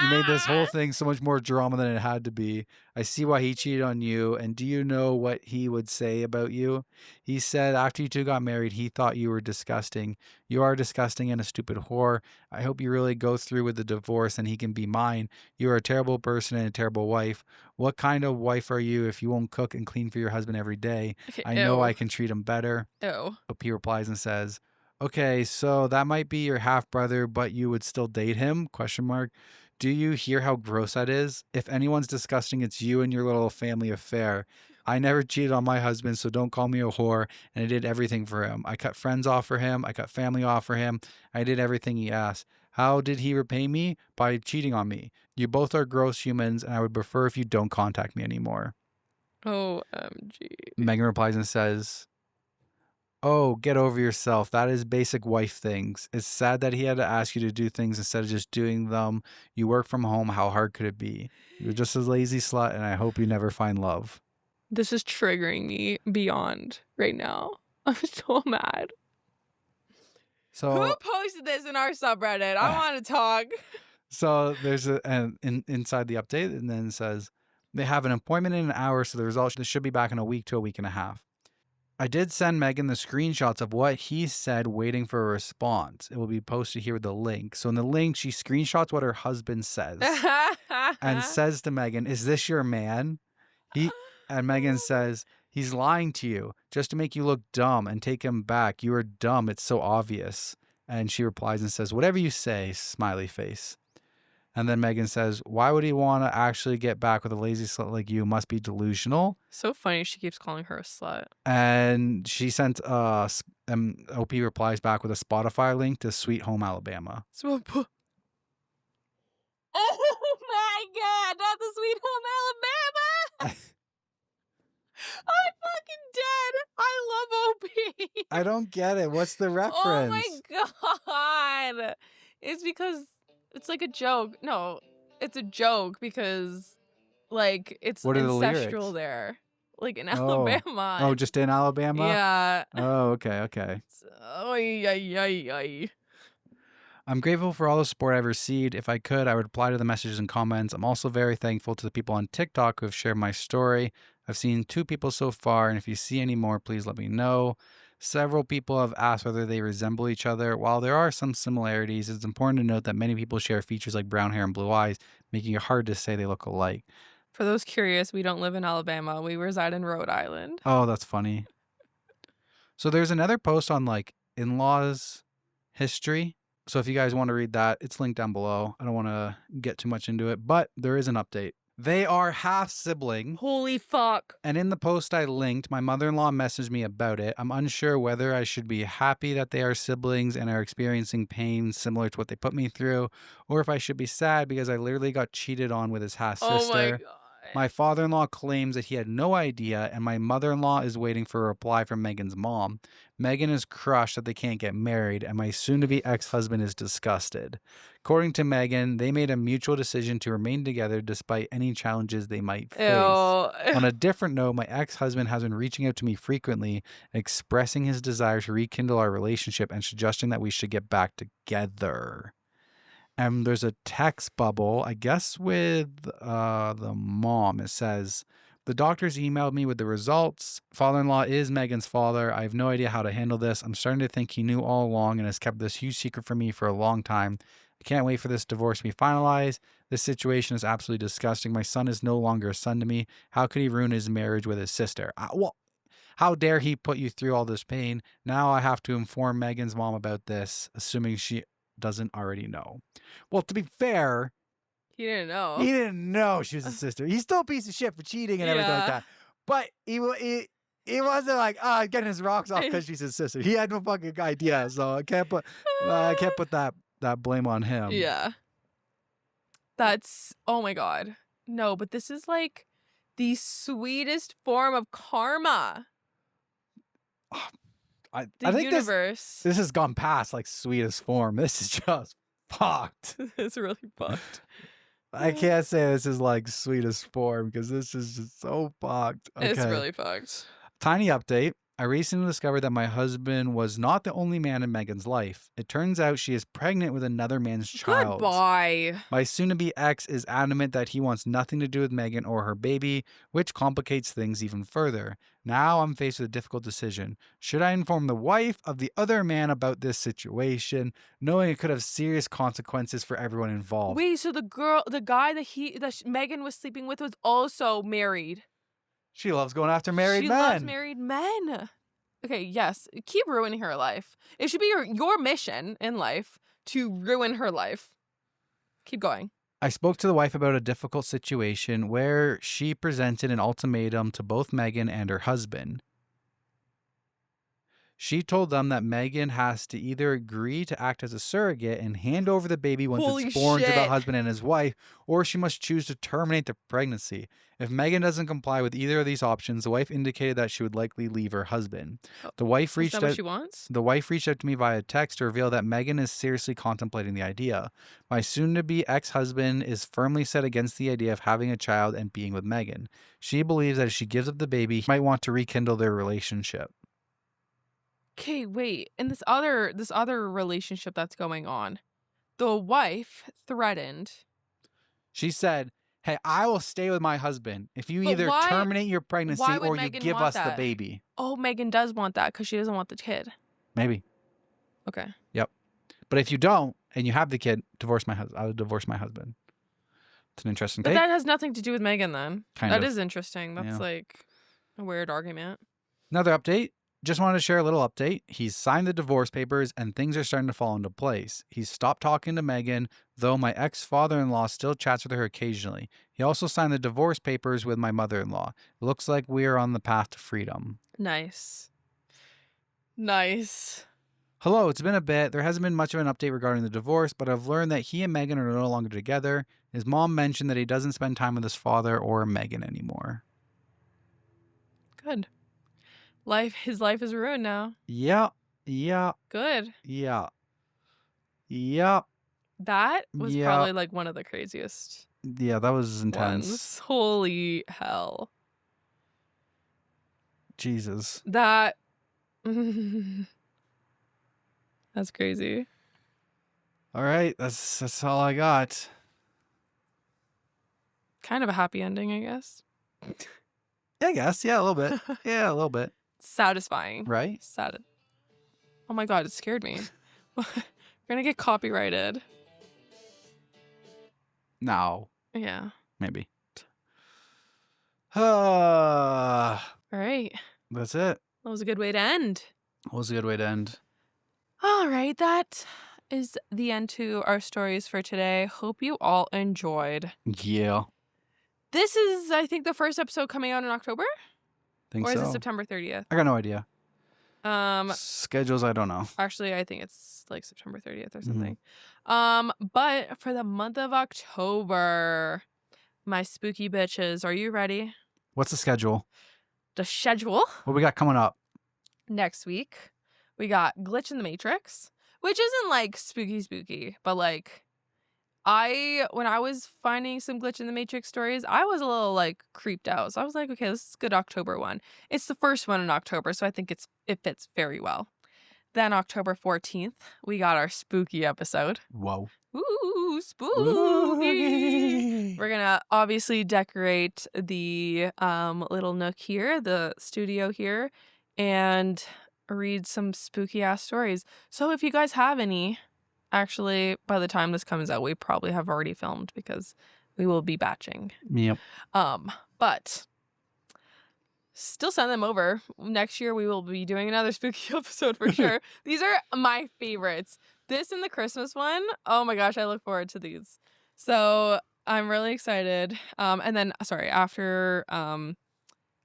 You made this whole thing so much more drama than it had to be. I see why he cheated on you. And do you know what he would say about you? He said after you two got married, he thought you were disgusting. You are disgusting and a stupid whore. I hope you really go through with the divorce and he can be mine. You are a terrible person and a terrible wife. What kind of wife are you if you won't cook and clean for your husband every day? I know I can treat him better. Ew. He replies and says, okay, so that might be your half brother, but you would still date him? ? Do you hear how gross that is? If anyone's disgusting, it's you and your little family affair. I never cheated on my husband, so don't call me a whore. And I did everything for him. I cut friends off for him. I cut family off for him. I did everything he asked. How did he repay me? By cheating on me. You both are gross humans, and I would prefer if you don't contact me anymore. OMG. Megan replies and says, oh, get over yourself. That is basic wife things. It's sad that he had to ask you to do things instead of just doing them. You work from home. How hard could it be? You're just a lazy slut, and I hope you never find love. This is triggering me beyond right now. I'm so mad. So who posted this in our subreddit? I want to talk. So there's inside the update, and then it says they have an appointment in an hour, so the results should be back in a week to a week and a half. I did send Megan the screenshots of what he said, waiting for a response. It will be posted here with the link. So in the link, she screenshots what her husband says and says to Megan, is this your man? And Megan says, he's lying to you just to make you look dumb and take him back. You are dumb. It's so obvious. And she replies and says, whatever you say, smiley face. And then Megan says, why would he want to actually get back with a lazy slut like you? Must be delusional. So funny she keeps calling her a slut. And she sent, OP replies back with a Spotify link to Sweet Home Alabama. Oh my God, not the Sweet Home Alabama. I'm fucking dead. I love OP. I don't get it. What's the reference? Oh my God. It's because it's like a joke. No, it's a joke because like it's what are the ancestral lyrics? There. Like in Alabama. Oh, just in Alabama? Yeah. Oh, okay. Ay. I'm grateful for all the support I've received. If I could, I would reply to the messages and comments. I'm also very thankful to the people on TikTok who have shared my story. I've seen 2 people so far, and if you see any more, please let me know. Several people have asked whether they resemble each other. While there are some similarities, it's important to note that many people share features like brown hair and blue eyes, making it hard to say they look alike. For those curious, we don't live in Alabama. We reside in Rhode Island. Oh, that's funny. So there's another post on like in-laws history. So if you guys want to read that, it's linked down below. I don't want to get too much into it, but there is an update. They are half sibling. Holy fuck. And in the post I linked, my mother-in-law messaged me about it. I'm unsure whether I should be happy that they are siblings and are experiencing pain similar to what they put me through, or if I should be sad because I literally got cheated on with his half Oh my sister. god. My father-in-law claims that he had no idea, and my mother-in-law is waiting for a reply from Megan's mom. Megan is crushed that they can't get married, and my soon-to-be ex-husband is disgusted. According to Megan, they made a mutual decision to remain together despite any challenges they might face. On a different note, my ex-husband has been reaching out to me frequently, expressing his desire to rekindle our relationship and suggesting that we should get back together. And there's a text bubble, I guess with the mom. It says, the doctors emailed me with the results. Father-in-law is Megan's father. I have no idea how to handle this. I'm starting to think he knew all along and has kept this huge secret from me for a long time. I can't wait for this divorce to be finalized. This situation is absolutely disgusting. My son is no longer a son to me. How could he ruin his marriage with his sister? Well, how dare he put you through all this pain? Now I have to inform Megan's mom about this, assuming she doesn't already know. Well, to be fair, he didn't know. He didn't know she was a sister. He's still a piece of shit for cheating and everything like that. But he wasn't like, getting his rocks off because she's his sister. He had no fucking idea. So I can't put that blame on him. Yeah. That's, oh my god. No, but this is like the sweetest form of karma. I think universe. This has gone past like sweetest form. This is just fucked. It's really fucked. I can't say this is like sweetest form because this is just so fucked. Okay. It's really fucked. Tiny update. I recently discovered that my husband was not the only man in Megan's life. It turns out she is pregnant with another man's child. Goodbye. My soon-to-be ex is adamant that he wants nothing to do with Megan or her baby, which complicates things even further. Now I'm faced with a difficult decision. Should I inform the wife of the other man about this situation, knowing it could have serious consequences for everyone involved? Wait, so the guy that Megan was sleeping with was also married. She loves going after married men. She loves married men. Okay, yes. Keep ruining her life. It should be your mission in life to ruin her life. Keep going. I spoke to the wife about a difficult situation where she presented an ultimatum to both Megan and her husband. She told them that Megan has to either agree to act as a surrogate and hand over the baby once it's born to the husband and his wife, or she must choose to terminate the pregnancy. If Megan doesn't comply with either of these options, the wife indicated that she would likely leave her husband. The wife reached out. What she wants? The wife reached out to me via text to reveal that Megan is seriously contemplating the idea. My soon-to-be ex-husband is firmly set against the idea of having a child and being with Megan. She believes that if she gives up the baby, he might want to rekindle their relationship. Okay, wait. In this other relationship that's going on, the wife threatened. She said, hey, I will stay with my husband if you either terminate your pregnancy or you give us the baby. Oh, Megan does want that because she doesn't want the kid. Maybe. Okay. Yep. But if you don't and you have the kid, I would divorce my husband. It's an interesting take. But that has nothing to do with Megan then. Kind of. That is interesting. That's like a weird argument. Another update. Just wanted to share a little update. He's signed the divorce papers and things are starting to fall into place. He's stopped talking to Megan, though my ex-father-in-law still chats with her occasionally. He also signed the divorce papers with my mother-in-law. It looks like we are on the path to freedom. Nice. Nice. Hello, it's been a bit. There hasn't been much of an update regarding the divorce, but I've learned that he and Megan are no longer together. His mom mentioned that he doesn't spend time with his father or Megan anymore. Good. His life is ruined now. Yeah. Yeah. Good. Yeah. Yeah. That was probably like one of the craziest. Yeah, that was intense. Ones. Holy hell. Jesus. That's crazy. All right, that's all I got. Kind of a happy ending, I guess. I guess. Yeah, a little bit. Yeah, a little bit. Satisfying. Right? Oh my god, it scared me. We're gonna get copyrighted. No. Yeah. Maybe. All right. That's it. That was a good way to end. What was a good way to end? All right. That is the end to our stories for today. Hope you all enjoyed. Yeah. This is, I think, the first episode coming out in October? Think or is it so. September 30th? I got no idea. Um, Schedules, I don't know. Actually, I think it's like September 30th or something. But for the month of October, my spooky bitches, are you ready? What's the schedule? The schedule What we got coming up? next week, we got Glitch in the Matrix, which isn't like spooky, but like when I was finding some Glitch in the Matrix stories, I was a little like creeped out. So I was like, okay, this is a good October one. It's the first one in October, so I think it fits very well. Then October 14th, we got our spooky episode. Whoa. Ooh, spooky. We're gonna obviously decorate the little nook here, the studio here, and read some spooky ass stories. So if you guys have any, actually, by the time this comes out, we probably have already filmed because we will be batching. Yep. But still send them over. Next year, we will be doing another spooky episode for sure. These are my favorites. This and the Christmas one. Oh my gosh, I look forward to these. So I'm really excited. And then, sorry, after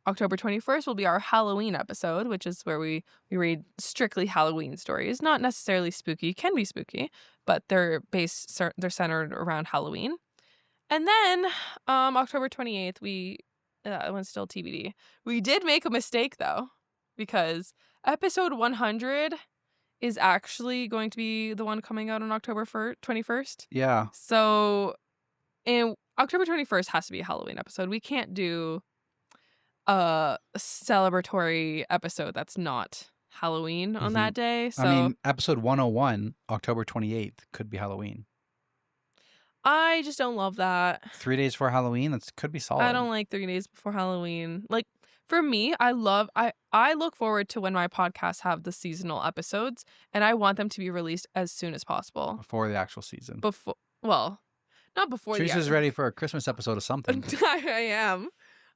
October 21st will be our Halloween episode, which is where we read strictly Halloween stories. Not necessarily spooky, can be spooky, but they're centered around Halloween. And then October 28th, that one's still TBD. We did make a mistake though, because episode 100 is actually going to be the one coming out on October 21st. Yeah. So October 21st has to be a Halloween episode. We can't do a celebratory episode that's not Halloween on that day. So I mean, episode 101, October 28th, could be Halloween. I just don't love that. 3 days before Halloween, that could be solid. I don't like 3 days before Halloween. Like, for me, I look forward to when my podcasts have the seasonal episodes, and I want them to be released as soon as possible. Before the actual season. Well, not before Teresa's ready for a Christmas episode of something. I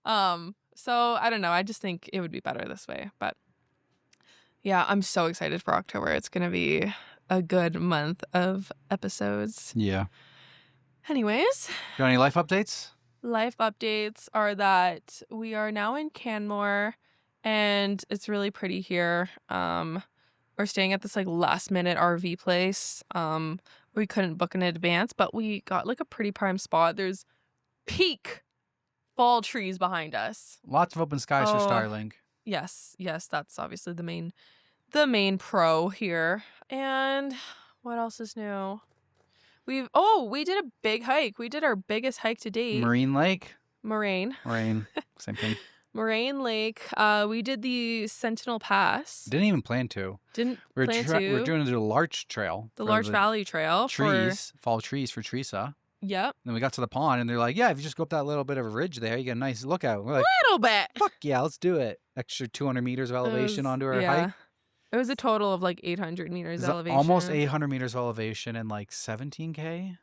am. So I don't know. I just think it would be better this way. But yeah, I'm so excited for October. It's going to be a good month of episodes. Yeah. Anyways. Got any life updates? Life updates are that we are now in Canmore and it's really pretty here. We're staying at this like last minute RV place. We couldn't book in advance, but we got like a pretty prime spot. There's peak fall trees behind us. Lots of open skies for Starling. Yes, that's obviously the main pro here. And what else is new? We did a big hike. We did our biggest hike to date. Marine Lake? Moraine, same thing. Moraine Lake. We did the Sentinel Pass. Didn't even plan to. We're doing the Larch Trail. The Larch Valley Trail. Fall trees for Teresa. Yep. Then we got to the pond and they're like, yeah, if you just go up that little bit of a ridge there, you get a nice lookout. We're like, little bit. Fuck yeah, let's do it. Extra 200 meters of elevation onto our hike. It was a total of like 800 meters elevation. Almost 800 meters of elevation and like 17K?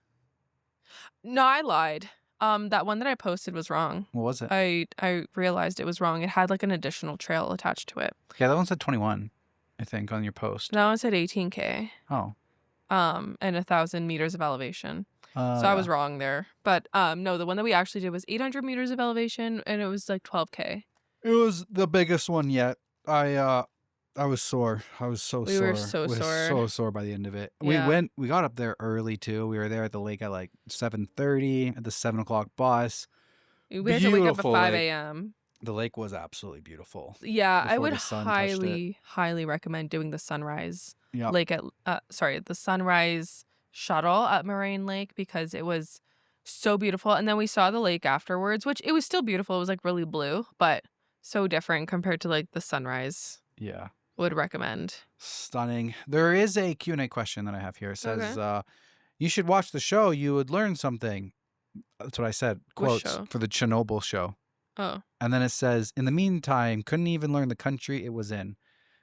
No, I lied. That one that I posted was wrong. What was it? I realized it was wrong. It had like an additional trail attached to it. Yeah, that one said 21, I think, on your post. That one said 18K. Oh. And 1,000 meters of elevation. So I was wrong there. But no, the one that we actually did was 800 meters of elevation and it was like 12K. It was the biggest one yet. I was sore. I was so sore. We were so sore. So sore by the end of it. Yeah. We got up there early too. We were there at the lake at like 7:30 at the 7:00 bus. We had to wake up at 5 lake. a.m. The lake was absolutely beautiful. Yeah, I would the sun touched it. highly recommend doing the sunrise Yeah. lake at the sunrise shuttle at Moraine Lake because it was so beautiful. And then we saw the lake afterwards, which it was still beautiful. It was like really blue, but so different compared to like the sunrise. Yeah. Would recommend. Stunning. There is a Q&A question that I have here. It says, Okay. You should watch the show. You would learn something. That's what I said. Which Quotes show? for the Chernobyl show. Oh. And then it says, in the meantime, couldn't even learn the country it was in.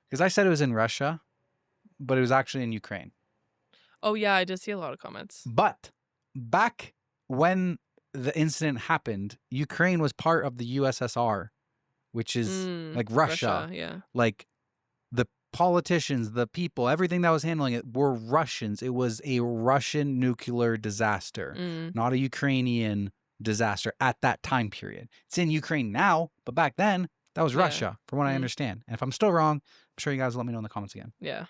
Because I said it was in Russia, but it was actually in Ukraine. Oh, yeah, I did see a lot of comments. But back when the incident happened, Ukraine was part of the USSR, which is like Russia. Yeah. Like the politicians, the people, everything that was handling it were Russians. It was a Russian nuclear disaster, not a Ukrainian disaster at that time period. It's in Ukraine now, but back then that was Russia, from what I understand. And if I'm still wrong, I'm sure you guys will let me know in the comments again. Yeah.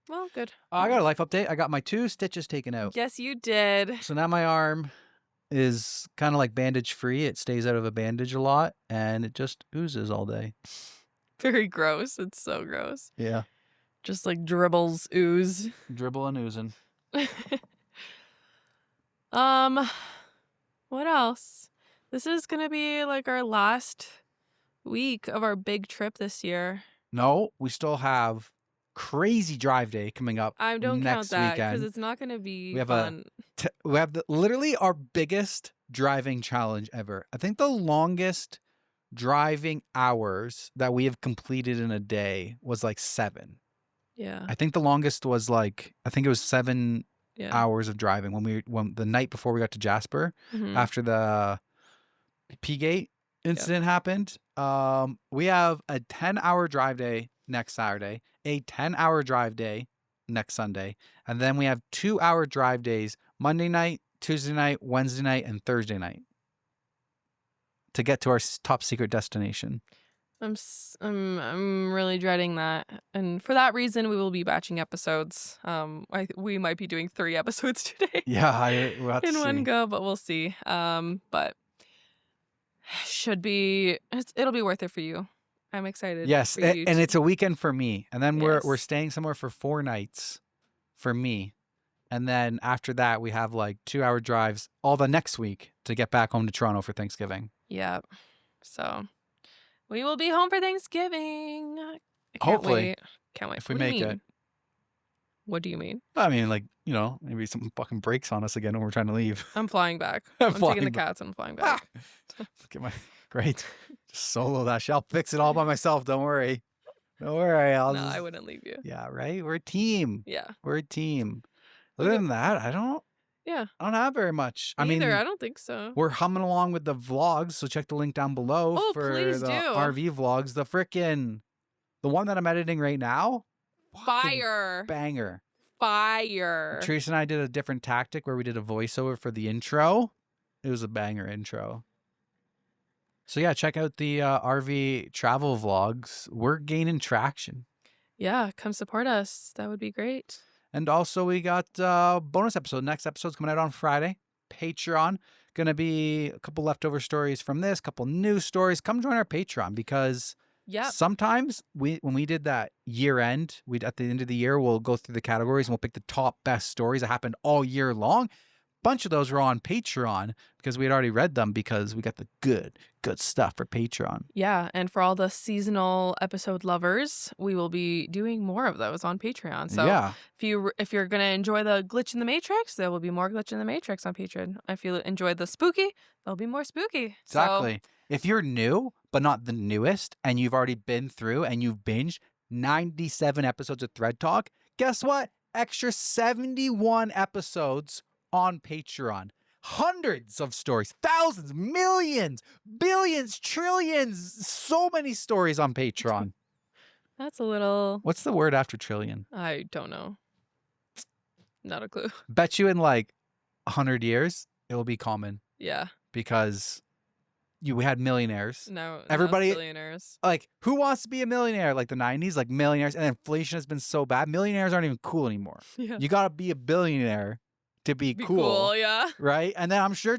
Well, good. I got a life update. I got my 2 stitches taken out. Yes, you did. So now my arm is kind of like bandage free. It stays out of a bandage a lot and it just oozes all day. Very gross. It's so gross. Yeah. Just like dribbles, ooze. Dribble and oozing. What else? This is going to be like our last week of our big trip this year. No, we still have crazy drive day coming up. I don't next count that weekend. because it's not going to be We have fun. We have literally our biggest driving challenge ever. I think the longest driving hours that we have completed in a day was like 7. Yeah. I think the longest was like, I think it was 7 Yeah. hours of driving when the night before we got to Jasper, after the P-Gate incident happened. We have a 10-hour drive day next Saturday, a 10-hour drive day next Sunday, and then we have 2-hour drive days Monday night, Tuesday night, Wednesday night, and Thursday night to get to our top secret destination. I'm really dreading that, and for that reason, we will be batching episodes. We might be doing 3 episodes today. Yeah, we'll have to in see. one go, but we'll see. But it'll be worth it for you. I'm excited. Yes, for you and it's a weekend for me, and then we're Yes. staying somewhere for 4 nights for me, and then after that we have like 2-hour drives all the next week to get back home to Toronto for Thanksgiving. Yeah. So we will be home for Thanksgiving. I can't Hopefully. wait. Can't wait. If we What do you make mean? it. What do you mean? I mean, like, you know, maybe something fucking breaks on us again when we're trying to leave. I'm flying back. I'm I'm flying taking the back. cats and I'm flying back. Look at my great. Just solo that shit. I'll fix it all by myself. Don't worry. Don't worry. No, I wouldn't leave you. Yeah, right? We're a team. Yeah. We're a team. Other than that, I don't have very much. I mean, I don't think so. we're humming along with the vlogs, so check the link down below for please the do. RV vlogs. The one that I'm editing right now. fucking Fire. Banger. Fire. Teresa and I did a different tactic where we did a voiceover for the intro. It was a banger intro. So yeah, check out the RV travel vlogs. We're gaining traction. Yeah, come support us. That would be great. And also we got bonus episode. Next episode's coming out on Friday. Patreon. Gonna be a couple leftover stories from this, couple new stories. Come join our Patreon because sometimes when we did that year end, at the end of the year, we'll go through the categories and we'll pick the top best stories that happened all year long. Bunch of those were on Patreon because we had already read them because we got the good stuff for Patreon. Yeah, and for all the seasonal episode lovers, we will be doing more of those on Patreon. So yeah. if you're gonna enjoy the glitch in the Matrix, there will be more glitch in the Matrix on Patreon. If you enjoy the spooky, there'll be more spooky. Exactly. If you're new but not the newest, and you've already been through and you've binged 97 episodes of ThreadTalk, guess what? Extra 71 episodes on Patreon. Hundreds of stories, thousands, millions, billions, trillions, so many stories on Patreon. That's a little... What's the word after trillion? I don't know. Not a clue. Bet you in like 100 years, it'll be common. Yeah. Because we had millionaires. No, everybody, billionaires. Like, who wants to be a millionaire? Like the 90s, like millionaires. And inflation has been so bad. Millionaires aren't even cool anymore. Yeah. You got to be a billionaire to be cool. Yeah. Right? And then I'm sure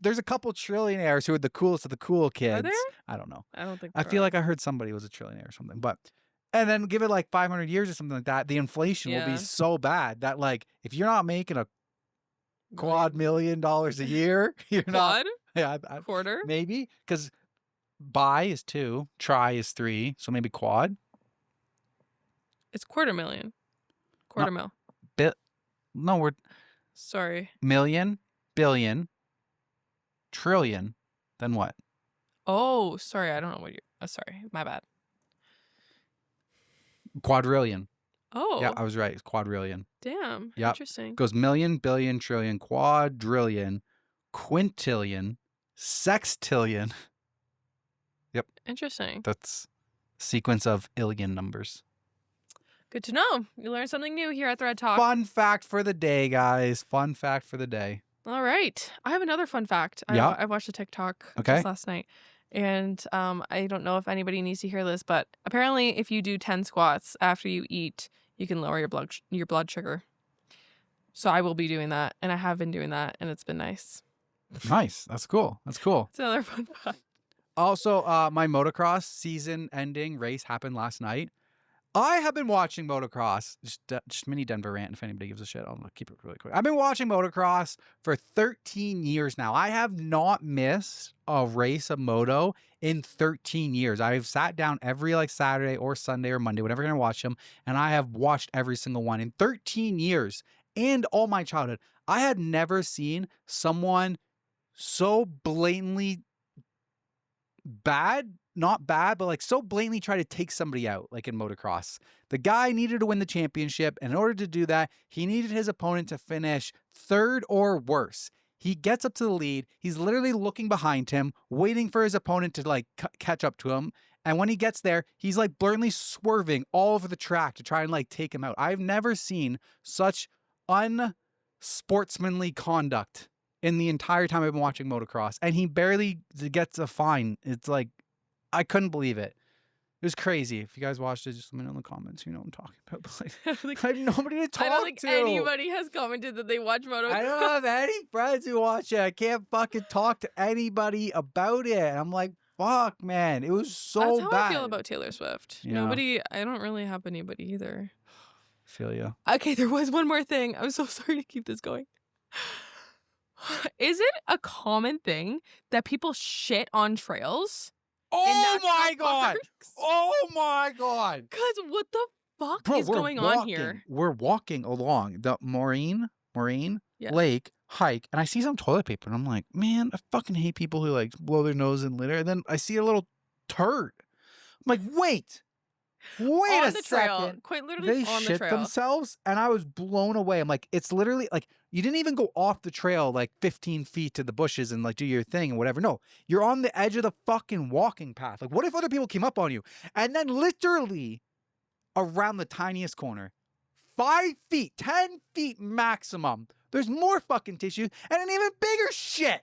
there's a couple trillionaires who are the coolest of the cool kids. Are there? I don't know. I don't think I feel like I heard somebody was a trillionaire or something. And then give it like 500 years or something like that, the inflation will be so bad that, like, if you're not making a quad $1 million a year, you're not. Yeah, quarter? Maybe. Because bi is 2, tri is 3, so maybe quad. It's $250,000. Quarter mil. No, we're... Sorry. Million, billion, trillion, then what? Oh, sorry. I don't know what you're... Oh, sorry. My bad. Quadrillion. Oh. Yeah, I was right. It's quadrillion. Damn. Yep. Interesting. Goes million, billion, trillion, quadrillion, quintillion, sextillion. Yep. Interesting. That's sequence of illion numbers. Good to know. You learn something new here at ThreadTalk. Fun fact for the day, guys. Fun fact for the day. All right. I have another fun fact. Yeah. I watched a TikTok Okay. just last night. And I don't know if anybody needs to hear this, but apparently if you do 10 squats after you eat, you can lower your blood sugar. So I will be doing that, and I have been doing that, and it's been nice. Nice. That's cool. That's cool. It's another fun fact. Also, my motocross season-ending race happened last night. I have been watching motocross, just mini Denver rant if anybody gives a shit. I'll keep it really quick. I've been watching motocross for 13 years now. I have not missed a race of moto in 13 years. I've sat down every Saturday or Sunday or Monday, whenever I'm going to watch them, and I have watched every single one. In 13 years and all my childhood, I had never seen someone so blatantly bad, not bad, but so blatantly try to take somebody out, like in motocross. The guy needed to win the championship, and in order to do that, he needed his opponent to finish third or worse. He gets up to the lead. He's literally looking behind him, waiting for his opponent to catch up to him. And when he gets there, he's blatantly swerving all over the track to try and take him out. I've never seen such unsportsmanly conduct in the entire time I've been watching motocross. And he barely gets a fine. It's I couldn't believe it. It was crazy. If you guys watched it, just let me know in the comments. You know what I'm talking about. But I have nobody to talk to. I don't think anybody has commented that they watch motocross. I don't have any friends who watch it. I can't fucking talk to anybody about it. And I'm like, fuck, man. It was so bad. That's how I feel about Taylor Swift. Yeah. I don't really have anybody either. Feel you. Okay, there was one more thing. I'm so sorry to keep this going. Is it a common thing that people shit on trails? Oh my god! Oh my god! Because what the fuck is going on here? We're walking along the Maureen Lake hike, and I see some toilet paper, and I'm like, man, I fucking hate people who blow their nose in litter. And then I see a little turd. I'm like, wait on a the second. Trail. Quite literally They on the shit trail. themselves, and I was blown away. I'm like, it's literally you didn't even go off the trail 15 feet to the bushes and do your thing and whatever. No, you're on the edge of the fucking walking path. What if other people came up on you? And then literally around the tiniest corner, 5 feet, 10 feet maximum, there's more fucking tissue and an even bigger shit.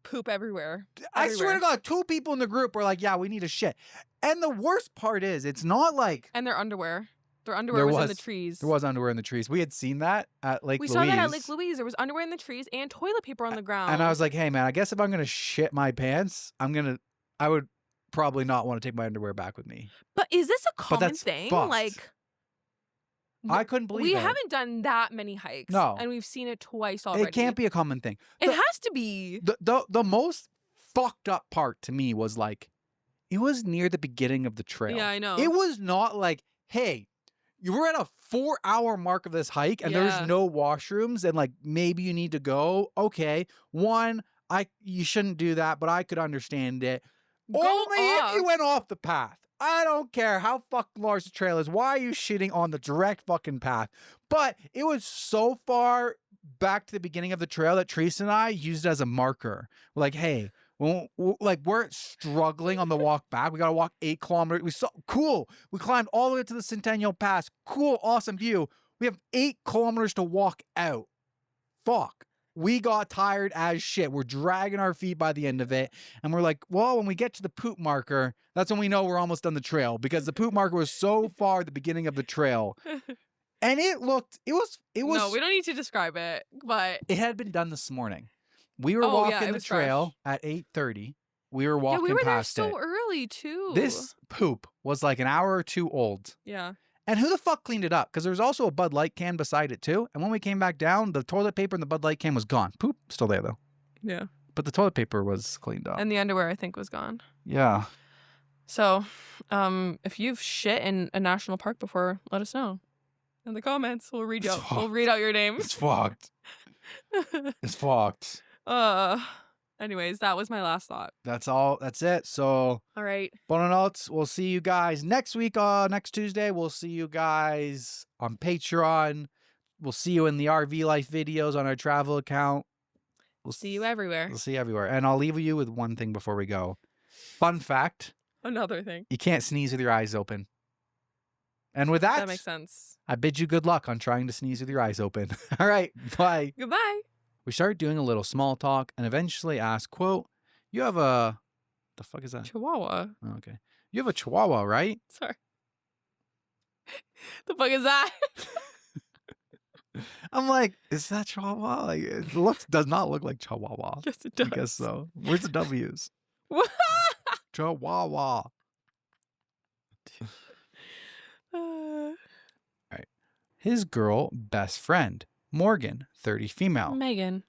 Poop everywhere. I swear to God, 2 people in the group were like, yeah, we need a shit. And the worst part is, it's not And their underwear. Their underwear was in the trees. There was underwear in the trees. We had seen that at Lake Louise. We saw that at Lake Louise. There was underwear in the trees and toilet paper on the ground. And I was like, hey, man, I guess if I'm going to shit my pants, I would probably not want to take my underwear back with me. But is this a common thing? Fucked. I couldn't believe it. We haven't done that many hikes. No. And we've seen it twice already. It can't be a common thing. It has to be. The most fucked up part to me was it was near the beginning of the trail. Yeah, I know. It was not hey, you were at a 4-hour mark of this hike and there's no washrooms and maybe you need to go. Okay. One, you shouldn't do that, but I could understand it. Only if you went off the path. I don't care how fucking large the trail is. Why are you shitting on the direct fucking path? But it was so far back to the beginning of the trail that Teresa and I used it as a marker. Hey, we're struggling on the walk back. We got to walk 8 kilometers. Cool. We climbed all the way to the Centennial Pass. Cool, awesome view. We have 8 kilometers to walk out. Fuck. We got tired as shit. We're dragging our feet by the end of it. And we're like, well, when we get to the poop marker, that's when we know we're almost done the trail because the poop marker was so far at the beginning of the trail. And it was. No, we don't need to describe it, but. It had been done this morning. We were walking the trail at 8:30. We were walking past it. We were there so early, too. This poop was an hour or 2 old. Yeah. And who the fuck cleaned it up? Because there was also a Bud Light can beside it, too. And when we came back down, the toilet paper in the Bud Light can was gone. Poop, still there, though. Yeah. But the toilet paper was cleaned up. And the underwear, I think, was gone. Yeah. So, if you've shit in a national park before, let us know. In the comments, we'll read out your name. It's fucked. It's fucked. Anyways, that was my last thought. That's all. That's it. So, all right. Bonanots. We'll see you guys next week. Next Tuesday. We'll see you guys on Patreon. We'll see you in the RV Life videos on our travel account. See you everywhere. We'll see you everywhere. And I'll leave you with one thing before we go. Fun fact. Another thing. You can't sneeze with your eyes open. And with That makes sense. I bid you good luck on trying to sneeze with your eyes open. All right. Bye. Goodbye. We started doing a little small talk and eventually asked, quote, you have a... The fuck is that? Chihuahua. Oh, okay. You have a chihuahua, right? Sorry. The fuck is that? I'm like, is that chihuahua? Like, it does not look like chihuahua. Yes, it does. I guess so. Where's the W's? Chihuahua. All right. His girl best friend, Morgan, 30 female. Megan.